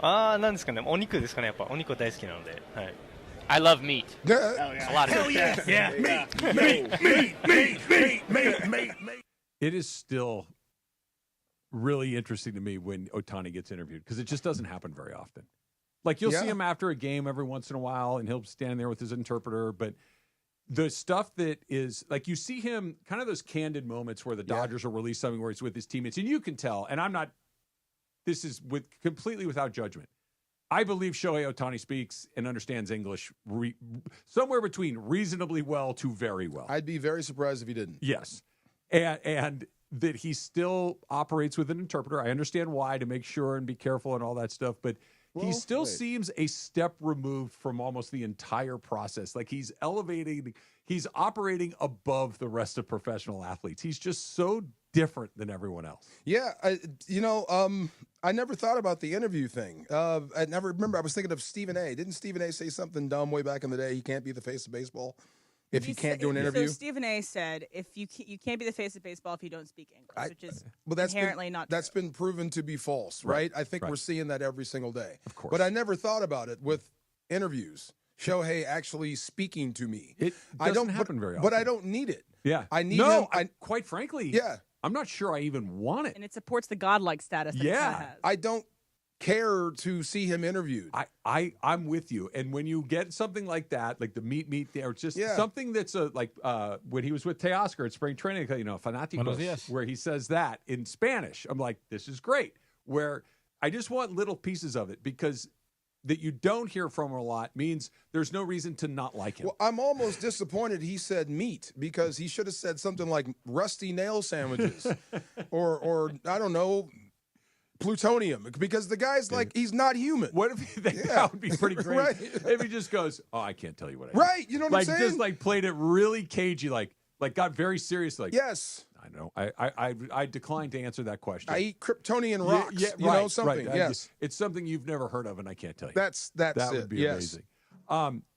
なんですかね、お肉ですかね、やっぱお肉大好きなので、はい。I love meat. A lot of it. Meat. It is still really interesting to me when Otani gets interviewed because it just doesn't happen very often. Like you'll see him after a game every once in a while and he'll stand there with his interpreter. But the stuff that is like you see him kind of those candid moments where the Dodgers will release something where he's with his teammates and you can tell. And this is completely without judgment. I believe Shohei Ohtani speaks and understands English somewhere between reasonably well to very well. I'd be very surprised if he didn't. Yes. And that he still operates with an interpreter. I understand why, to make sure and be careful and all that stuff. But he still seems a step removed from almost the entire process. Like he's operating above the rest of professional athletes. He's just so different than everyone else. Yeah, I never thought about the interview thing. I never remember. I was thinking of Stephen A. Didn't Stephen A. say something dumb way back in the day? He can't be the face of baseball if you can't do an interview. So Stephen A. said, if you can't be the face of baseball if you don't speak English, which is inherently not true. That's been proven to be false, right? I think we're seeing that every single day. Of course. But I never thought about it with interviews. Shohei actually speaking to me. It doesn't happen very often. But I don't need it. Yeah. I need him. Quite frankly. Yeah. I'm not sure I even want it. And it supports the godlike status that it has. I don't care to see him interviewed. I'm with you. And when you get something like that, like the meat there, it's just something that's when he was with Teoscar at spring training, fanáticos, where he says that in Spanish. I'm like, this is great. Where I just want little pieces of it because that you don't hear from him a lot means there's no reason to not like him. Well, I'm almost disappointed he said meat because he should have said something like rusty nail sandwiches or I don't know, plutonium, because the guy's like, he's not human. What if that would be pretty great Right. if he just goes, oh, I can't tell you what I eat. Right, you know what I'm saying? Just like played it really cagey, like got very serious, like yes. I know. I declined to answer that question. I eat Kryptonian rocks, something. Right. Yes. It's something you've never heard of, and I can't tell you. That would be amazing.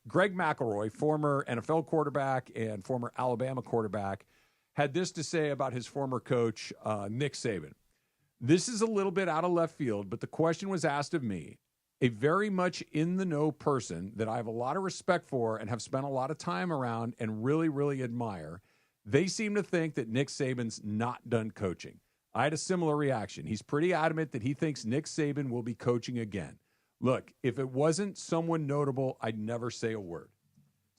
Greg McElroy, former NFL quarterback and former Alabama quarterback, had this to say about his former coach, Nick Sabin. This is a little bit out of left field, but the question was asked of me, a very much in-the-know person that I have a lot of respect for and have spent a lot of time around and really, really admire. They seem to think that Nick Saban's not done coaching. I had a similar reaction. He's pretty adamant that he thinks Nick Saban will be coaching again. Look, if it wasn't someone notable, I'd never say a word.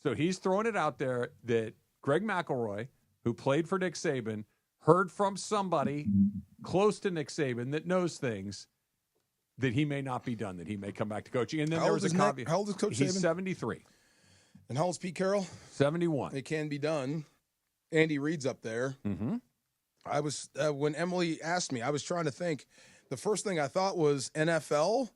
So he's throwing it out there that Greg McElroy, who played for Nick Saban, heard from somebody close to Nick Saban that knows things that he may not be done, that he may come back to coaching. And then there was a caveat. How old is Coach Saban? He's 73. And how old is Pete Carroll? 71. It can be done. Andy Reid's up there. Mm-hmm. I was when Emily asked me, I was trying to think. The first thing I thought was NFL.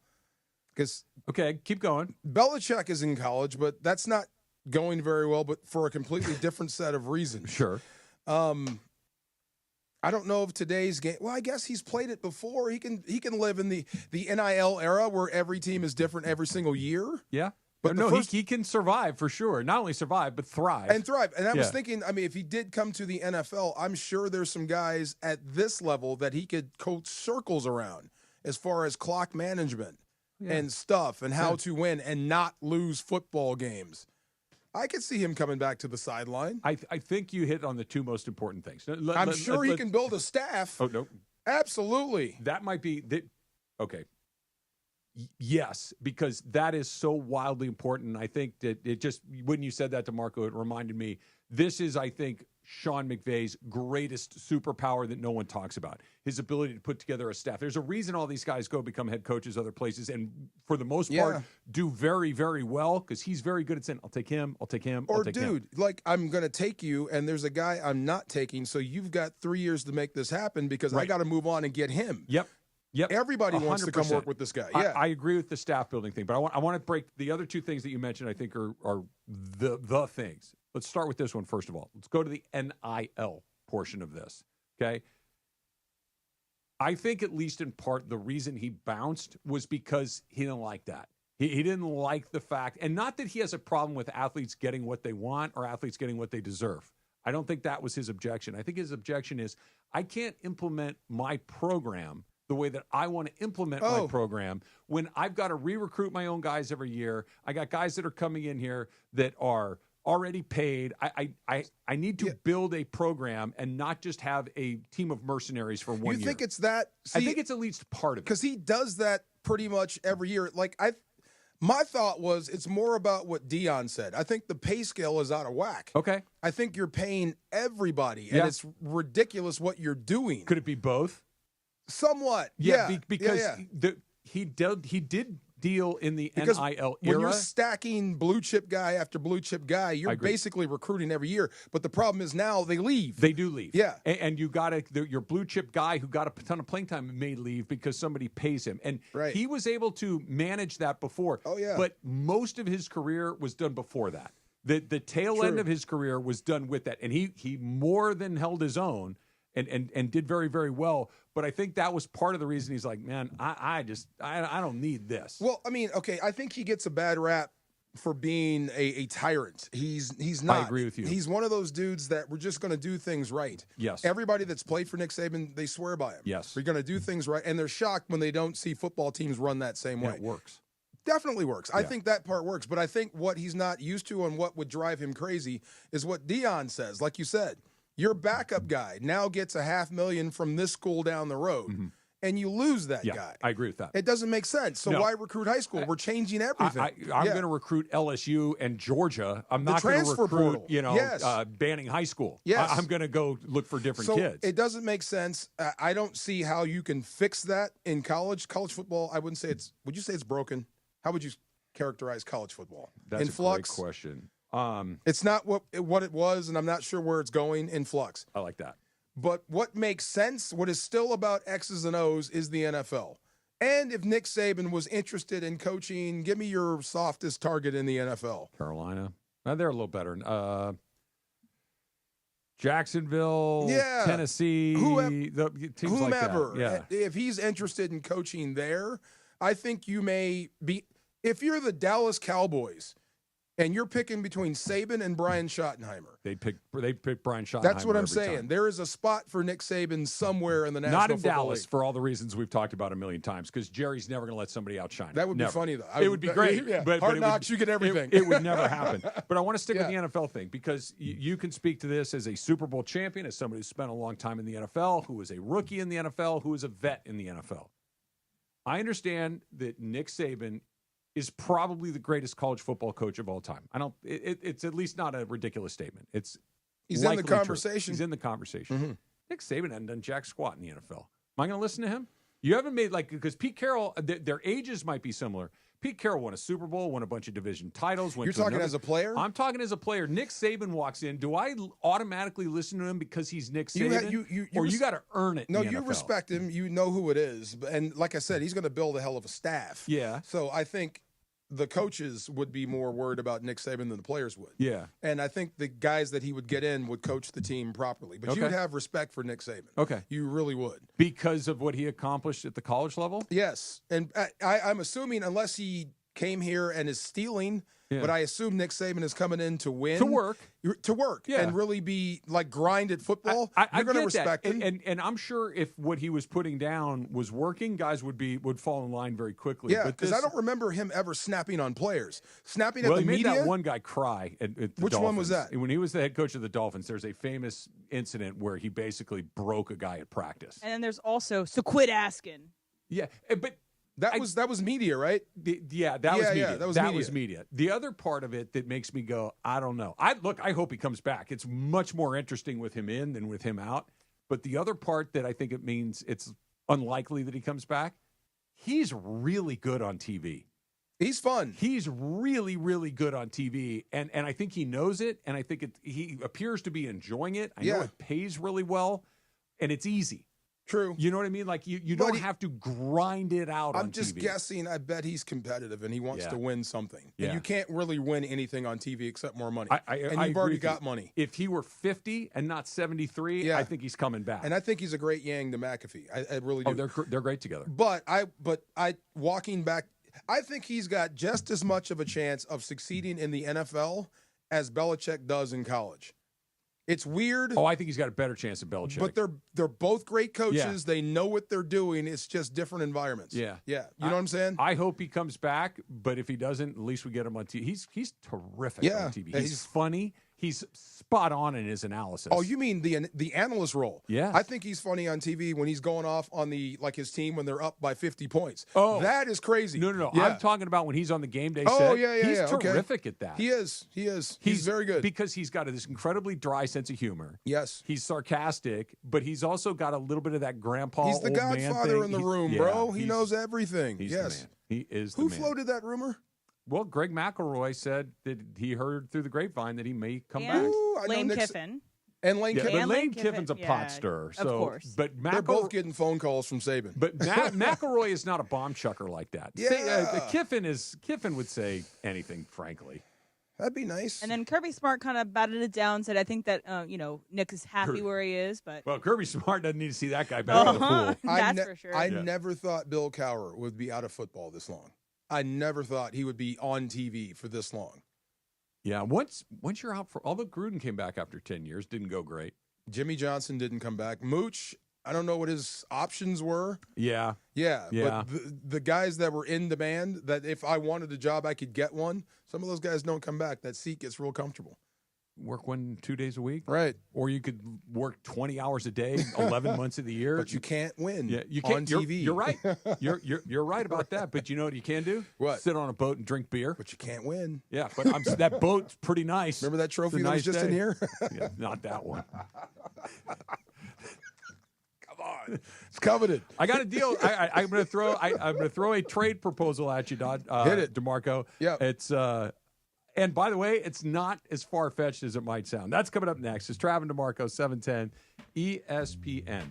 Because okay, keep going. Belichick is in college, but that's not going very well, but for a completely different set of reasons. Sure. I don't know if today's game. Well, I guess he's played it before. He can live in the NIL era where every team is different every single year. Yeah. But no, he can survive for sure. Not only survive, but thrive. And thrive. And I was thinking, I mean, if he did come to the NFL, I'm sure there's some guys at this level that he could coach circles around as far as clock management and stuff and how to win and not lose football games. I could see him coming back to the sideline. I think you hit on the two most important things. I'm sure he can build a staff. Oh, no. Absolutely. That might be okay. Yes, because that is so wildly important. I think that it just, when you said that to Marco, it reminded me, this is, I think, Sean McVay's greatest superpower that no one talks about, his ability to put together a staff. There's a reason all these guys go become head coaches other places and for the most part do very, very well because he's very good at saying, I'll take him, I'll take him, I'll take him. Or dude, like I'm going to take you and there's a guy I'm not taking, so you've got 3 years to make this happen because I got to move on and get him. Yep. Everybody 100%. Wants to come work with this guy. Yeah, I agree with the staff building thing, but I want to break the other two things that you mentioned. I think are the things. Let's start with this one first of all. Let's go to the NIL portion of this. Okay, I think at least in part the reason he bounced was because he didn't like that. He didn't like the fact, and not that he has a problem with athletes getting what they want or athletes getting what they deserve. I don't think that was his objection. I think his objection is I can't implement my program the way that I want to implement my program when I've got to re-recruit my own guys every year. I got guys that are coming in here that are already paid. I need to build a program and not just have a team of mercenaries for 1 year. You think it's that? I think it's at least part of it. Because he does that pretty much every year. Like my thought was it's more about what Dion said. I think the pay scale is out of whack. Okay. I think you're paying everybody, and it's ridiculous what you're doing. Could it be both? Somewhat, because he did deal in the NIL era. When you're stacking blue chip guy after blue chip guy, you're basically recruiting every year. But the problem is now they leave. They do leave. Yeah, and you got your blue chip guy who got a ton of playing time may leave because somebody pays him, and he was able to manage that before. Oh yeah, but most of his career was done before that. The tail end of his career was done with that, and he more than held his own. And did very, very well. But I think that was part of the reason he's like, man, I don't need this. Well, I mean, okay, I think he gets a bad rap for being a tyrant. He's not. I agree with you. He's one of those dudes that we're just going to do things right. Yes. Everybody that's played for Nick Saban, they swear by him. Yes. We're going to do things right. And they're shocked when they don't see football teams run that same way. It works. Definitely works. I think that part works. But I think what he's not used to and what would drive him crazy is what Dion says. Like you said, your backup guy now gets $500,000 from this school down the road, and you lose that guy. I agree with that. It doesn't make sense. So why recruit high school? We're changing everything. I'm going to recruit LSU and Georgia. I'm not going to recruit, Banning High School. Yes. I'm going to go look for different kids. It doesn't make sense. I don't see how you can fix that in college. College football, I wouldn't say it's – would you say it's broken? How would you characterize college football? That's in a flux? great question. It's not what it was, and I'm not sure where it's going in flux. I like that. But what makes sense, what is still about X's and O's, is the NFL. And if Nick Saban was interested in coaching, give me your softest target in the NFL. Carolina. They're a little better. Jacksonville, Tennessee, teams like that. Yeah. If he's interested in coaching there, I think you may be – if you're the Dallas Cowboys – And you're picking between Sabin and Brian Schottenheimer. They pick Brian Schottenheimer. That's what I'm every saying. time. There is a spot for Nick Saban somewhere in the National Not in Football Dallas League. for all the reasons we've talked about a million times. Because Jerry's never going to let somebody outshine him. That would be Never. funny though. It would be great. Yeah. But Hard it knocks, would, you get everything. It would never happen. But I want to stick with the NFL thing because you can speak to this as a Super Bowl champion, as somebody who spent a long time in the NFL, who was a rookie in the NFL, who is a vet in the NFL. I understand that Nick Saban is probably the greatest college football coach of all time. It's at least not a ridiculous statement. He's in the likely true. conversation. He's in the conversation. Mm-hmm. Nick Saban hasn't done jack squat in the NFL. Am I going to listen to him? You haven't made because Pete Carroll, their ages might be similar. Pete Carroll won a Super Bowl, won a bunch of division titles. You're talking as a player? I'm talking as a player. Nick Saban walks in. Do I automatically listen to him because he's Nick Saban? You got to earn it. No, in the you NFL. respect him. You know who it is. And like I said, he's going to build a hell of a staff. Yeah. So I think the coaches would be more worried about Nick Saban than the players would. Yeah. And I think the guys that he would get in would coach the team properly. But you would have respect for Nick Saban. Okay. You really would. Because of what he accomplished at the college level? Yes. And I'm assuming unless he came here and is stealing, but I assume Nick Saban is coming in to win. To work. Yeah. And really be like grind at football. You're going to respect him. And I'm sure if what he was putting down was working, guys would fall in line very quickly. Yeah, because I don't remember him ever snapping on players. Snapping at Well, the he made media? that one guy cry at the Which one was Dolphins. that? When he was the head coach of the Dolphins, there's a famous incident where he basically broke a guy at practice. And then there's also, so quit asking. Yeah, but that was media, right? That was media. That was media. The other part of it that makes me go, I don't know. I hope he comes back. It's much more interesting with him in than with him out. But the other part that I think it means it's unlikely that he comes back, he's really good on TV. He's fun. He's really, really good on TV, and I think he knows it, and I think he appears to be enjoying it. I know it pays really well, and it's easy. True. You know what I mean? Like you don't have to grind it out on TV. I'm just guessing. I bet he's competitive and he wants to win something. Yeah. And you can't really win anything on TV except more money. And I you've agree already with got you. money. If he were 50 and not 73, I think he's coming back. And I think he's a great Yang to McAfee. I really do. Oh, they're great together. But I walking back, I think he's got just as much of a chance of succeeding in the NFL as Belichick does in college. It's weird. Oh, I think he's got a better chance at Belichick. But they're both great coaches. Yeah. They know what they're doing. It's just different environments. Yeah. Yeah. You know what I'm saying? I hope he comes back, but if he doesn't, at least we get him on TV. He's terrific on TV. He's funny. He's spot on in his analysis. Oh, you mean the analyst role? Yeah. I think he's funny on TV when he's going off on his team when they're up by 50 points. Oh, that is crazy. No. Yeah. I'm talking about when he's on the game day set. Oh, yeah. He's terrific okay. at that. He is. He's very good. Because he's got this incredibly dry sense of humor. Yes. He's sarcastic, but he's also got a little bit of that grandpa He's the old man godfather thing. in the room, bro. He knows everything. He's yes. the man. He is Who the man. floated that rumor? Well, Greg McElroy said that he heard through the grapevine that he may come and back. Lane Kiffin. And Lane Kiffin. But Lane Kiffin's a pot stirrer. So, of course. But they're both getting phone calls from Sabin. But McElroy is not a bomb chucker like that. Yeah. Kiffin would say anything, frankly. That'd be nice. And then Kirby Smart kind of batted it down, said, I think that, Nick is happy where he is. But well, Kirby Smart doesn't need to see that guy back in the pool. That's for sure. I never thought Bill Cowher would be out of football this long. I never thought he would be on TV for this long. Yeah, once you're out although Gruden came back after 10 years, didn't go great. Jimmy Johnson didn't come back. Mooch, I don't know what his options were. Yeah. But the guys that were in demand, that if I wanted a job, I could get one, some of those guys don't come back. That seat gets real comfortable. Work 2 days a week. Right. Or you could work 20 hours a day, 11 months of the year. But you can't win you can't, on TV. You're right. You're right about that. But you know what you can do? What? Sit on a boat and drink beer. But you can't win. Yeah, but that boat's pretty nice. Remember that trophy that was just day. in here? Yeah, not that one. Come on. It's coveted. I got a deal. I'm going to throw a trade proposal at you, Hit it, DeMarco. Yeah. It's and by the way, it's not as far-fetched as it might sound. That's coming up next. It's Trav and DeMarco, 710 ESPN.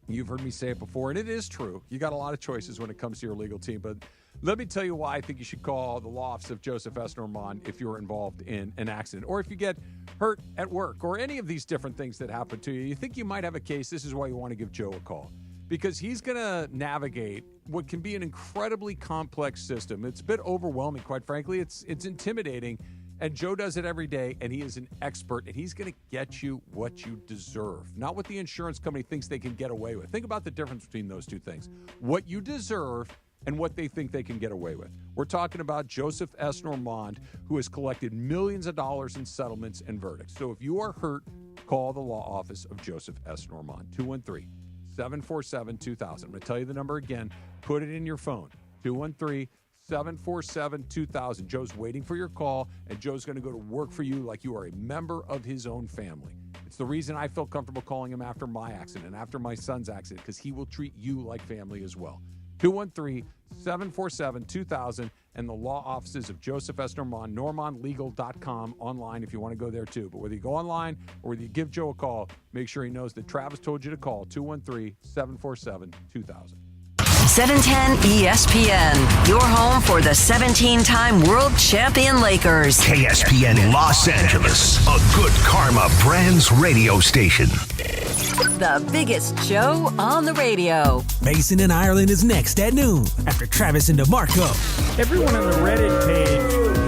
You've heard me say it before, and it is true. You got a lot of choices when it comes to your legal team, but let me tell you why I think you should call the law office of Joseph S. Normand if you're involved in an accident, or if you get hurt at work, or any of these different things that happen to you. You think you might have a case. This is why you want to give Joe a call, because he's going to navigate what can be an incredibly complex system. It's a bit overwhelming, quite frankly. It's intimidating, And Joe does it every day, and he is an expert, and he's going to get you what you deserve, not what the insurance company thinks they can get away with. Think about the difference between those two things. What you deserve and what they think they can get away with. We're talking about Joseph S. Normand, who has collected millions of dollars in settlements and verdicts. So if you are hurt, call the law office of Joseph S. Normand, 213-747-2000. I'm going to tell you the number again. Put it in your phone, 213-747-2000. Joe's waiting for your call, and Joe's going to go to work for you like you are a member of his own family. It's the reason I feel comfortable calling him after my accident and after my son's accident, because he will treat you like family as well. 213-747-2000, and the law offices of Joseph S. Normand, normandlegal.com, online if you want to go there too. But whether you go online or whether you give Joe a call, make sure he knows that Travis told you to call 213-747-2000. 710 ESPN, your home for the 17-time world champion Lakers. KSPN Los Angeles, a good karma brands radio station. The biggest show on the radio. Mason in Ireland is next at noon after Travis and DeMarco. Everyone on the Reddit page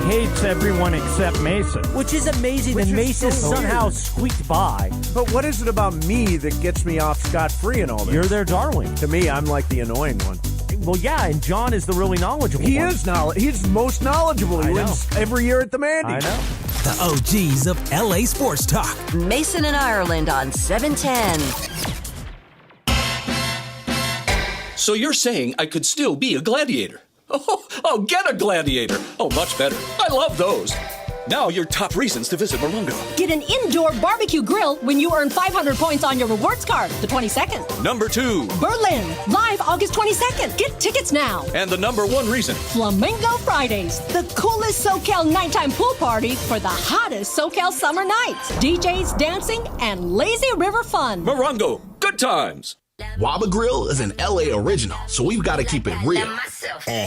hates everyone except Mason. Which is amazing that Mason somehow squeaked by. But what is it about me that gets me off scot-free in all this? You're their darling. To me, I'm like the annoying one. Well, yeah, and John is the really knowledgeable one. He's most knowledgeable. He wins every year at the Mandy. I know. The OGs of LA Sports Talk. Mason and Ireland on 710. So you're saying I could still be a gladiator? Oh, get a gladiator. Oh, much better. I love those. Now your top reasons to visit Morongo. Get an indoor barbecue grill when you earn 500 points on your rewards card, the 22nd. Number 2. Berlin, live August 22nd. Get tickets now. And the number 1 reason. Flamingo Fridays, the coolest SoCal nighttime pool party for the hottest SoCal summer nights. DJs, dancing, and lazy river fun. Morongo, good times. Waba Grill is an LA original, so we've got to keep it real.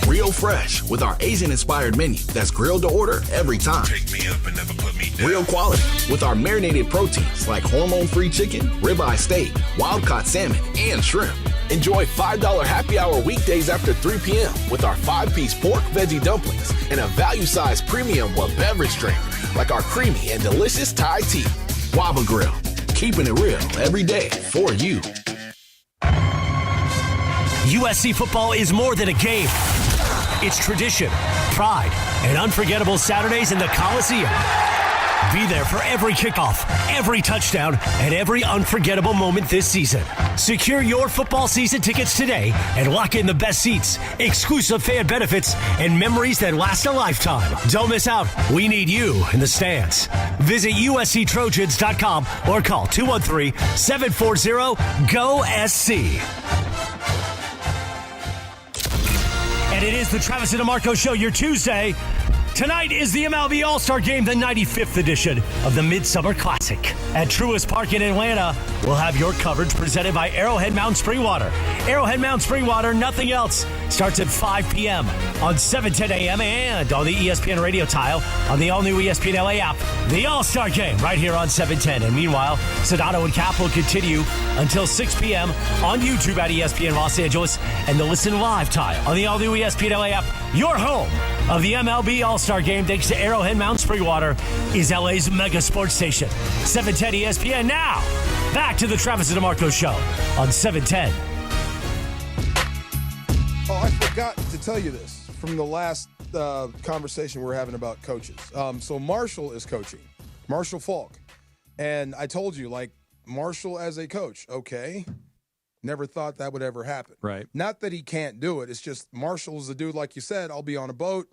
Real fresh with our Asian-inspired menu that's grilled to order every time. Pick me up and never put me down. Real quality with our marinated proteins like hormone-free chicken, ribeye steak, wild-caught salmon, and shrimp. Enjoy $5 happy hour weekdays after 3 p.m. with our 5-piece pork veggie dumplings and a value-sized premium beverage drink like our creamy and delicious Thai tea. Waba Grill, keeping it real every day for you. USC football is more than a game. It's tradition, pride, and unforgettable Saturdays in the Coliseum. Be there for every kickoff, every touchdown, and every unforgettable moment this season. Secure your football season tickets today and lock in the best seats, exclusive fan benefits, and memories that last a lifetime. Don't miss out. We need you in the stands. Visit USCTrojans.com or call 213-740-GO-SC. And it is the Travis and DeMarco Show, your Tuesday. Tonight is the MLB All-Star Game, the 95th edition of the Midsummer Classic. At Truist Park in Atlanta, we'll have your coverage presented by Arrowhead Mountain Spring Water. Arrowhead Mountain Spring Water, nothing else. Starts at 5 p.m. on 7:10 a.m. and on the ESPN radio tile, on the all-new ESPN LA app. The All-Star Game right here on 710. And meanwhile, Sedano and Cap will continue until 6 p.m. on YouTube at ESPN Los Angeles and the Listen Live tile on the all-new ESPN LA app. Your home of the MLB All-Star Game, thanks to Arrowhead Mountain Spring Water, is LA's mega sports station. 710 ESPN now. Back to the Travis and DeMarco Show on 710. Oh, I forgot to tell you this from the last conversation we were having about coaches. So Marshall is coaching, Marshall Falk. And I told you, like, Marshall as a coach, okay. Never thought that would ever happen. Right. Not that he can't do it. It's just Marshall's the dude, like you said, I'll be on a boat.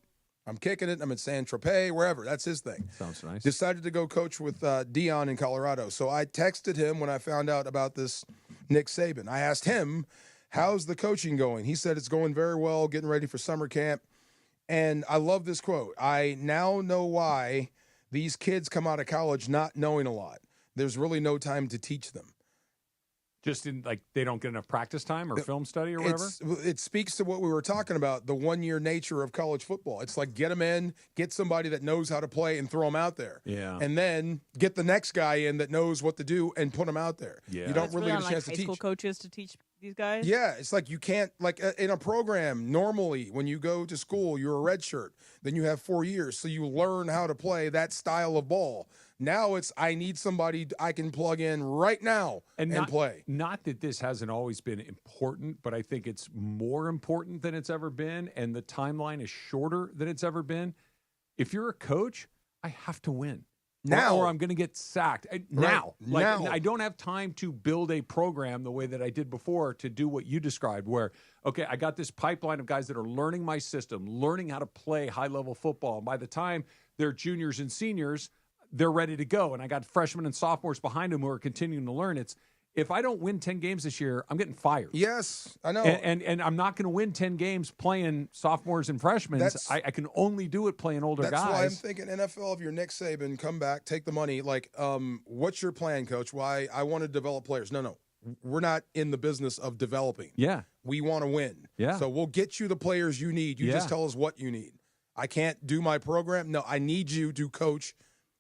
I'm kicking it. I'm in San Tropez, wherever. That's his thing. Sounds nice. Decided to go coach with Dion in Colorado. So I texted him when I found out about this Nick Sabin. I asked him, how's the coaching going? He said it's going very well, getting ready for summer camp. And I love this quote. I now know why these kids come out of college not knowing a lot. There's really no time to teach them. Just in, like, they don't get enough practice time or film study or whatever? It speaks to what we were talking about, the one-year nature of college football. It's like, get them in, get somebody that knows how to play and throw them out there. Yeah. And then get the next guy in that knows what to do and put them out there. Yeah. You don't It's really on, get a chance high to school teach. coaches to teach these guys? Yeah, it's like you can't, like in a program, normally when you go to school, you're a red shirt. Then you have 4 years, so you learn how to play that style of ball. Now it's, I need somebody I can plug in right now and play. Not that this hasn't always been important, but I think it's more important than it's ever been, and the timeline is shorter than it's ever been. If you're a coach, I have to win. Now. Or I'm going to get sacked. Now. I don't have time to build a program the way that I did before to do what you described, where, okay, I got this pipeline of guys that are learning my system, learning how to play high-level football. And by the time they're juniors and seniors, they're ready to go. And I got freshmen and sophomores behind them who are continuing to learn. If I don't win 10 games this year, I'm getting fired. Yes, I know. And I'm not going to win 10 games playing sophomores and freshmen. I can only do it playing older guys. That's why I'm thinking NFL, if you're Nick Sabin, come back, take the money. Like, what's your plan, coach? Why I want to develop players. No. We're not in the business of developing. Yeah. We want to win. Yeah. So we'll get you the players you need. You just tell us what you need. I can't do my program. No, I need you to coach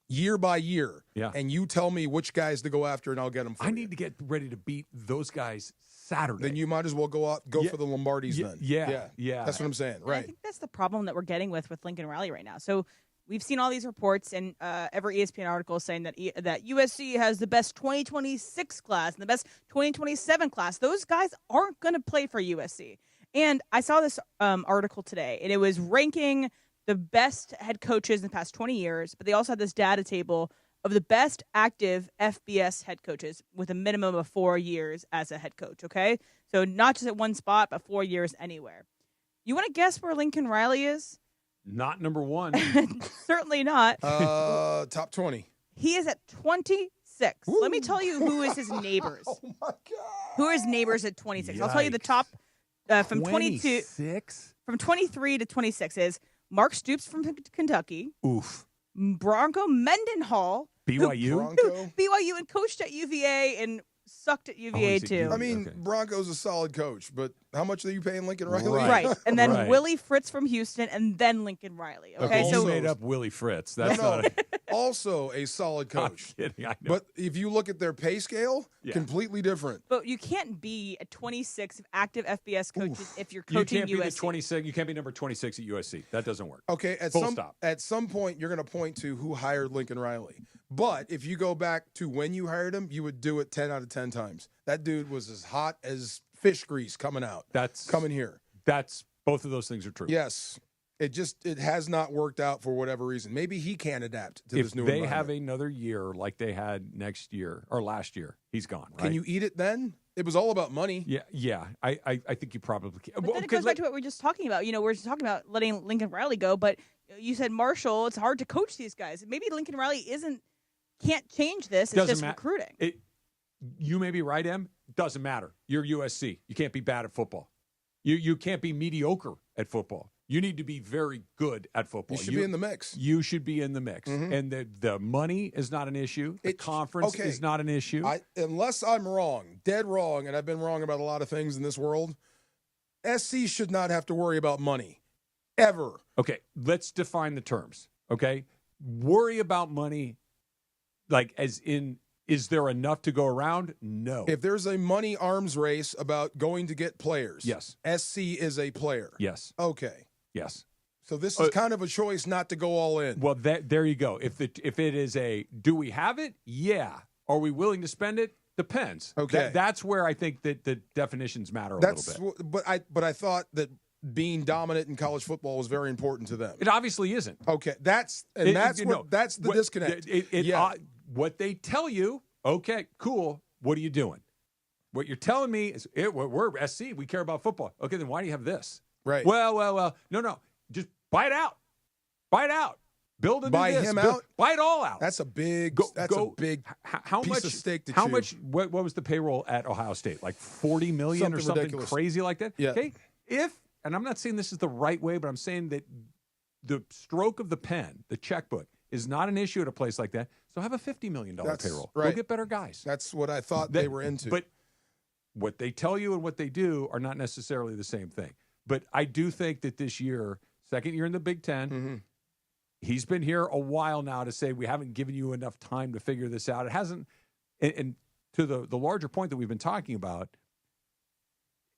year by year, and you tell me which guys to go after, and I'll get them for you. I need to get ready to beat those guys Saturday. Then you might as well go for the Lombardis then. Yeah. That's what I'm saying, And right. I think that's the problem that we're getting with Lincoln Riley right now. So we've seen all these reports, and every ESPN article is saying that USC has the best 2026 class and the best 2027 class. Those guys aren't going to play for USC. And I saw this article today, and it was ranking the best head coaches in the past 20 years, but they also had this data table of the best active FBS head coaches with a minimum of 4 years as a head coach, okay? So not just at one spot, but 4 years anywhere. You want to guess where Lincoln Riley is? Not number one. Certainly not. Top 20. He is at 26. Ooh. Let me tell you who is his neighbors. Oh, my God. Who are his neighbors at 26? Yikes. I'll tell you the top from 22. 26? From 23 to 26 is Mark Stoops from Kentucky. Oof. Bronco Mendenhall. BYU? BYU and coached at UVA and sucked at UVA too. I mean, Bronco's a solid coach, but how much are you paying Lincoln Riley? Right. And then Willie Fritz from Houston, and then Lincoln Riley. Okay, so made up Willie Fritz. That's not also a solid coach. I'm kidding, I know. But if you look at their pay scale, completely different. But you can't be a 26 active FBS coaches if you're coaching you can't USC. Be the 26. You can't be number 26 at USC. That doesn't work. Okay, at some point, you're going to point to who hired Lincoln Riley. But if you go back to when you hired him, you would do it 10 out of 10 times. That dude was as hot as fish grease coming out. Coming here. That's both of those things are true. Yes. It has not worked out for whatever reason. Maybe he can't adapt to this new environment. If they have another year like they had next year or last year, he's gone, right? Can you eat it then? It was all about money. Yeah. I think you probably can. But then it goes back to what we were just talking about. You know, we're just talking about letting Lincoln Riley go, but you said Marshall, it's hard to coach these guys. Maybe Lincoln Riley can't change this. It's just recruiting. You may be right, Em. Doesn't matter. You're USC. You can't be bad at football. You can't be mediocre at football. You need to be very good at football. You should be in the mix. You should be in the mix. Mm-hmm. And the money is not an issue. The conference is not an issue. Unless I'm wrong, dead wrong, and I've been wrong about a lot of things in this world, SC should not have to worry about money. Ever. Okay, let's define the terms. Okay? Worry about money, like as in, is there enough to go around? No. If there's a money arms race about going to get players, yes. SC is a player. Yes. Okay. Yes. So this is kind of a choice not to go all in. Well, there you go. If it is do we have it? Yeah. Are we willing to spend it? Depends. Okay. That's where I think that the definitions matter a little bit. But I thought that being dominant in college football was very important to them. It obviously isn't. Okay. That's the disconnect. What they tell you, okay, cool. What are you doing? What you're telling me is we're SC. We care about football. Okay, then why do you have this? Right. Well. No. Just buy it out. Buy it out. Build and buy do this. him out. Buy it all out. That's a big. How piece much of steak to How chew. much? What was the payroll at Ohio State? Like $40 million or something ridiculous. crazy like that. Yeah. Okay. And I'm not saying this is the right way, but I'm saying that the stroke of the pen, the checkbook, is not an issue at a place like that. So have a $50 million payroll. Right. Go get better guys. That's what I thought they were into. But what they tell you and what they do are not necessarily the same thing. But I do think that this year, second year in the Big Ten, he's been here a while now to say we haven't given you enough time to figure this out. It hasn't. And to the larger point that we've been talking about,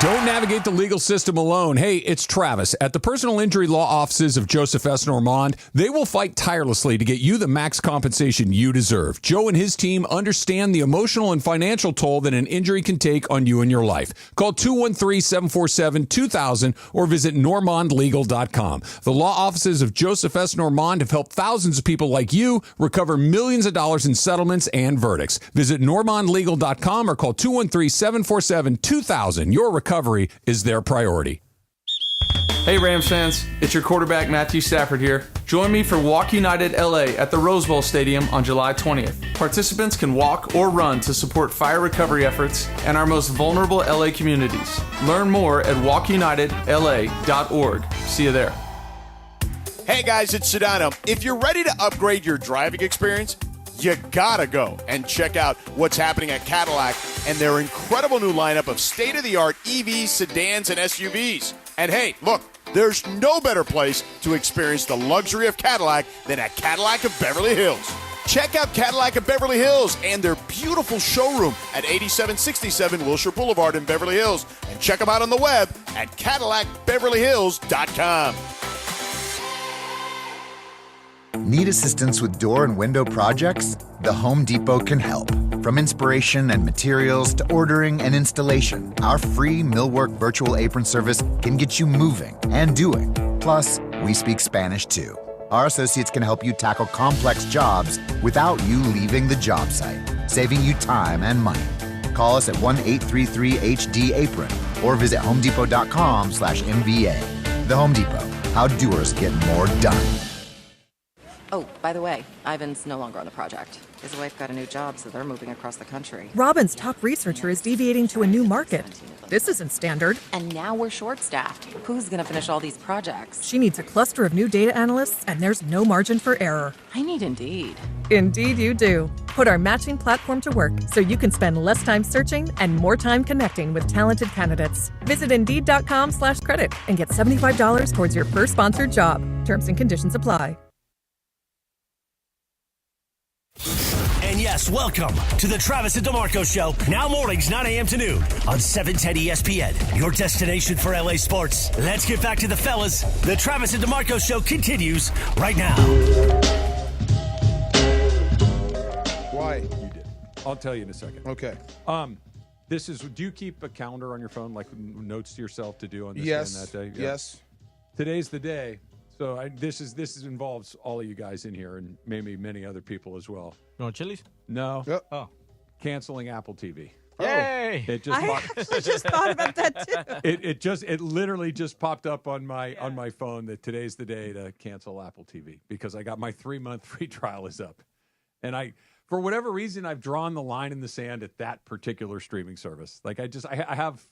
Don't navigate the legal system alone. Hey, it's Travis. At the personal injury law offices of Joseph S. Normand, they will fight tirelessly to get you the max compensation you deserve. Joe and his team understand the emotional and financial toll that an injury can take on you and your life. Call 213-747-2000 or visit normandlegal.com. The law offices of Joseph S. Normand have helped thousands of people like you recover millions of dollars in settlements and verdicts. Visit normandlegal.com or call 213-747-2000. Your recovery is their priority. Hey Rams fans, it's your quarterback Matthew Stafford here. Join me for Walk United LA at the Rose Bowl Stadium on July 20th. Participants can walk or run to support fire recovery efforts and our most vulnerable LA communities. Learn more at walkunitedla.org. See you there. Hey guys, it's Sedano. If you're ready to upgrade your driving experience, you gotta go and check out what's happening at Cadillac and their incredible new lineup of state-of-the-art EVs, sedans, and SUVs. And hey, look, there's no better place to experience the luxury of Cadillac than at Cadillac of Beverly Hills. Check out Cadillac of Beverly Hills and their beautiful showroom at 8767 Wilshire Boulevard in Beverly Hills. And check them out on the web at CadillacBeverlyHills.com. Need assistance with door and window projects? The Home Depot can help. From inspiration and materials to ordering and installation, our free Millwork virtual apron service can get you moving and doing. Plus, we speak Spanish too. Our associates can help you tackle complex jobs without you leaving the job site, saving you time and money. Call us at 1-833-HD-APRON or visit homedepot.com/MBA. The Home Depot, how doers get more done. Oh, by the way, Ivan's no longer on the project. His wife got a new job, so they're moving across the country. Robin's top researcher is deviating to a new market. This isn't standard. And now we're short-staffed. Who's going to finish all these projects? She needs a cluster of new data analysts, and there's no margin for error. I need Indeed. Indeed you do. Put our matching platform to work so you can spend less time searching and more time connecting with talented candidates. Visit Indeed.com/credit and get $75 towards your first sponsored job. Terms and conditions apply. And yes, welcome to the Travis and DeMarco Show. Now mornings, 9 a.m. to noon on 710 ESPN, your destination for LA sports. Let's get back to the fellas. The Travis and DeMarco Show continues right now. Why? You did. I'll tell you in a second. Okay. This is. Do you keep a calendar on your phone, like notes to yourself to do on this yes. day and that day? Yeah. Yes. Today's the day. So this involves all of you guys in here and maybe many other people as well. You want Chili's? No. Yep. Oh. Canceling Apple TV. Yay! It just I actually just thought about that too. It literally just popped up on my phone that today's the day to cancel Apple TV because I got my 3-month free trial is up, and for whatever reason I've drawn the line in the sand at that particular streaming service. Like I have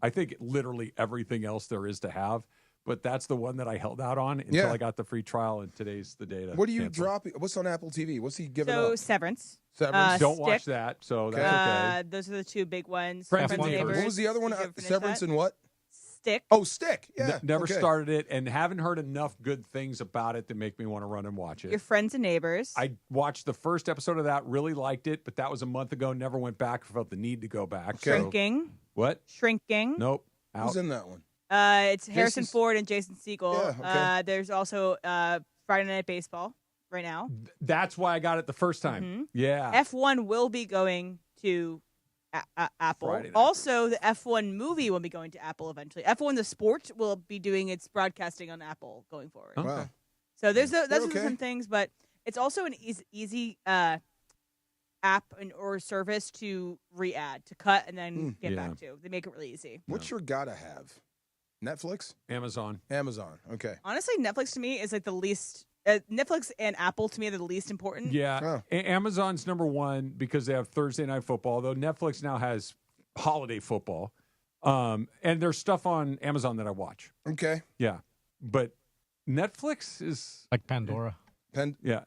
I think literally everything else there is to have. But that's the one that I held out on until I got the free trial, and today's the day to What are you cancel. dropping? What's on Apple TV? What's he giving So up? Severance. Severance. Don't Stick. watch that, so that's okay. Those are the two big ones. Friends and and Neighbors. What was the other one? Did you ever finish Severance that? and what? Stick. Oh, Stick. Yeah. Never okay. started it, and haven't heard enough good things about it to make me want to run and watch it. Your Friends and Neighbors. I watched the first episode of that, really liked it, but that was a month ago. Never went back. Felt the need to go back. Okay. Shrinking. What? Shrinking. Nope. Out. Who's in that one? It's Harrison Ford and Jason Segel. Yeah, okay. There's also Friday Night Baseball right now. That's why I got it the first time. Mhm. Yeah. F1 will be going to Apple. Friday night. Also, the F1 movie will be going to Apple eventually. F1 the sport will be doing its broadcasting on Apple going forward. Okay. Wow. So those are okay. some things, but it's also an easy app or service to re-add, to cut and then get back to. They make it really easy. What's your gotta have? Netflix? Amazon. Okay. Honestly, Netflix to me is like the least. Netflix and Apple to me are the least important. Yeah. Amazon's number one because they have Thursday Night Football, though Netflix now has holiday football. And there's stuff on Amazon that I watch. Okay. Yeah. But Netflix is like Pandora. Yeah.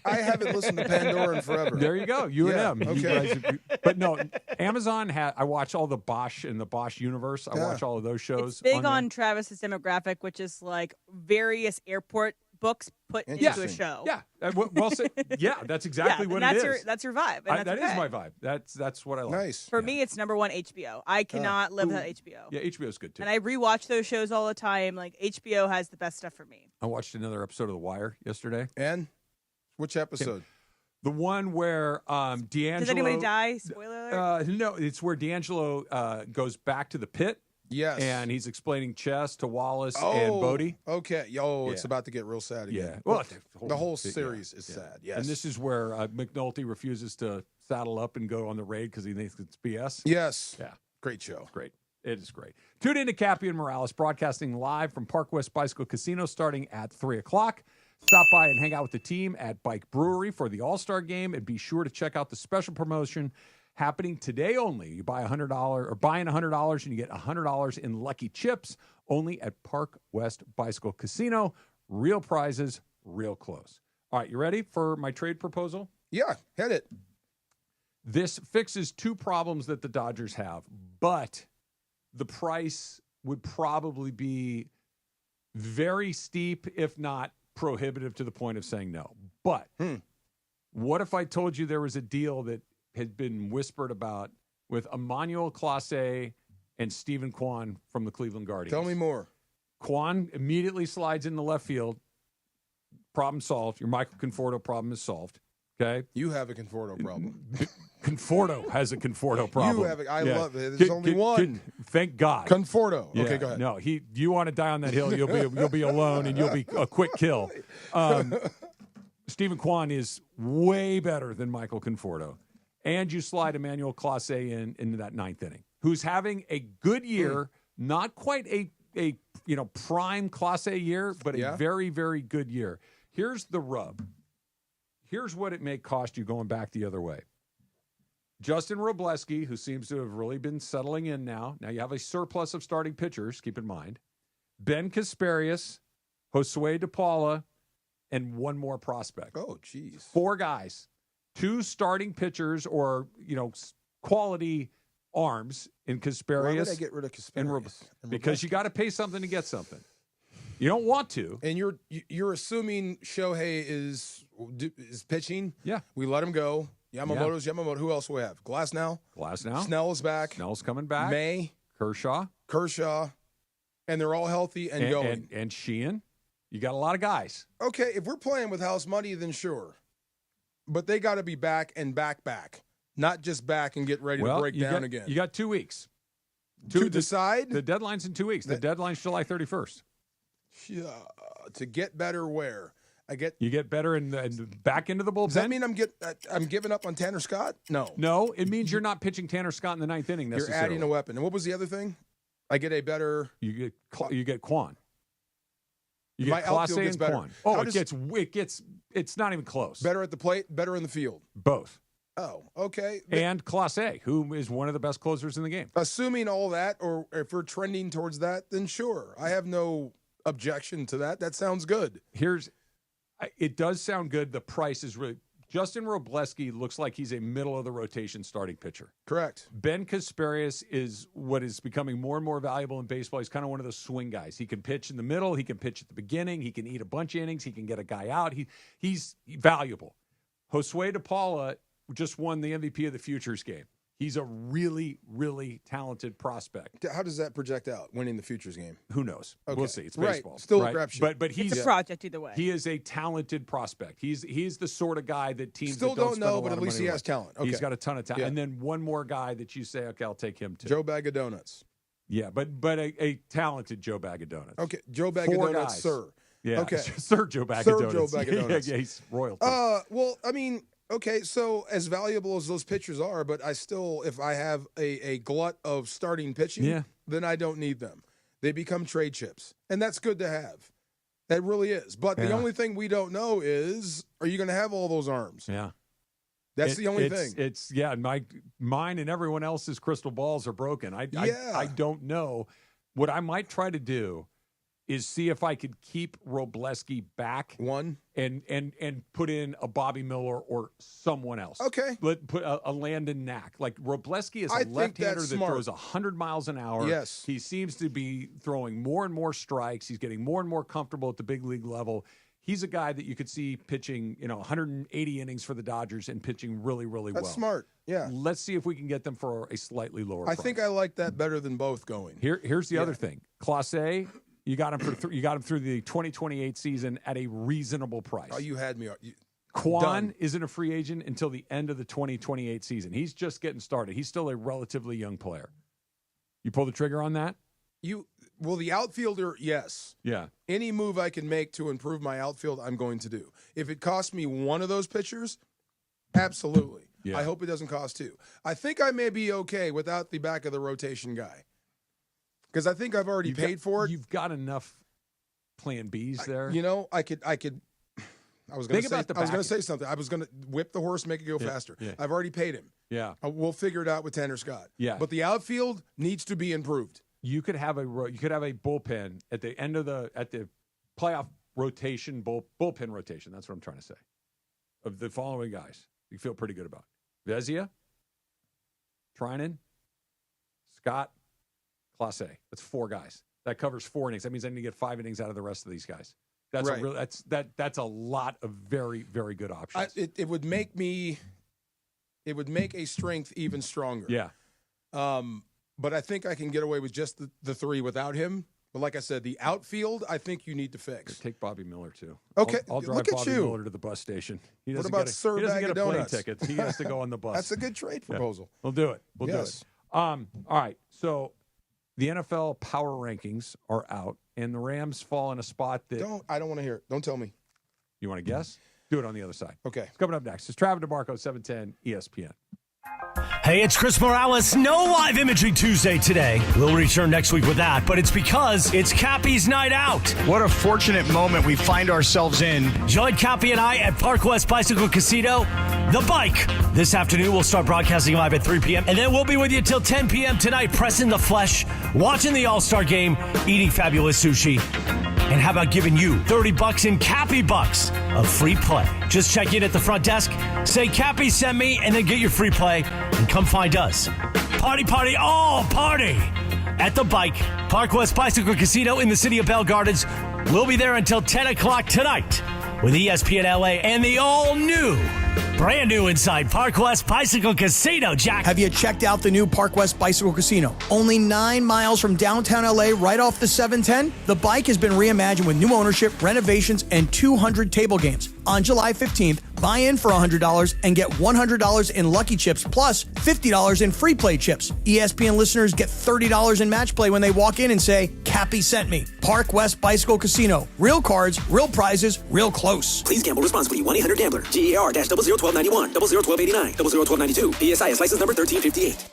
I haven't listened to Pandora in forever. There you go. You Yeah, and them. okay. You guys, but no, Amazon I watch all the Bosch and the Bosch universe. I watch all of those shows. It's big there. on Travis's demographic, which is like various airport books put into a show. Yeah. Well said. Yeah, that's exactly what it is. That's your vibe. And that is my vibe. That's what I like. Nice. For me, it's number one HBO. I cannot live without HBO. Yeah, HBO's good too. And I rewatch those shows all the time. Like HBO has the best stuff for me. I watched another episode of The Wire yesterday. And which episode? The one where D'Angelo. Does anybody die? Spoiler alert. No, it's where D'Angelo goes back to the pit. Yes. And he's explaining chess to Wallace and Bodie. Okay. It's about to get real sad again. Yeah. Well, the whole series is sad. Yes. And this is where McNulty refuses to saddle up and go on the raid because he thinks it's BS. Yes. Yeah. Great show. Great. It is great. Tune in to Cappy and Morales, broadcasting live from Park West Bicycle Casino starting at 3 o'clock. Stop by and hang out with the team at Bike Brewery for the All-Star Game, and be sure to check out the special promotion happening today only. You buy $100 or buying $100 and you get $100 in lucky chips only at Park West Bicycle Casino. Real prizes, real close. All right, you ready for my trade proposal? Yeah, hit it. This fixes two problems that the Dodgers have, but the price would probably be very steep, if not prohibitive to the point of saying no. But what if I told you there was a deal that had been whispered about with Emmanuel Clase and Stephen Kwan from the Cleveland Guardians? Tell me more. Kwan immediately slides in the left field. Problem solved. Your Michael Conforto problem is solved. Okay? You have a Conforto problem. Conforto has a Conforto problem. You have I love it. There's only one. Thank God. Conforto. Yeah, okay, go ahead. No, you want to die on that hill, you'll be alone and you'll be a quick kill. Stephen Kwan is way better than Michael Conforto. And you slide Emmanuel Clase into that ninth inning, who's having a good year, not quite a prime Clase year, but a very, very good year. Here's the rub. Here's what it may cost you going back the other way. Justin Robleski, who seems to have really been settling in now. Now you have a surplus of starting pitchers, keep in mind. Ben Kasparius, Josue DePaula, and one more prospect. Oh, geez. 4 guys. 2 starting pitchers or, quality arms in Kasparius. Why would I get rid of Kasparius? Because you got to pay something to get something. You don't want to. And you're assuming Shohei is pitching. Yeah. We let him go. Yamamoto's Yamamoto. Who else do we have? Glasnow. Snell is back. Snell's coming back. May. Kershaw. And they're all healthy and going. And Sheehan. You got a lot of guys. Okay, if we're playing with house money, then sure. But they got to be back and back. Not just back and get ready to break down again. You got 2 weeks. To decide? The deadline's in 2 weeks. The deadline's July 31st. To get better where? You get better and back into the bullpen. Does that mean I'm giving up on Tanner Scott? No, it means you're not pitching Tanner Scott in the ninth inning necessarily. You're adding a weapon. And what was the other thing? I get a better. You get Kwan. You My get outfield Clase gets and better. Kwan. Oh, it gets. It's not even close. Better at the plate, better in the field. Both. Oh, okay. And Clase, who is one of the best closers in the game. Assuming all that, or if we're trending towards that, then sure. I have no objection to that. That sounds good. It does sound good. The price is really. Justin Robleski looks like he's a middle-of-the-rotation starting pitcher. Correct. Ben Kasparius is what is becoming more and more valuable in baseball. He's kind of one of those swing guys. He can pitch in the middle. He can pitch at the beginning. He can eat a bunch of innings. He can get a guy out. He's valuable. Josue DePaula just won the MVP of the Futures game. He's a really, really talented prospect. How does that project out, winning the Futures game? Who knows? Okay. We'll see. It's baseball. Right. Still right? a crapshoot. But he's it's a project either way. He is a talented prospect. He's the sort of guy that teams still that don't don't know, but at least he has talent. Okay. He's got a ton of talent. Yeah. And then one more guy that you say, okay, I'll take him too. Joe Bag of Donuts. Yeah, but a talented Joe Bag of Donuts. Okay, Joe Bag of Donuts, guys. sir. Yeah, okay. Sir Joe Bag of Donuts. Joe Bag of Donuts. Yeah, he's royalty. Well, I mean, okay, so as valuable as those pitchers are, but I still, if I have a glut of starting pitching, then I don't need them. They become trade chips, and that's good to have. That really is. But the only thing we don't know is, are you going to have all those arms? Yeah. That's the only thing. Mine and everyone else's crystal balls are broken. I don't know. What I might try to do is see if I could keep Robleski back and put in a Bobby Miller or someone else. Okay. Put a Landon Knack. Like Robleski is a left-hander that throws 100 miles an hour. Yes. He seems to be throwing more and more strikes. He's getting more and more comfortable at the big league level. He's a guy that you could see pitching, 180 innings for the Dodgers and pitching really, really well. That's smart. Yeah. Let's see if we can get them for a slightly lower I price. think I like that better than both going. Here's the other thing. Class A, you got him through the 2028 season at a reasonable price. Oh, you had me. Kwan isn't a free agent until the end of the 2028 season. He's just getting started. He's still a relatively young player. You pull the trigger on that? The outfielder, yes. Yeah. Any move I can make to improve my outfield, I'm going to do. If it costs me one of those pitchers, absolutely. Yeah. I hope it doesn't cost two. I think I may be okay without the back of the rotation guy. Because I think I've already paid for it. You've got enough plan Bs there. I was going to say something. I was going to whip the horse, make it go faster. Yeah. I've already paid him. Yeah. We'll figure it out with Tanner Scott. Yeah. But the outfield needs to be improved. You could have a bullpen at the end of the playoff rotation, bullpen rotation. That's what I'm trying to say. Of the following guys, you feel pretty good about: Vezia, Trinan, Scott, Clase. That's 4 guys. That covers 4 innings. That means I need to get 5 innings out of the rest of these guys. That's right. That's a lot of very, very good options. It would make a strength even stronger. Yeah. But I think I can get away with just the 3 without him. But like I said, the outfield, I think you need to fix. Take Bobby Miller, too. Okay, I'll drive look at Bobby you. Miller to the bus station. He doesn't about get Sir he doesn't Bag get of a plane Donuts? ticket. He has to go on the bus. That's a good trade proposal. We'll do it. We'll do Yes. it. All right. So the NFL power rankings are out, and the Rams fall in a spot that... I don't want to hear it. Don't tell me. You want to guess? Do it on the other side. Okay. It's coming up next. It's Travis DeMarco, 710 ESPN. Hey, it's Chris Morales. No live imaging Tuesday today. We'll return next week with that, but it's because it's Cappy's night out. What a fortunate moment we find ourselves in. Join Cappy and I at Park West Bicycle Casino, The Bike. This afternoon, we'll start broadcasting live at 3 p.m., and then we'll be with you till 10 p.m. tonight, pressing the flesh, watching the All-Star Game, eating fabulous sushi. And how about giving you $30 in Cappy Bucks of free play? Just check in at the front desk, say Cappy sent me, and then get your free play and come find us. Party, all party at The Bike, Park West Bicycle Casino in the city of Bell Gardens. We'll be there until 10 o'clock tonight with ESPN LA and the all-new, brand new inside Park West Bicycle Casino, Jack. Have you checked out the new Park West Bicycle Casino? Only 9 miles from downtown LA, right off the 710. The Bike has been reimagined with new ownership, renovations, and 200 table games. On July 15th, buy in for $100 and get $100 in Lucky Chips plus $50 in free play chips. ESPN listeners get $30 in match play when they walk in and say, Cappy sent me. Park West Bicycle Casino. Real cards, real prizes, real close. Please gamble responsibly. 1-800-GAMBLER. GER-001291, 001289, 001292. PSIS license number 1358.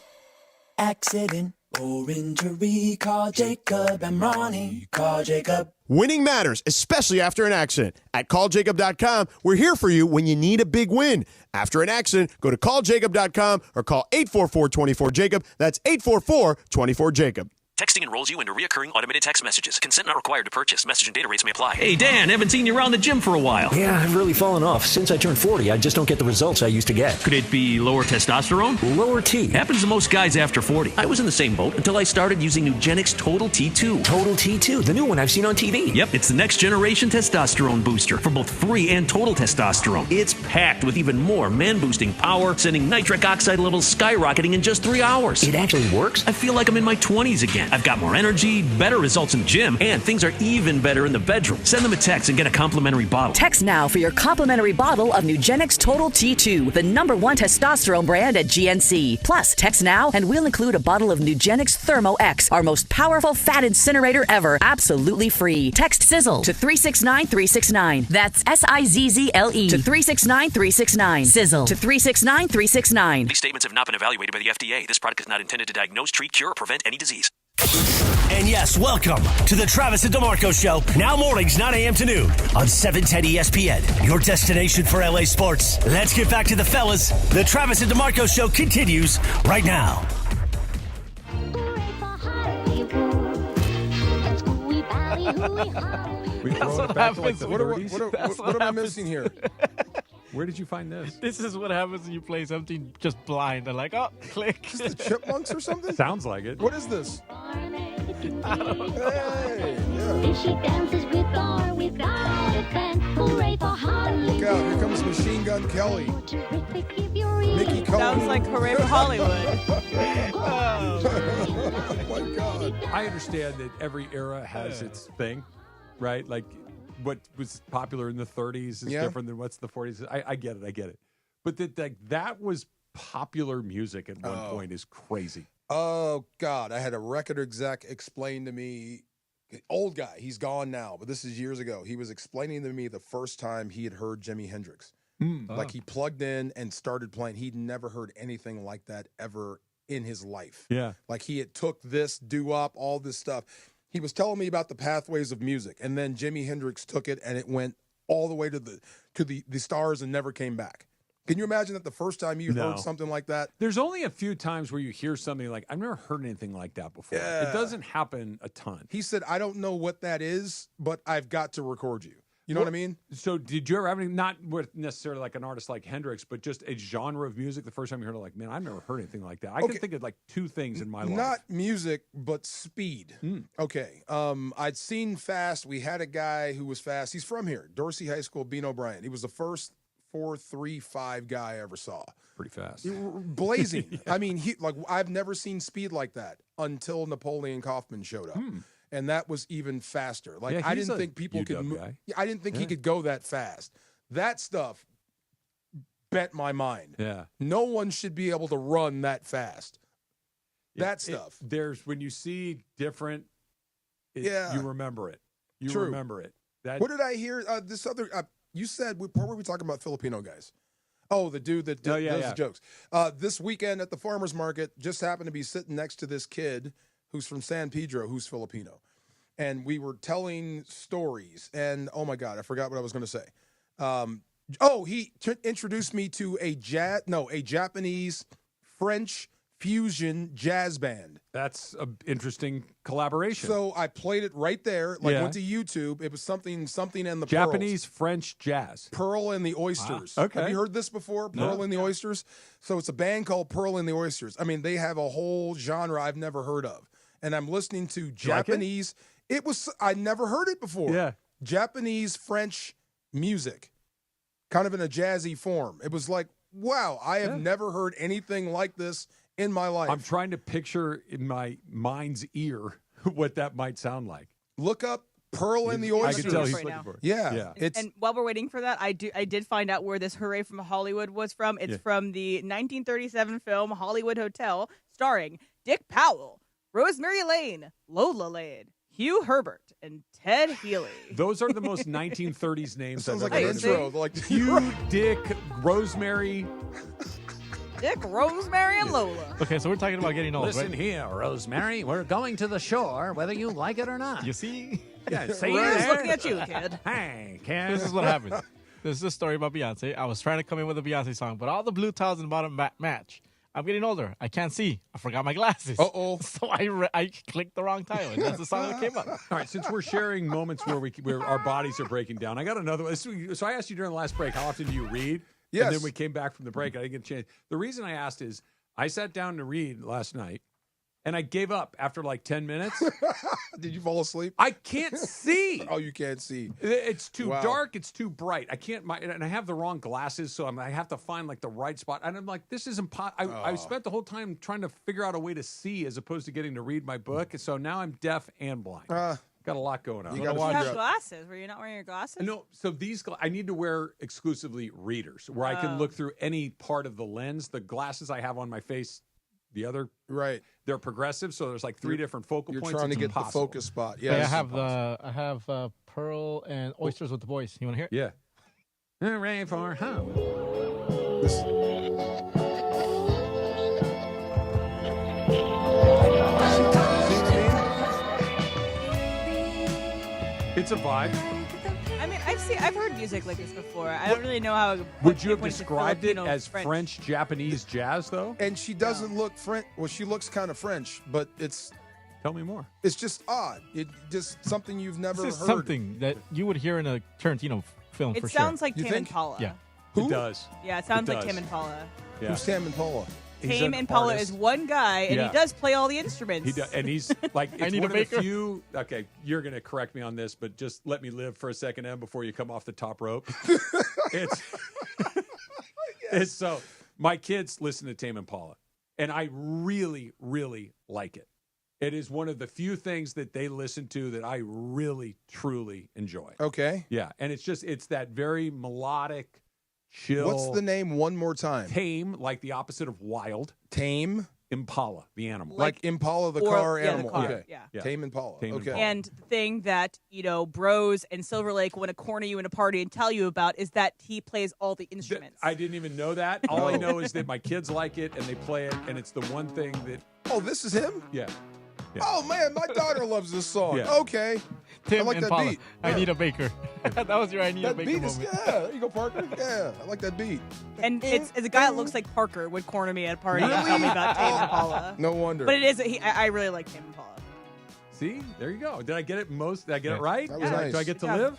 Accident or injury, call Jacob and Ronnie. Call Jacob. Winning matters, especially after an accident. At calljacob.com, we're here for you when you need a big win. After an accident, go to calljacob.com or call 844-24-JACOB. That's 844-24-JACOB. Texting enrolls you into reoccurring automated text messages. Consent not required to purchase. Message and data rates may apply. Hey, Dan, haven't seen you around the gym for a while. Yeah, I've really fallen off. Since I turned 40, I just don't get the results I used to get. Could it be lower testosterone? Lower T. Happens to most guys after 40. I was in the same boat until I started using Nugenix Total T2. Total T2, the new one I've seen on TV. Yep, it's the next generation testosterone booster for both free and total testosterone. It's packed with even more man-boosting power, sending nitric oxide levels skyrocketing in just 3 hours. It actually works? I feel like I'm in my 20s again. I've got more energy, better results in the gym, and things are even better in the bedroom. Send them a text and get a complimentary bottle. Text now for your complimentary bottle of Nugenix Total T2, the #1 testosterone brand at GNC. Plus, text now and we'll include a bottle of Nugenix Thermo X, our most powerful fat incinerator ever, absolutely free. Text SIZZLE to 369-369. That's SIZZLE to 369-369. SIZZLE to 369-369. These statements have not been evaluated by the FDA. This product is not intended to diagnose, treat, cure, or prevent any disease. And yes, welcome to the Travis and DeMarco Show. Now mornings, 9 a.m. to noon on 710 ESPN, your destination for LA sports. Let's get back to the fellas. The Travis and DeMarco Show continues right now. What am I missing here? Where did you find this? This is what happens when you play something just blind. They're like, oh, click. Is this the Chipmunks or something? Sounds like it. What is this? I don't know. Hey, Yeah. She dances with or without a fan. Hooray for Hollywood. Look out, here comes Machine Gun Kelly. Mickey Cohen. Sounds like Hooray for Hollywood. Oh my God. I understand that every era has its thing, right? Like what was popular in the 30s is different than what's the 40s. I get it. But that was popular music at one point is crazy. Oh, God. I had a record exec explain to me, old guy, he's gone now, but this is years ago. He was explaining to me the first time he had heard Jimi Hendrix. Like he plugged in and started playing. He'd never heard anything like that ever in his life. Yeah. Like he had took this, doo-wop, all this stuff. He was telling me about the pathways of music, and then Jimi Hendrix took it, and it went all the way to the stars and never came back. Can you imagine that the first time you heard something like that? There's only a few times where you hear something like, I've never heard anything like that before. Yeah. It doesn't happen a ton. He said, I don't know what that is, but I've got to record you. You know what I mean? So did you ever have any, not with necessarily like an artist like Hendrix, but just a genre of music, the first time you heard it, like, man, I've never heard anything like that. I can think of like two things in my life. Not music, but speed. Okay. I'd seen Fast. We had a guy who was fast. He's from here, Dorsey High School, Bean O'Brien. He was the first 4.35 guy I ever saw. Pretty fast. Blazing. I mean, I've never seen speed like that until Napoleon Kaufman showed up. And that was even faster. Like I didn't think people could move. I didn't think he could go that fast. That stuff bent my mind. Yeah. No one should be able to run that fast. That stuff. There's when you see different, you remember it. You True. remember it. What did I hear? This other. You said, what were we talking about Filipino guys? Oh, the dude that does the jokes. This weekend at the farmer's market, just happened to be sitting next to this kid who's from San Pedro, who's Filipino. And we were telling stories. And, oh, my God, I forgot what I was going to say. He introduced me to a Japanese, French fusion jazz band. That's an interesting collaboration. So I played it right there. Went to YouTube. It was something and the Japanese Pearls. French jazz. Pearl and the Oysters. Okay. Have you heard this before? Pearl and the Oysters. So it's a band called Pearl and the Oysters. I mean, they have a whole genre I've never heard of. And I'm listening to Japanese. I never heard it before. Yeah. Japanese French music, kind of in a jazzy form. It was like, wow, I have never heard anything like this in my life. I'm trying to picture in my mind's ear what that might sound like. Look up Pearl and the Oysters. I can tell he's right looking now. for it. Yeah. And while we're waiting for that, I did find out where this Hooray from Hollywood was from. It's from the 1937 film Hollywood Hotel, starring Dick Powell, Rosemary Lane, Lola Lane, Hugh Herbert, and Ted Healy. Those are the most 1930s names. Sounds I've like ever an heard. intro. Like Hugh, Dick, Rosemary. Dick, Rosemary, and Lola. Okay, so we're talking about getting old, Listen right? here, Rosemary. We're going to the shore, whether you like it or not. You see? Yeah, see Who's there? looking at you, kid? Hey, kid. This is what happened. This is a story about Beyonce. I was trying to come in with a Beyonce song, but all the blue tiles in the bottom match. I'm getting older. I can't see. I forgot my glasses. Uh-oh. So I clicked the wrong tile, and that's the song that came up. All right, since we're sharing moments where our bodies are breaking down, I got another one. So I asked you during the last break, how often do you read? Yes. And then we came back from the break. I didn't get a chance. The reason I asked is I sat down to read last night, and I gave up after like 10 minutes. Did you fall asleep? I can't see. Oh, you can't see. It's too dark. It's too bright. I can't. And I have the wrong glasses, so I have to find like the right spot. And I'm like, this is impossible. I spent the whole time trying to figure out a way to see as opposed to getting to read my book. So now I'm deaf and blind. Got a lot going on. You have glasses. Were you not wearing your glasses? No. So I need to wear exclusively readers where I can look through any part of the lens. The glasses I have on my face, the other they're progressive. So there's like three different focal points. You're trying to get impossible. the focus spot. Yeah. I have Pearl and Oysters with the Boys. You want to hear it? Yeah. Hooray for home. It's a vibe. I mean, I've heard music like this before. I don't really know how. Would you have described it as French Japanese jazz, though? And she doesn't look French. Well, she looks kind of French, but it's. Tell me more. It's just odd. It just something you've never This is heard. something that you would hear in a Tarantino film It for sounds sure. like Tame Impala. Yeah. Who? It does. Yeah, it sounds It like does. Tame Impala. Yeah. Who's Tam Impala? Tame Impala is one guy, and he does play all the instruments. He does, and he's like, it's I need one a of the baker. few. Okay, you're going to correct me on this, but just let me live for a second, Em, before you come off the top rope. It's so my kids listen to Tame Impala, and I really, really like it. It is one of the few things that they listen to that I really, truly enjoy. Okay. Yeah, and it's that very melodic, chill. What's the name one more time? Tame, like the opposite of wild. Tame? Impala, the animal. Like Impala, the car animal. The car, okay. yeah. Tame Impala. Okay. And the thing that, bros and Silver Lake want to corner you in a party and tell you about is that he plays all the instruments. I didn't even know that. All I know is that my kids like it and they play it, and it's the one thing that. Oh, this is him? Yeah. Oh, man, my daughter loves this song. Yeah. Okay. Tim I like Impala. that beat. I need a baker. That was your I need a That baker beat is, moment. yeah. There you go, Parker. Yeah, I like that beat. And it's a guy that looks like Parker would corner me at a party and tell me about Tame Impala. No wonder. But it is. I really like Tame Impala. See, there you go. Did I get it right? That was nice. Do I get to live?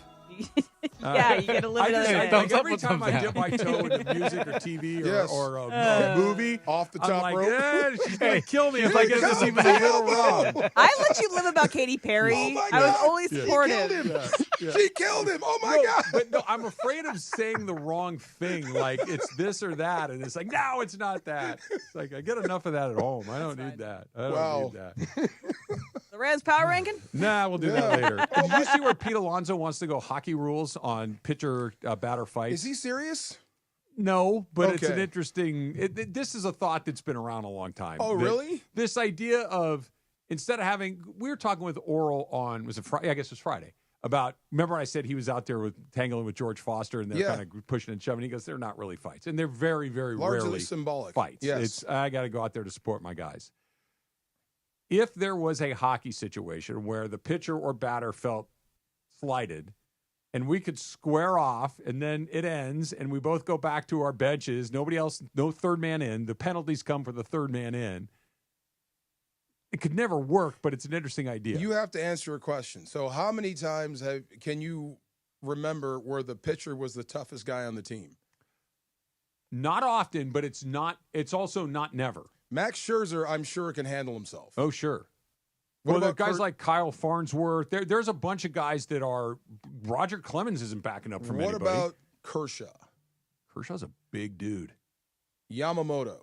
Yeah, you get to live another day. Like every time I dip my toe into music or TV or a movie, off the I'm top like, rope. yeah, she's going to kill me if I get this even a little wrong. I let you live about Katy Perry. Oh my I was God. always She supportive. killed him. She killed him. Oh my God. But no, I'm afraid of saying the wrong thing. Like it's this or that, and it's like, no, it's not that. It's like I get enough of that at home. I don't need that. I don't need that. The Rams power ranking? Nah, we'll do that later. Did you see where Pete Alonso wants to go hockey rules on pitcher batter fights? Is he serious? No, but it's an Okay. interesting. This is a thought that's been around a long time. Oh, really? This idea of instead of having, we were talking with Oral on, was it Friday? I guess it was Friday. About, remember I said he was out there with tangling with George Foster and they're kind of pushing and shoving. He goes, they're not really fights, and they're very, very Largely rarely symbolic fights. Yes. I got to go out there to support my guys. If there was a hockey situation where the pitcher or batter felt slighted, and we could square off, and then it ends, and we both go back to our benches, nobody else, no third man in, the penalties come for the third man in. It could never work, but it's an interesting idea. You have to answer a question. So how many times can you remember where the pitcher was the toughest guy on the team? Not often, but it's also not never. Max Scherzer, I'm sure, can handle himself. Oh, sure. What There are about guys Kurt- like Kyle Farnsworth. There's a bunch of guys that are. Roger Clemens isn't backing up from What anybody. about Kershaw? Kershaw's a big dude. Yamamoto.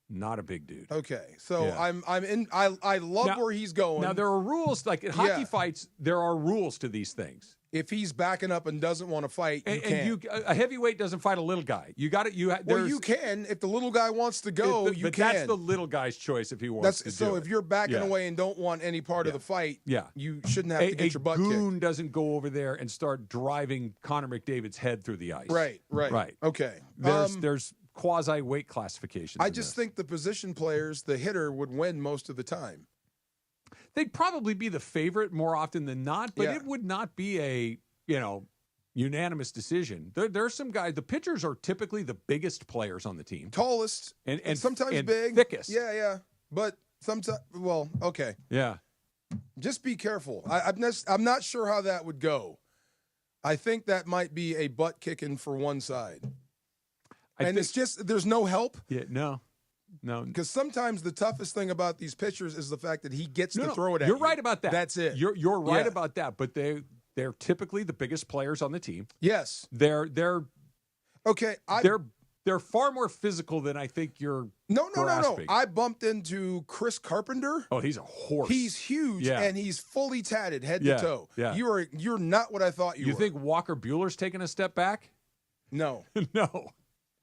Not a big dude. Okay, so Yeah. I love Now- where he's going. Now there are rules, like in hockey fights. There are rules to these things. If he's backing up and doesn't want to fight, you can't. A heavyweight doesn't fight a little guy. You got it. Well, you can if the little guy wants to go. But that's the little guy's choice if he wants to. So do if it. you're backing Yeah. away and don't want any part of the fight, you shouldn't have to get your butt a kicked. goon doesn't go over there and start driving Connor McDavid's head through the ice. Right. Okay. There's quasi weight classifications. I just think the position players, the hitter, would win most of the time. They'd probably be the favorite more often than not, but Yeah. it would not be a unanimous decision. There's some guys. The pitchers are typically the biggest players on the team, tallest and sometimes and big, thickest. Yeah. But sometimes, well, okay. Yeah. Just be careful. I'm not sure how that would go. I think that might be a butt kicking for one side, it's just there's no help. Yeah. No. Because sometimes the toughest thing about these pitchers is the fact that he gets to throw it at You're you. right about that. That's it. You're right Yeah. about that. But they're typically the biggest players on the team. Yes. They're okay. They're far more physical than I think you're No. grasping. I bumped into Chris Carpenter. Oh, he's a horse. He's huge and he's fully tatted head to toe. Yeah. You're not what I thought you were. You think Walker Buehler's taking a step back? No.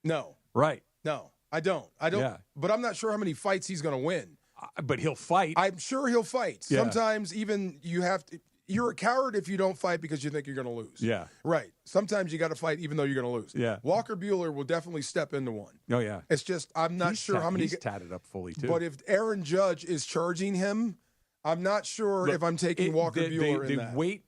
No. Right. No. I don't. Yeah. But I'm not sure how many fights he's going to win. But he'll fight. I'm sure he'll fight. Yeah. Sometimes even you're a coward if you don't fight because you think you're going to lose. Yeah. Right. Sometimes you got to fight even though you're going to lose. Yeah. Walker Buehler will definitely step into one. Oh, yeah. It's just I'm not sure how many. He's tatted up fully, too. But if Aaron Judge is charging him, I'm not sure if I'm taking Walker Buehler in the that. weight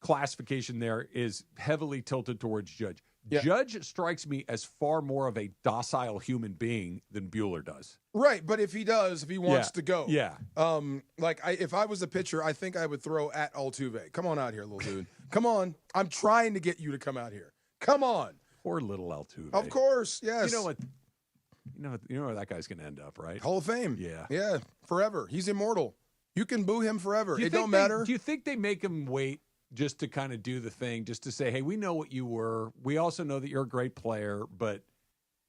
classification there is heavily tilted towards Judge. Yeah. Judge strikes me as far more of a docile human being than Buehler does. Right, but if he wants to go. Yeah. If I was a pitcher, I think I would throw at Altuve. Come on out here, little dude. Come on. I'm trying to get you to come out here. Come on. Poor little Altuve. Of course, yes. You know what? You know where that guy's going to end up, right? Hall of Fame. Yeah. Yeah, forever. He's immortal. You can boo him forever. It don't matter. matter. Do you think they make him wait just to kind of do the thing, just to say, hey, we know what you were. We also know that you're a great player, but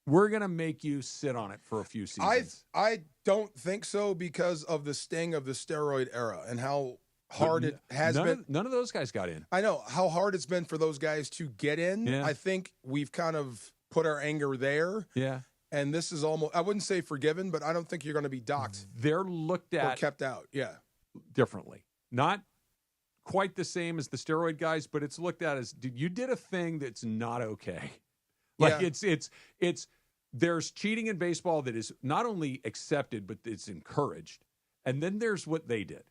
we're going to make you sit on it for a few seasons? I don't think so because of the sting of the steroid era and how hard it has been. None of those guys got in. I know how hard it's been for those guys to get in. Yeah. I think we've kind of put our anger there. Yeah. And this is almost, I wouldn't say forgiven, but I don't think you're going to be docked. They're looked at. Or kept out, yeah. Differently. Not quite the same as the steroid guys, but it's looked at as, you did a thing that's not okay. Like it's there's cheating in baseball that is not only accepted, but it's encouraged. And then there's what they did.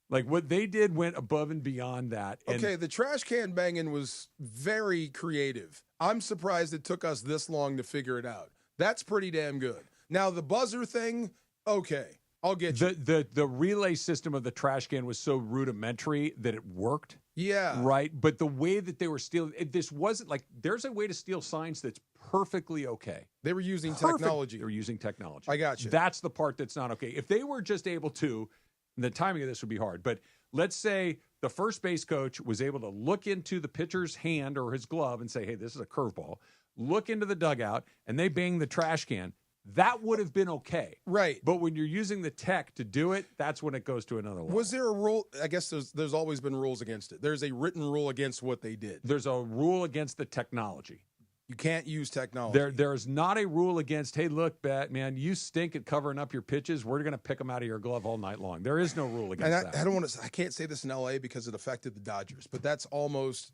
Like what they did went above and beyond that. And okay, the trash can banging was very creative. I'm surprised it took us this long to figure it out. That's pretty damn good. Now the buzzer thing, okay, I'll get you. The relay system of the trash can was so rudimentary that it worked. Yeah. Right. But the way that they were stealing, this wasn't like, there's a way to steal signs that's perfectly okay. They were using technology. They were using technology. I got you. That's the part that's not okay. If they were just able to, the timing of this would be hard. But let's say the first base coach was able to look into the pitcher's hand or his glove and say, hey, this is a curveball. Look into the dugout, and they bang the trash can. That would have been okay. Right. But when you're using the tech to do it, that's when it goes to another level. Was there a rule? I guess there's always been rules against it. There's a written rule against what they did. There's a rule against the technology. You can't use technology. There's not a rule against, hey, look, Batman, you stink at covering up your pitches. We're going to pick them out of your glove all night long. There is no rule against that. I don't want to. I can't say this in LA because it affected the Dodgers, but that's almost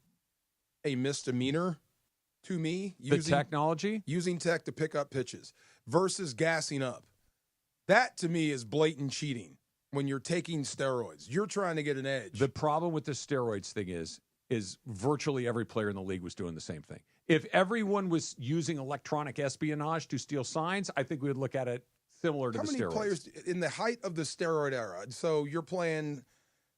a misdemeanor to me. Using tech to pick up pitches versus gassing up. That to me is blatant cheating. When you're taking steroids, you're trying to get an edge. The problem with the steroids thing is virtually every player in the league was doing the same thing. If everyone was using electronic espionage to steal signs, I think we would look at it similar to the steroids. How many players in the height of the steroid era? So you're playing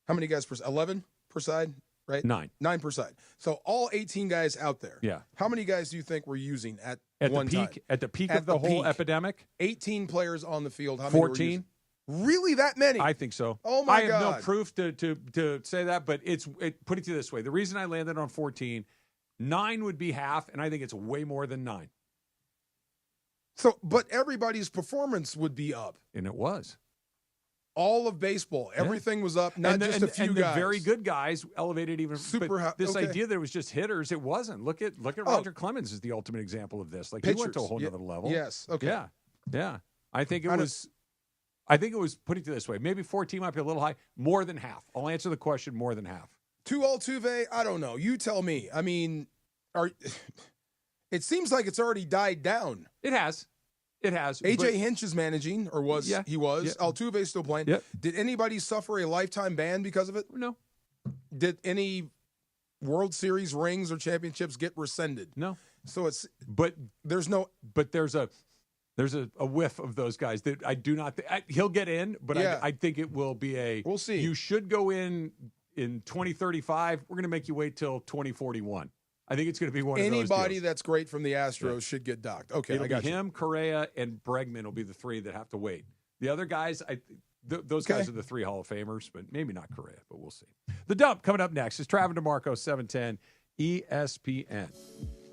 how many guys per 11 per side, right? 9 per side. So all 18 guys out there. Yeah. How many guys do you think were using at one time? At the peak of the whole epidemic? 18 players on the field. How many 14? were using? Really, that many? I think so. Oh my God! I have no proof to say that, but put it to you this way: the reason I landed on 14, 9 would be half, and I think it's way more than 9. So, but everybody's performance would be up, and it was. All of baseball, everything was up. Not just a few and guys. The very good guys elevated even super high. This idea that it was just hitters, it wasn't. Look at Roger Clemens is the ultimate example of this. Like pitchers. He went to a whole other level. Yes. Okay. Yeah. I think it was. I think it was, put it this way, maybe 14 might be a little high, more than half. I'll answer the question, more than half. To Altuve, I don't know. You tell me. I mean, it seems like it's already died down. It has. AJ Hinch is managing, or was. Yeah, he was. Yeah. Altuve's still playing. Yep. Did anybody suffer a lifetime ban because of it? No. Did any World Series rings or championships get rescinded? No. So there's a whiff of those guys that I do not he'll get in, but I think it will be we'll see. You should go in 2035. We're going to make you wait till 2041. I think it's going to be one of those Anybody deals. that's great from the Astros should get docked. Okay, It'll I got be him, Correa, and Bregman will be the 3 that have to wait. The other guys, those guys are the 3 Hall of Famers, but maybe not Correa, but we'll see. The Dump coming up next is Travis DeMarco, 710 ESPN.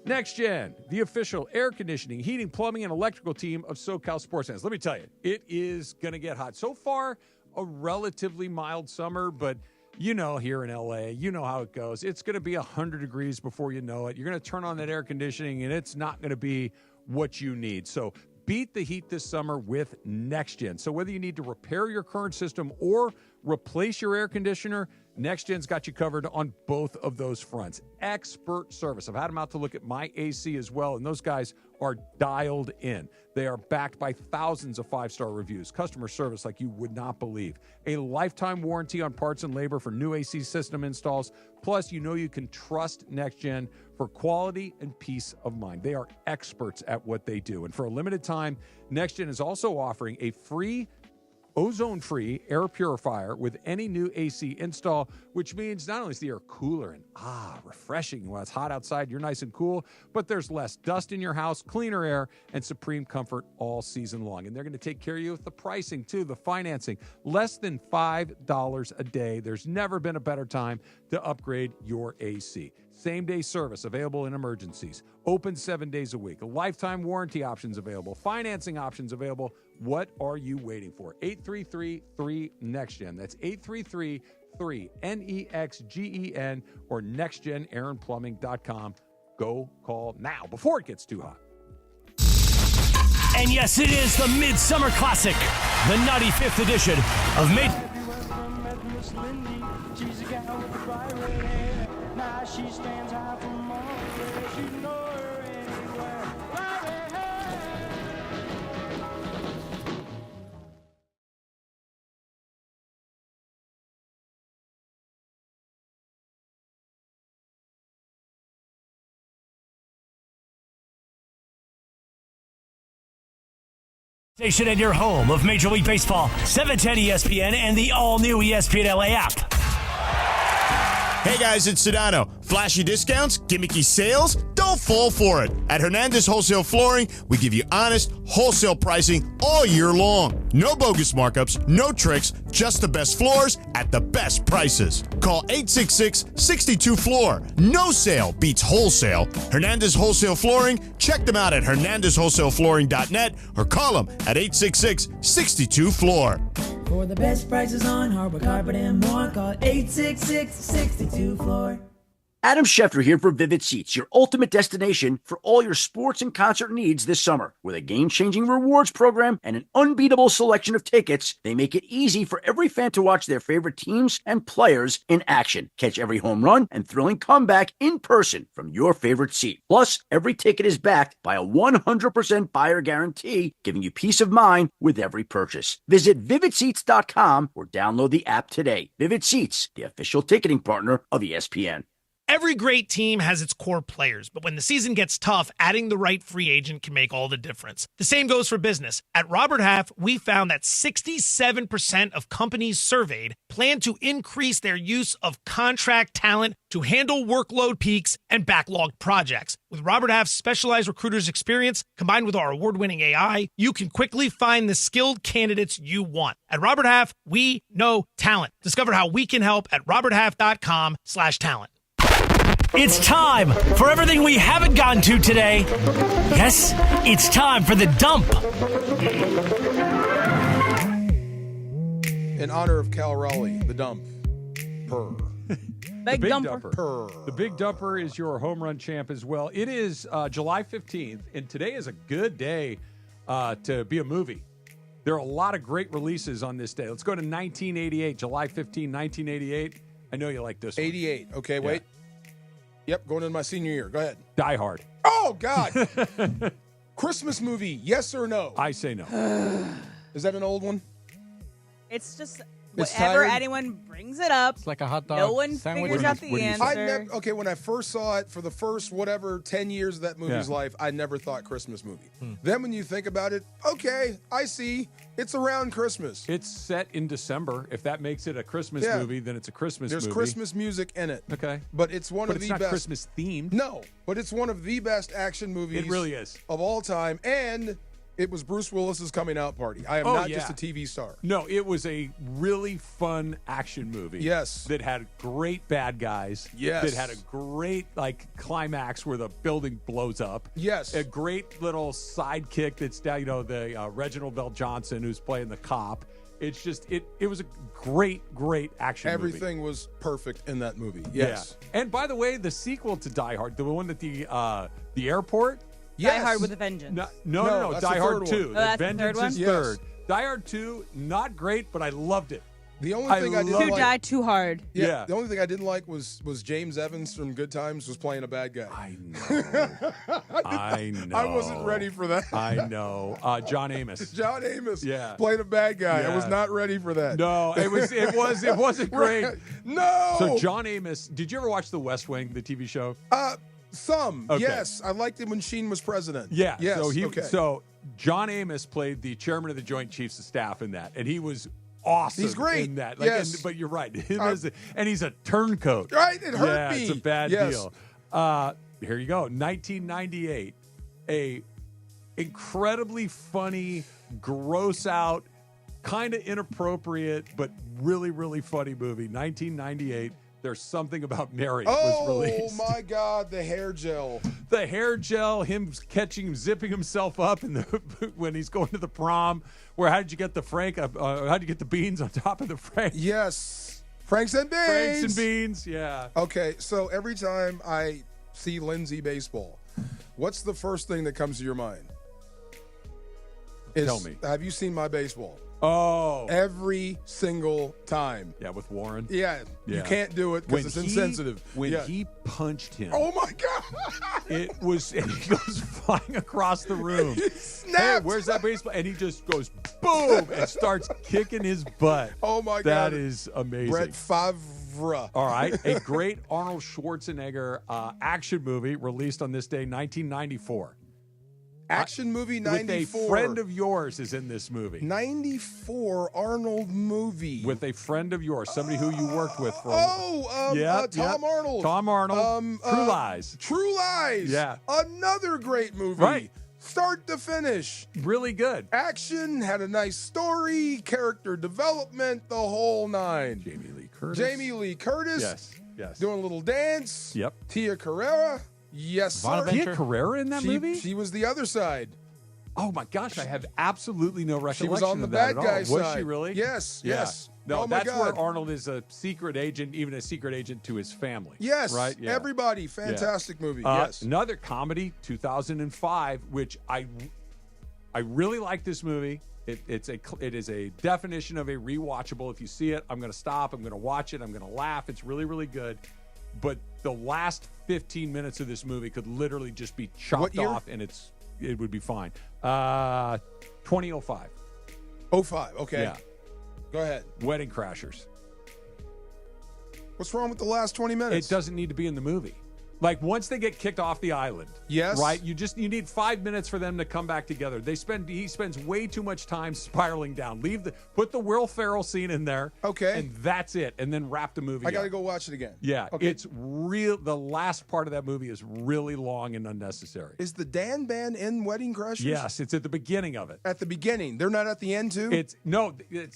Next Gen, the official air conditioning, heating, plumbing, and electrical team of SoCal Sports Fans. Let me tell you, it is going to get hot. So far, a relatively mild summer, but here in LA, you know how it goes. It's going to be 100 degrees before you know it. You're going to turn on that air conditioning, and it's not going to be what you need. So beat the heat this summer with Next Gen. So whether you need to repair your current system or replace your air conditioner, Next Gen's got you covered on both of those fronts. Expert service. I've had them out to look at my AC as well, and those guys are dialed in. They are backed by thousands of 5-star reviews. Customer service like you would not believe. A lifetime warranty on parts and labor for new AC system installs. Plus, you can trust Next Gen for quality and peace of mind. They are experts at what they do. And for a limited time, Next Gen is also offering a free ozone-free air purifier with any new AC install, which means not only is the air cooler and refreshing while it's hot outside, you're nice and cool, but there's less dust in your house, cleaner air, and supreme comfort all season long. And they're going to take care of you with the pricing, too, the financing. Less than $5 a day. There's never been a better time to upgrade your AC. Same-day service available in emergencies. Open 7 days a week. Lifetime warranty options available. Financing options available. What are you waiting for? 833-3-NEXTGEN. That's 833-3-NEXGEN or nextgenaironplumbing.com. Go call now before it gets too hot. And yes, it is the Midsummer Classic, the 95th edition of She's a gal with the bright red hair. Now she stands out from all the rest. You know her anywhere. Bright red hair. station and your home of Major League Baseball, 710 ESPN and the all-new ESPN LA app. Hey guys, it's Sedano. Flashy discounts, gimmicky sales? Don't fall for it. At Hernandez Wholesale Flooring, we give you honest, wholesale pricing all year long. No bogus markups, no tricks, just the best floors at the best prices. Call 866-62-FLOOR. No sale beats wholesale. Hernandez Wholesale Flooring, check them out at hernandezwholesaleflooring.net or call them at 866-62-FLOOR. For the best prices on hardwood carpet and more, call 866-62-FLOOR. Adam Schefter here for Vivid Seats, your ultimate destination for all your sports and concert needs this summer. With a game-changing rewards program and an unbeatable selection of tickets, they make it easy for every fan to watch their favorite teams and players in action. Catch every home run and thrilling comeback in person from your favorite seat. Plus, every ticket is backed by a 100% buyer guarantee, giving you peace of mind with every purchase. Visit VividSeats.com or download the app today. Vivid Seats, the official ticketing partner of ESPN. Every great team has its core players, but when the season gets tough, adding the right free agent can make all the difference. The same goes for business. At Robert Half, we found that 67% of companies surveyed plan to increase their use of contract talent to handle workload peaks and backlogged projects. With Robert Half's specialized recruiters' experience, combined with our award-winning AI, you can quickly find the skilled candidates you want. At Robert Half, we know talent. Discover how we can help at roberthalf.com/talent. It's time for everything we haven't gotten to today. Yes, it's time for the dump. In honor of Cal Raleigh, the dump. Purr. Big dumper. Purr. The big dumper is your home run champ as well. It is July 15th, and today is a good day to be a movie. There are a lot of great releases on this day. Let's go to 1988, July 15, 1988. I know you like this one. 88. Okay, wait. Yep, going into my senior year. Go ahead. Die Hard. Oh, God. Christmas movie, yes or no? I say no. Is that an old one? It's just It's whatever tired? anyone brings it up. It's like a hot dog No one sandwich. figures out the answer. When I first saw it for the first, 10 years of that movie's life, I never thought Christmas movie. Then when you think about it, okay, I see. It's around Christmas. It's set in December. If that makes it a Christmas movie, then it's a Christmas movie. There's Christmas music in it. Okay. But it's one of the not best. Christmas themed. No, but it's one of the best action movies. It really is. Of all time. And it was Bruce Willis's coming out party. I am not just a TV star. No, it was a really fun action movie. Yes. That had great bad guys. Yes. That had a great climax where the building blows up. Yes. A great little sidekick that's down, the Reginald Bell Johnson who's playing the cop. It's just it was a great action movie. Everything was perfect in that movie. Yes. Yeah. And by the way, the sequel to Die Hard, the one at the airport. Die Hard with a Vengeance. No. That's Die the Hard third 2. one. Oh, that's the Vengeance third one? is Yes. third. Die Hard 2, not great, but I loved it. The only thing I didn't Two like. die too hard. Yeah. The only thing I didn't like was James Evans from Good Times was playing a bad guy. I know. I know. I wasn't ready for that. I know. John Amos. John Amos. Yeah. Playing a bad guy. Yeah. I was not ready for that. No, it wasn't great. No. So John Amos, did you ever watch The West Wing, the TV show? Some. Okay. Yes. I liked it when Sheen was president. Yeah. Yes. So okay. So John Amos played the chairman of the Joint Chiefs of Staff in that, and he was awesome. He's great. In that. Yes. But you're right. And he's a turncoat. Right? It hurt yeah, me. It's a bad Yes. deal. Here you go. 1998. A incredibly funny, gross out, kind of inappropriate, but really, really funny movie. 1998. There's Something About Mary was released. Oh my God, the hair gel. The hair gel, him zipping himself up when he's going to the prom. Where how did you get the how did you get the beans on top of the Frank? Yes. Franks and beans. Franks and beans, yeah. Okay, so every time I see Lindsay baseball, what's the first thing that comes to your mind? Tell me. Have you seen My Baseball? Oh. Every single time. Yeah, with Warren. Yeah. You can't do it because it's insensitive. When he punched him. Oh, my God. And he goes flying across the room. Snapped. Hey, where's that baseball? And he just goes boom and starts kicking his butt. Oh, my God. That is amazing. Brett Favre. All right. A great Arnold Schwarzenegger action movie released on this day, 1994. Action movie 94. With a friend of yours is in this movie. 94 Arnold movie. With a friend of yours, somebody who you worked with for Tom Arnold. Tom Arnold. True Lies. True Lies. Yeah. Another great movie. Right. Start to finish. Really good. Action, had a nice story, character development, the whole nine. Jamie Lee Curtis. Yes. Doing a little dance. Yep. Tia Carrera. Yes, sir. Tia Carrera in that movie? She was the other side. Oh, my gosh. I have absolutely no recollection She was on the of that bad at all. guy Was side. she really? Yes. Yeah. Yes. No, oh my that's God. where Arnold is a secret agent, even a secret agent to his family. Yes. Right? Yeah. Everybody. Fantastic movie. Yes. Another comedy, 2005, which I really like this movie. It is a definition of a rewatchable. If you see it, I'm going to stop. I'm going to watch it. I'm going to laugh. It's really, really good. But the last 15 minutes of this movie could literally just be chopped off, and it would be fine. 2005. 05. Okay. Yeah. Go ahead. Wedding Crashers. What's wrong with the last 20 minutes? It doesn't need to be in the movie. Like, once they get kicked off the island, yes, right? You need 5 minutes for them to come back together. He spends way too much time spiraling down. Put the Will Ferrell scene in there, okay, and that's it. And then wrap the movie. I got to go watch it again. Yeah, okay. It's real. The last part of that movie is really long and unnecessary. Is the Dan Band in Wedding Crashers? Yes, it's at the beginning of it. At the beginning, they're not at the end too. It's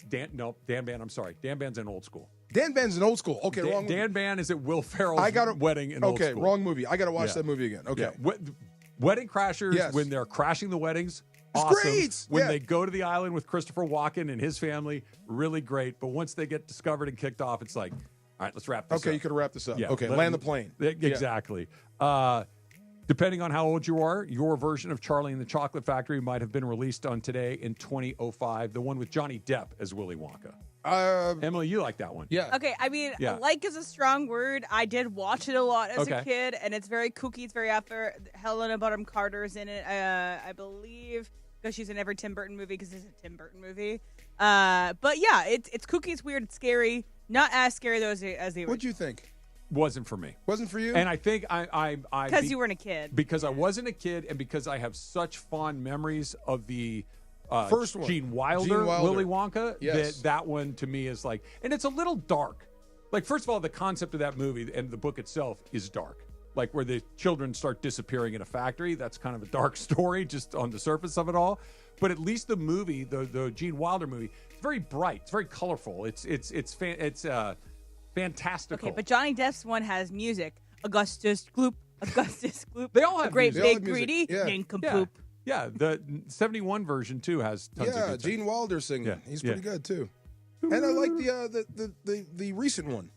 Dan. No, Dan Band. I'm sorry, Dan Band's in Old School. Dan Band's in Old School. Okay, wrong. Dan Band is at Will Ferrell's wedding in Old School. Okay, wrong movie. I got to watch that movie again. Okay. Yeah. Wedding Crashers, when they're crashing the weddings, awesome. Great. When they go to the island with Christopher Walken and his family, really great. But once they get discovered and kicked off, it's like, all right, let's wrap this up. Okay, you could wrap this up. Yeah, okay, land the plane. Exactly. Depending on how old you are, your version of Charlie and the Chocolate Factory might have been released on today in 2005, the one with Johnny Depp as Willy Wonka. Emily, you like that one. Yeah. Okay, I mean, Yeah. like is a strong word. I did watch it a lot as Okay. a kid, and it's very kooky. It's very out there. Helena Bonham Carter's in it, I believe, because she's in every Tim Burton movie, because it's a Tim Burton movie. But yeah, it's kooky, it's weird, it's scary. Not as scary, though, as the original. What'd you think? Wasn't for me. Wasn't for you? And I think I Because you weren't a kid. Because I wasn't a kid, and because I have such fond memories of the first one, Gene Wilder, Willy Wonka. Yes. That one to me is like, and it's a little dark. Like, first of all, the concept of that movie and the book itself is dark. Like, where the children start disappearing in a factory. That's kind of a dark story just on the surface of it all. But at least the movie, the Gene Wilder movie, it's very bright. It's very colorful. It's fantastical. Okay, but Johnny Depp's one has music. Augustus Gloop. They all have a great music. big greedy Yeah. nincompoop. Yeah, the 71 version too has tons of Yeah, good Gene Wilder singing. Yeah. He's pretty good too. And I like the recent one.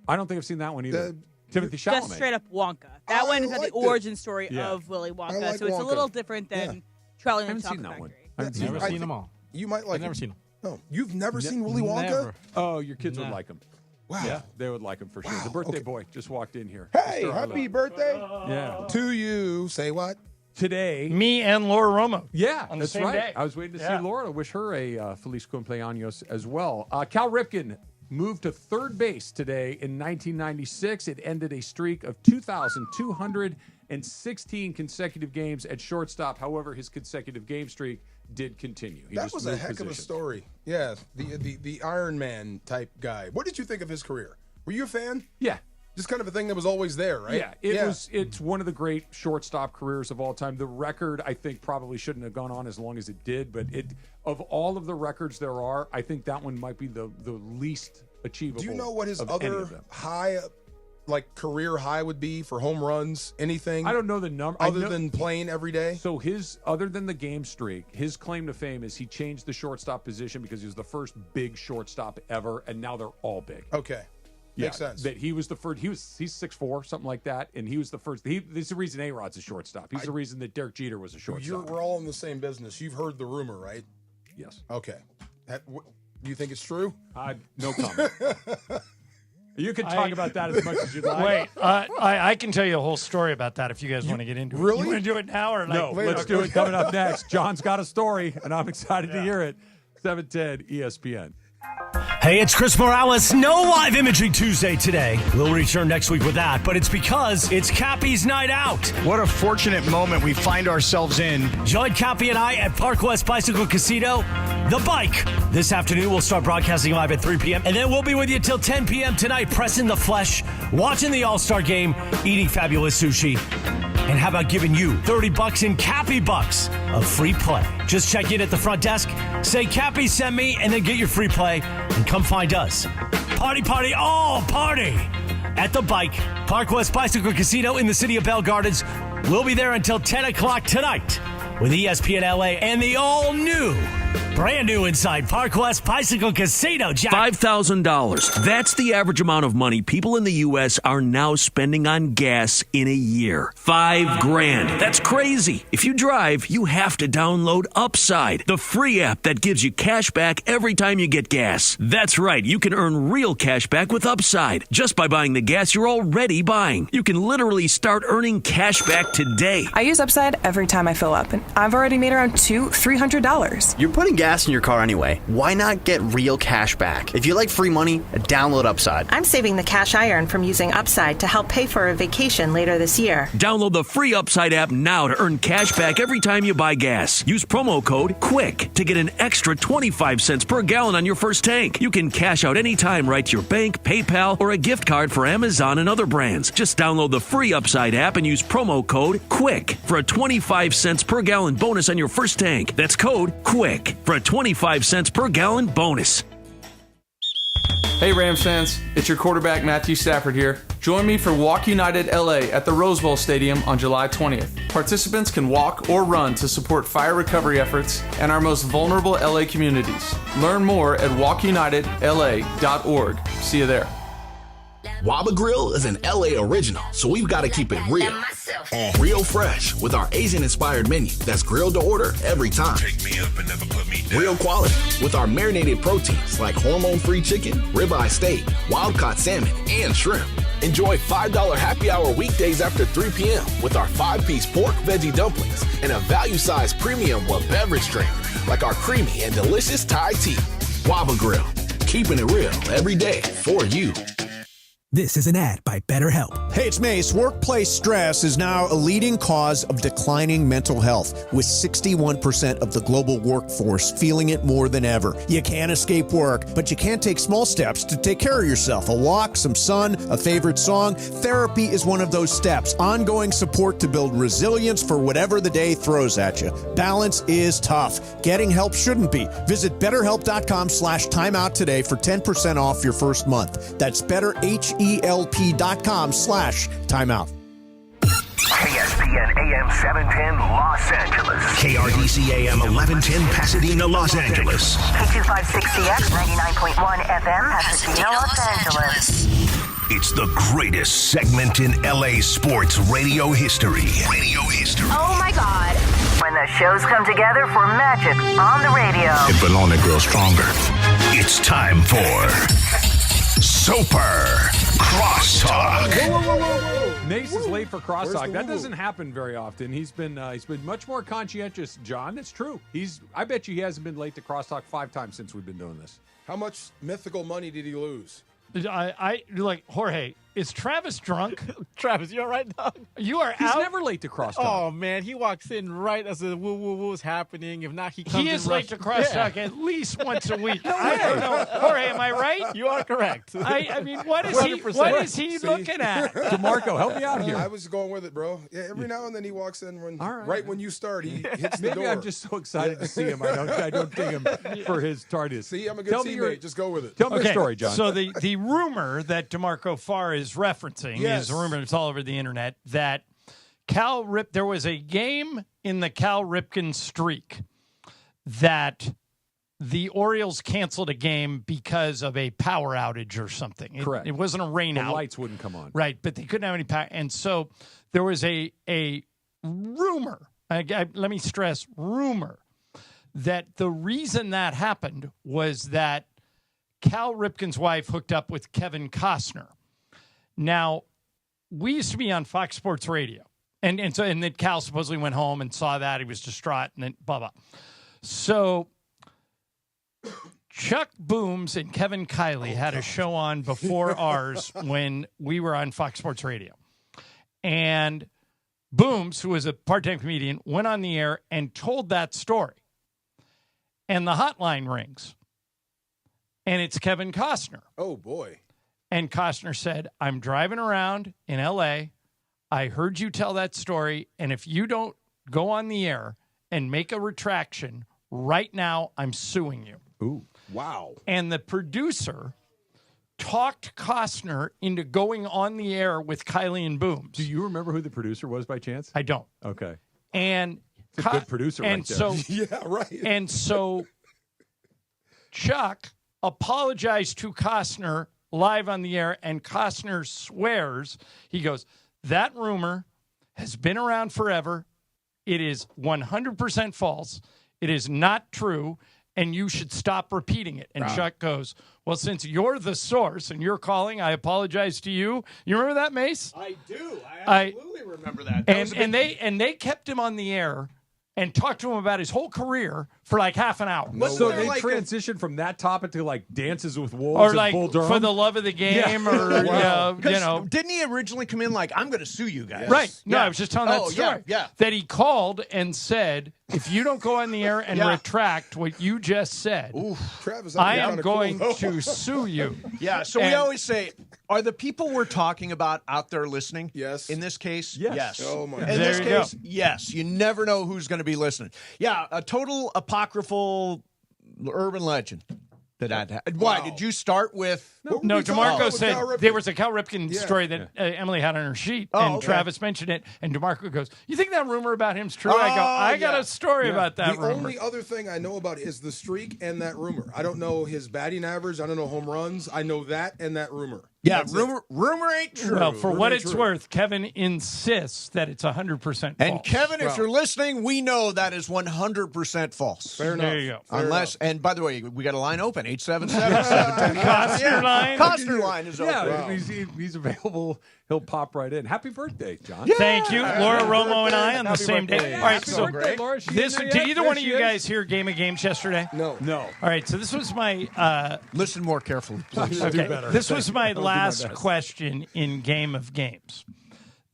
I don't think I've seen that one either. Timothy Chalamet. Just straight up Wonka. That one is about the liked it. origin story Yeah. of Willy Wonka, like so it's a Wonka. little different than Charlie and the haven't seen Chocolate that one. Factory. I haven't seen Never that seen one. them all. You might like I've never him. seen them. No, you've never seen Willy Wonka? Never. Oh, your kids would No. like him. Wow. Yeah, they would like him for sure. The birthday boy just walked in here. Hey, Mr. happy Harlow. birthday Yeah. to you. Say what? Today. Me and Laura Romo. Yeah, on the that's same right. day. I was waiting to Yeah. see Laura to wish her a Feliz Cumpleaños as well. Cal Ripken moved to third base today in 1996. It ended a streak of 2,200 and 16 consecutive games at shortstop. However, his consecutive game streak did continue. That was a heck of a story. Yeah, the Iron Man type guy. What did you think of his career? Were you a fan? Yeah. Just kind of a thing that was always there, right? Yeah, it's one of the great shortstop careers of all time. The record, I think, probably shouldn't have gone on as long as it did, but of all of the records there are, I think that one might be the least achievable. Do you know what his other high, like career high would be for home runs, anything? I don't know the number. Other than playing every day? So other than the game streak, his claim to fame is he changed the shortstop position because he was the first big shortstop ever, and now they're all big. Okay. Makes sense. That he was the first. He's 6'4", something like that, and he was the first. This is the reason A-Rod's a shortstop. He's the reason that Derek Jeter was a shortstop. We're all in the same business. You've heard the rumor, right? Yes. Okay. Do you think it's true? No comment. You can talk about that as much as you'd like. Wait, I can tell you a whole story about that if you guys want to get into it. Really? You want to do it now or no? Let's do it coming up next. John's got a story, and I'm excited to hear it. 710 ESPN. Hey, it's Chris Morales. No live imaging Tuesday today. We'll return next week with that, but it's because it's Cappy's night out. What a fortunate moment we find ourselves in. Join Cappy and I at Park West Bicycle Casino, The Bike. This afternoon, we'll start broadcasting live at 3 p.m., and then we'll be with you till 10 p.m. tonight, pressing the flesh, watching the All-Star Game, eating fabulous sushi. And how about giving you $30 in Cappy Bucks of free play? Just check in at the front desk, say Cappy sent me, and then get your free play and come find us. Party, party, all party at The Bike, Park West Bicycle Casino in the city of Bell Gardens. We'll be there until 10 o'clock tonight with ESPN LA and the all-new, brand new inside Park West Bicycle Casino. Jack. $5,000. That's the average amount of money people in the U.S. are now spending on gas in a year. $5,000. That's crazy. If you drive, you have to download Upside, the free app that gives you cash back every time you get gas. That's right. You can earn real cash back with Upside just by buying the gas you're already buying. You can literally start earning cash back today. I use Upside every time I fill up, and I've already made around $200-$300. You're putting gas in your car anyway. Why not get real cash back? If you like free money, download Upside. I'm saving the cash I earn from using Upside to help pay for a vacation later this year. Download the free Upside app now to earn cash back every time you buy gas. Use promo code QUICK to get an extra 25 cents per gallon on your first tank. You can cash out anytime right to your bank, PayPal, or a gift card for Amazon and other brands. Just download the free Upside app and use promo code QUICK for a 25 cents per gallon bonus on your first tank. That's code QUICK for a 25 cents per gallon bonus. Hey Rams fans, it's your quarterback Matthew Stafford here. Join me for Walk United LA at the Rose Bowl Stadium on July 20th. Participants can walk or run to support fire recovery efforts and our most vulnerable LA communities. Learn more at walkunitedla.org. See you there. Waba Grill is an LA original, so we've got to keep it real. Real fresh with our Asian-inspired menu that's grilled to order every time. Take me up and never put me down. Real quality with our marinated proteins like hormone-free chicken, ribeye steak, wild-caught salmon, and shrimp. Enjoy $5 happy hour weekdays after 3 p.m. with our 5-piece pork veggie dumplings and a value-sized premium beverage drink like our creamy and delicious Thai tea. Waba Grill, keeping it real every day for you. This is an ad by BetterHelp. Hey, it's Mace. Workplace stress is now a leading cause of declining mental health, with 61% of the global workforce feeling it more than ever. You can't escape work, but you can take small steps to take care of yourself. A walk, some sun, a favorite song. Therapy is one of those steps. Ongoing support to build resilience for whatever the day throws at you. Balance is tough. Getting help shouldn't be. Visit BetterHelp.com/timeout today for 10% off your first month. That's BetterHelp.com/timeout. ESPN AM 710 Los Angeles. KRDC AM 1110 Pasadena, Los Angeles. K256CX 99.1 FM Pasadena, Los Angeles. It's the greatest segment in LA sports radio history. Oh my God. When the shows come together for magic on the radio. It will only grow stronger. It's time for Super Crosstalk. Mace is late for crosstalk. That doesn't happen very often. He's been much more conscientious, John. That's true. I bet you he hasn't been late to crosstalk 5 times since we've been doing this. How much mythical money did he lose? I like Jorge. is Travis drunk? Travis, you all right, dog? You are He's out. never late to crosstalk. Oh, man, he walks in right as the woo is happening. If not, he comes He in is late to rush- crosstalk at least once a week. I don't know. Jorge, am I right? You are correct. I mean, what is he? 100%. What is he looking at? DeMarco, help me out here. I was going with it, bro. Yeah, every now and then he walks in right when you start. He hits the Maybe door. I'm just so excited to see him. I don't dig him for his tardiness. See, I'm a good teammate. Just go with it. Tell me a story, John. So the rumor that DeMarco Farr is referencing is a rumor that's all over the internet that there was a game in the Cal Ripken streak that the Orioles canceled a game because of a power outage or something. Correct. It wasn't a rain out. The lights wouldn't come on. Right, but they couldn't have any power. And so there was a rumor, let me stress, rumor, that the reason that happened was that Cal Ripken's wife hooked up with Kevin Costner. Now, we used to be on Fox Sports Radio. And then Cal supposedly went home and saw that. He was distraught and then blah, blah. So Chuck Booms and Kevin Kiley had a show on before ours when we were on Fox Sports Radio. And Booms, who was a part-time comedian, went on the air and told that story. And the hotline rings. And it's Kevin Costner. Oh, boy. And Costner said, I'm driving around in L.A. I heard you tell that story. And if you don't go on the air and make a retraction right now, I'm suing you. Ooh. Wow. And the producer talked Costner into going on the air with Kiley and Booms. Do you remember who the producer was by chance? I don't. Okay. And it's a good producer and right there. so yeah, right. And so Chuck apologized to Costner live on the air, and Costner swears, he goes, that rumor has been around forever. It is 100% false. It is not true, and you should stop repeating it. And Chuck goes, well, since you're the source and you're calling, I apologize to you. You remember that, Mace? I do. I absolutely remember that. And they kept him on the air and talked to him about his whole career for like half an hour. So they transitioned from that topic to like Dances with Wolves or and like Bull Durham? For the Love of the Game, or you know, didn't he originally come in like, I'm going to sue you guys? Right? No, I was just telling that story. Yeah. That he called and said, if you don't go on the air and retract what you just said, Travis, I am going to sue you. Yeah. So we always say, are the people we're talking about out there listening? Yes. In this case, yes. Oh my. In this case, yes. You never know who's going to be listening. Yeah, a total apocryphal urban legend. Why did you start with? No, DeMarco said there was a Cal Ripken story that Emily had on her sheet, and Travis mentioned it, and DeMarco goes, "You think that rumor about him's true?" I go, "I got a story about that rumor." The only other thing I know about is the streak and that rumor. I don't know his batting average. I don't know home runs. I know that and that rumor. Yeah, rumor ain't true. Well, for what it's worth, Kevin insists that it's 100% false. And Kevin, if you're listening, we know that is 100% false. Fair enough. There you go. Unless, and by the way, we got a line open, 877-710. Costner line. Costner line is open. Yeah, he's available. He'll pop right in. Happy birthday, John. Yeah. Thank you. Laura Romo and I on the same day. All right, Happy so birthday, Laura. did either one of you guys hear Game of Games yesterday? No. All right, so this was my... Listen more carefully, please. Okay. This was my last question in Game of Games.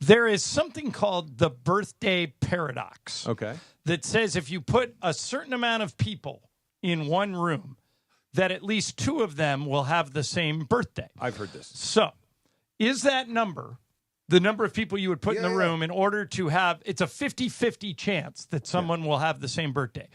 There is something called the birthday paradox. Okay. That says if you put a certain amount of people in one room, that at least two of them will have the same birthday. I've heard this. So, is that number the number of people you would put in the room in order to have, it's a 50-50 chance that someone will have the same birthday.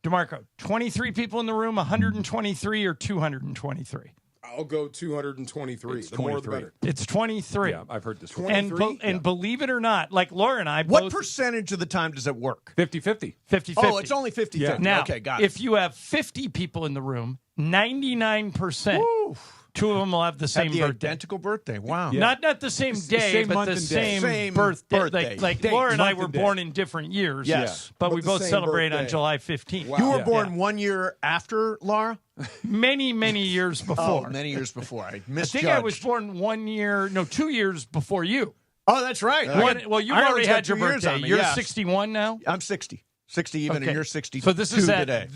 DeMarco, 23 people in the room, 123 or 223? I'll go 223. It's the more, the 23. better. It's 23. Yeah, I've heard this. And believe it or not, like Laura and I What both... percentage of the time does it work? 50-50. 50-50. Oh, it's only 50-50. Yeah. Now, okay, got it. if you have 50 people in the room, 99%, two of them will have the same Have the birthday. identical birthday. Wow. Yeah. Not the same day, same but month the and day. same birthday. Like Date. Laura and I Month were and day. born in different years. Yes. But But we the both same celebrate on birthday. July 15th. Wow. You were Yeah. born 1 year after Laura? Many, many years before. Oh, many years before. I I misjudged. think I was born 2 years before you. Oh, that's right. Well, you've I already got had your 2 years birthday. on me, You're yes. 61 now? I'm 60. 60 even, and you're 62 So this is today.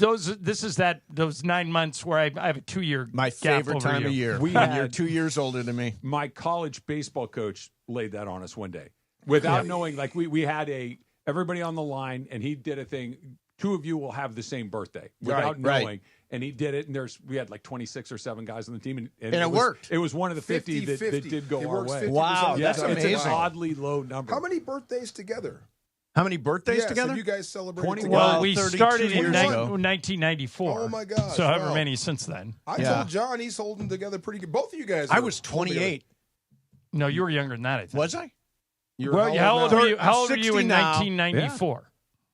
Those 9 months where I have a 2-year My favorite time of year. You're 2 years older than me. My college baseball coach laid that on us one day without knowing. Like we had everybody on the line, and he did a thing. 2 of you will have the same birthday without knowing. Right. And he did it, and we had like 26 or 7 guys on the team, and it worked. It was one of the 50 that did go our way. Wow, that's amazing. It's an oddly low number. How many birthdays together? How many birthdays together? You guys celebrated. Well, we started in 1994. Oh my gosh! So however many since then. I told John he's holding together pretty good. Both of you guys. I was 28. No, you were younger than that. I think. Was I? How old were you in 1994? Yeah.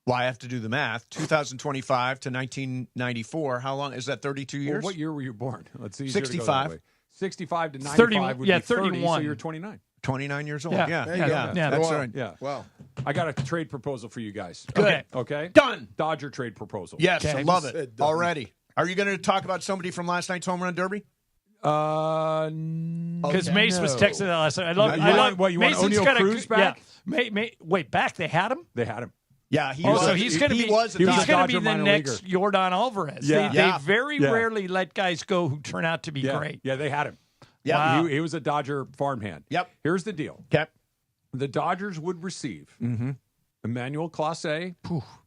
Well, I have to do the math. 2025 to 1994. How long is that? 32 years. Well, what year were you born? Let's see. 65. 65 to 95 would be 30. So you're 29. 29 years old. Yeah. That's right. Yeah. Wow. I got a trade proposal for you guys. Good. Okay. Done. Dodger trade proposal. Yes, I love it already. Are you going to talk about somebody from last night's home run derby? Because Mace was texting that last night. I love. What you want? Mason's O'Neal Cruz back? Yeah. Wait, back? They had him. They had him. Yeah, he's going to be the next Yordan Alvarez. Yeah. They very rarely let guys go who turn out to be great. Yeah, they had him. Yeah, wow. He was a Dodger farmhand. Yep. Here's the deal. Yep. The Dodgers would receive Emmanuel Clase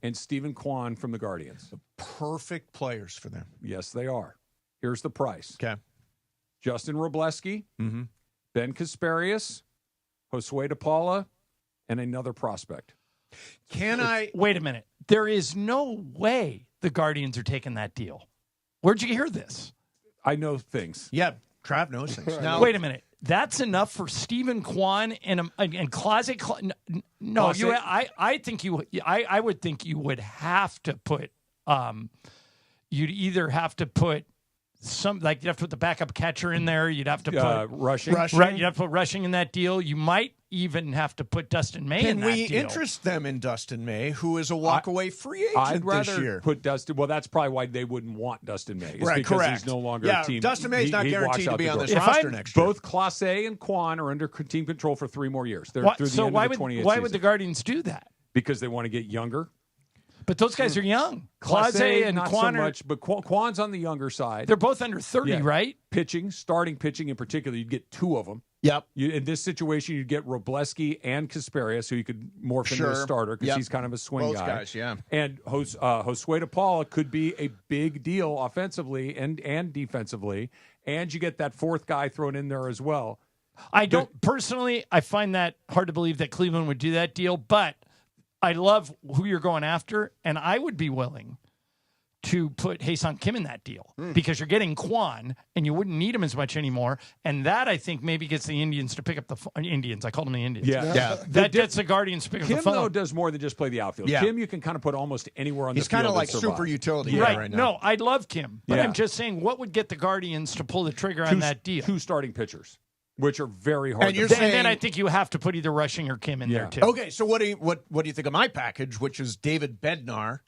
and Stephen Kwan from the Guardians. Perfect players for them. Yes, they are. Here's the price. Okay. Justin Robleski, Ben Kasparius, Josue DePaula, and another prospect. Wait a minute. There is no way the Guardians are taking that deal. Where'd you hear this? I know things. Yeah, Trav knows things. Now, wait a minute. That's enough for Stephen Kwan and Clase. No, I think I would think you would have to put. You'd either have to put you'd have to put the backup catcher in there. You'd have to put rushing. Right, you'd have to put rushing in that deal. You might even have to put Dustin May in that deal. Can we interest them in Dustin May, who is a walk-away free agent I'd rather this year? Put Dustin. Well, that's probably why they wouldn't want Dustin May. Right, because correct. He's no longer a team. Dustin May is not guaranteed to be on this door. roster next year. Both Clase and Kwan are under team control for 3 more years. They're through the end of the 28th why would the Guardians do that? Because they want to get younger. But those guys are young. Clase and not Kwan so much, but Kwan's on the younger side. They're both under 30, right? Starting pitching in particular, you'd get 2 of them. Yep. In this situation, you'd get Robleski and Kasparius, who you could morph into a starter because he's kind of a swing Both guy. Guys, yeah. And Josue DePaula could be a big deal offensively and defensively, and you get that 4th guy thrown in there as well. I find that hard to believe that Cleveland would do that deal, but I love who you're going after, and I would be willing to put Hae-Sung Kim in that deal because you're getting Kwan, and you wouldn't need him as much anymore. And that, I think, maybe gets the Indians to pick up the Indians. I called them the Indians. Yeah. That gets the Guardians to pick up the phone. Kim, though, does more than just play the outfield. Yeah. Kim, you can kind of put almost anywhere on the field. He's kind of like super utility right now. No, I love Kim. But I'm just saying, what would get the Guardians to pull the trigger on that deal? 2 starting pitchers, which are very hard. And then I think you have to put either Rushing or Kim in there, too. Okay, so what do you think of my package, which is David Bednar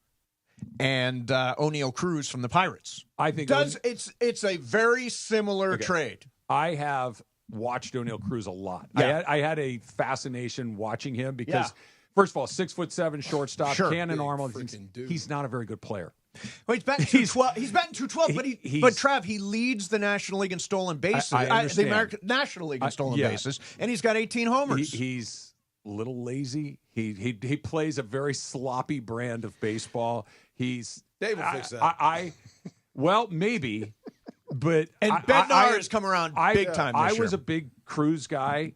and O'Neal Cruz from the Pirates? I think it's a very similar trade. I have watched O'Neal Cruz a lot. Yeah. I had a fascination watching him because, first of all, 6'7" shortstop, cannon arm. He's not a very good player. Well, he's batting 212. He's batting 212, but Trav, he leads the National League in stolen bases. I understand. The American National League in stolen bases, and he's got 18 homers. He's a little lazy. He plays a very sloppy brand of baseball. Dave will fix that. Well, maybe, but Bednar has come around big time. I was a big Cruz guy.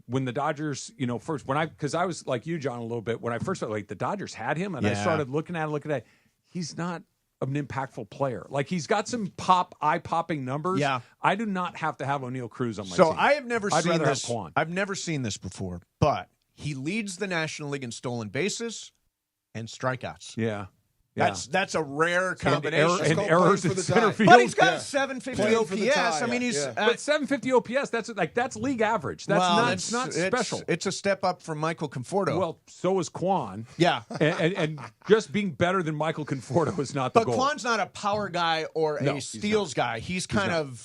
When the Dodgers, first because I was like you, John, a little bit when I first felt like the Dodgers had him, and I started looking at it. He's not an impactful player. Like he's got some eye-popping numbers. Yeah, I do not have to have O'Neal Cruz on my team. So I have never I'd seen rather this. have Kwan. I've never seen this before, but he leads the National League in stolen bases and strikeouts. Yeah. That's a rare combination. And errors in center field. But he's got 750 OPS. I mean, he's but 750 OPS. That's league average. That's not special. It's a step up from Michael Conforto. Well, so is Quan. Yeah, and just being better than Michael Conforto is not the goal. But Quan's not a power guy or a steals guy. He's kind of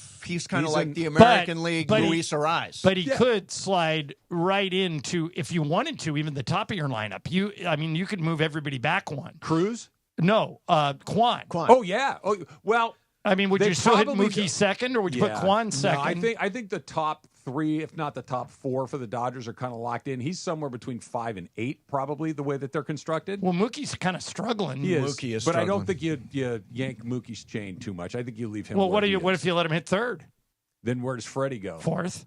like the American League Luis Ariz. But he could slide right into, if you wanted to, even the top of your lineup. You could move everybody back one. Cruz? No, Quan. Oh yeah. Oh well. I mean, would you still hit Mookie second, or would you put Quan second? No, I think the top 3, if not the top 4 for the Dodgers, are kind of locked in. He's somewhere between 5 and 8, probably the way that they're constructed. Well, Mookie's kind of struggling. Mookie is, but I don't think you yank Mookie's chain too much. I think you leave him. Well, what if you let him hit third? Then where does Freddie go? Fourth.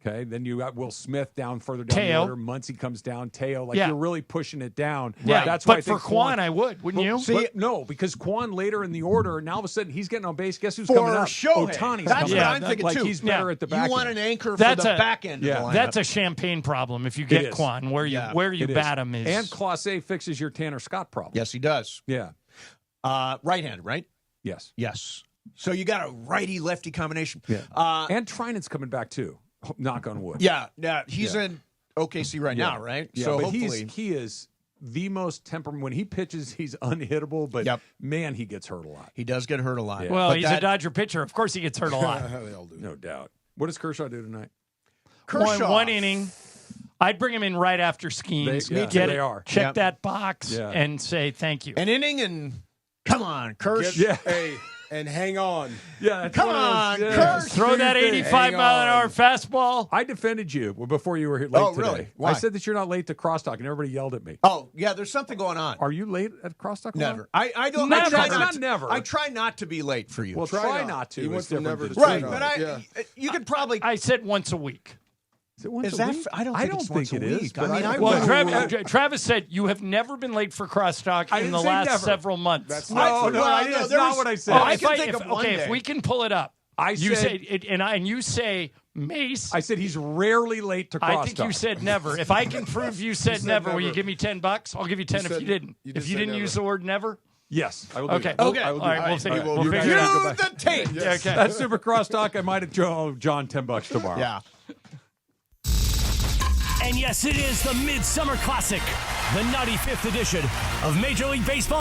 Okay, then you got Will Smith down further down the order. Muncy comes down. Teo, you're really pushing it down. Yeah, that's but why I think for Quan, I would, wouldn't you? See, no, because Quan later in the order, now all of a sudden he's getting on base. Guess who's coming up? Shohei. Otani's That's coming what up. I'm thinking too. He's better at the back. You want end. an anchor for the back end. Of the lineup. That's a champagne problem if you get Quan. Where you bat him is. And Clase fixes your Tanner Scott problem. Yes, he does. Yeah. Right-handed, right? Yes. Yes. So you got a righty-lefty combination. Yeah. And Trinan's coming back too. Knock on wood. Yeah. He's in OKC right now, right? Yeah, so but hopefully he is the most temperament. When he pitches, he's unhittable, but man, he gets hurt a lot. He does get hurt a lot. Yeah. Well, he's a Dodger pitcher. Of course he gets hurt a lot. They all do. No doubt. What does Kershaw do tonight? One inning. I'd bring him in right after Skeens. Check that box and say thank you. An inning and come on, Kershaw. Hey. And hang on. Yeah, come on, Kershaw. Throw that 85-mile-an-hour fastball. I defended you before you were here late today. Really? Why? I said that you're not late to crosstalk, and everybody yelled at me. Oh, yeah, there's something going on. Are you late at crosstalk? Never. I don't. Never. I try not to be late for you. Well, try not to. He went from never to right, but you could probably. I said once a week. Is it once a week? I don't think it is. But I mean, Travis said you have never been late for crosstalk in the last several months. That's not what I said. I can think of one day. If we can pull it up, you say Mace. I said he's rarely late to crosstalk. I think you said never. If I can prove you said never, will you give me $10? I'll give you 10 if you didn't. If you didn't use the word never. Yes, I will do okay. that. Okay. I will do All right, that. we'll figure it out. Cue the tape. Yes. Okay. That's Super Crosstalk. I might have John $10 tomorrow. Yeah. And yes, it is the Midsummer Classic, the 95th edition of Major League Baseball.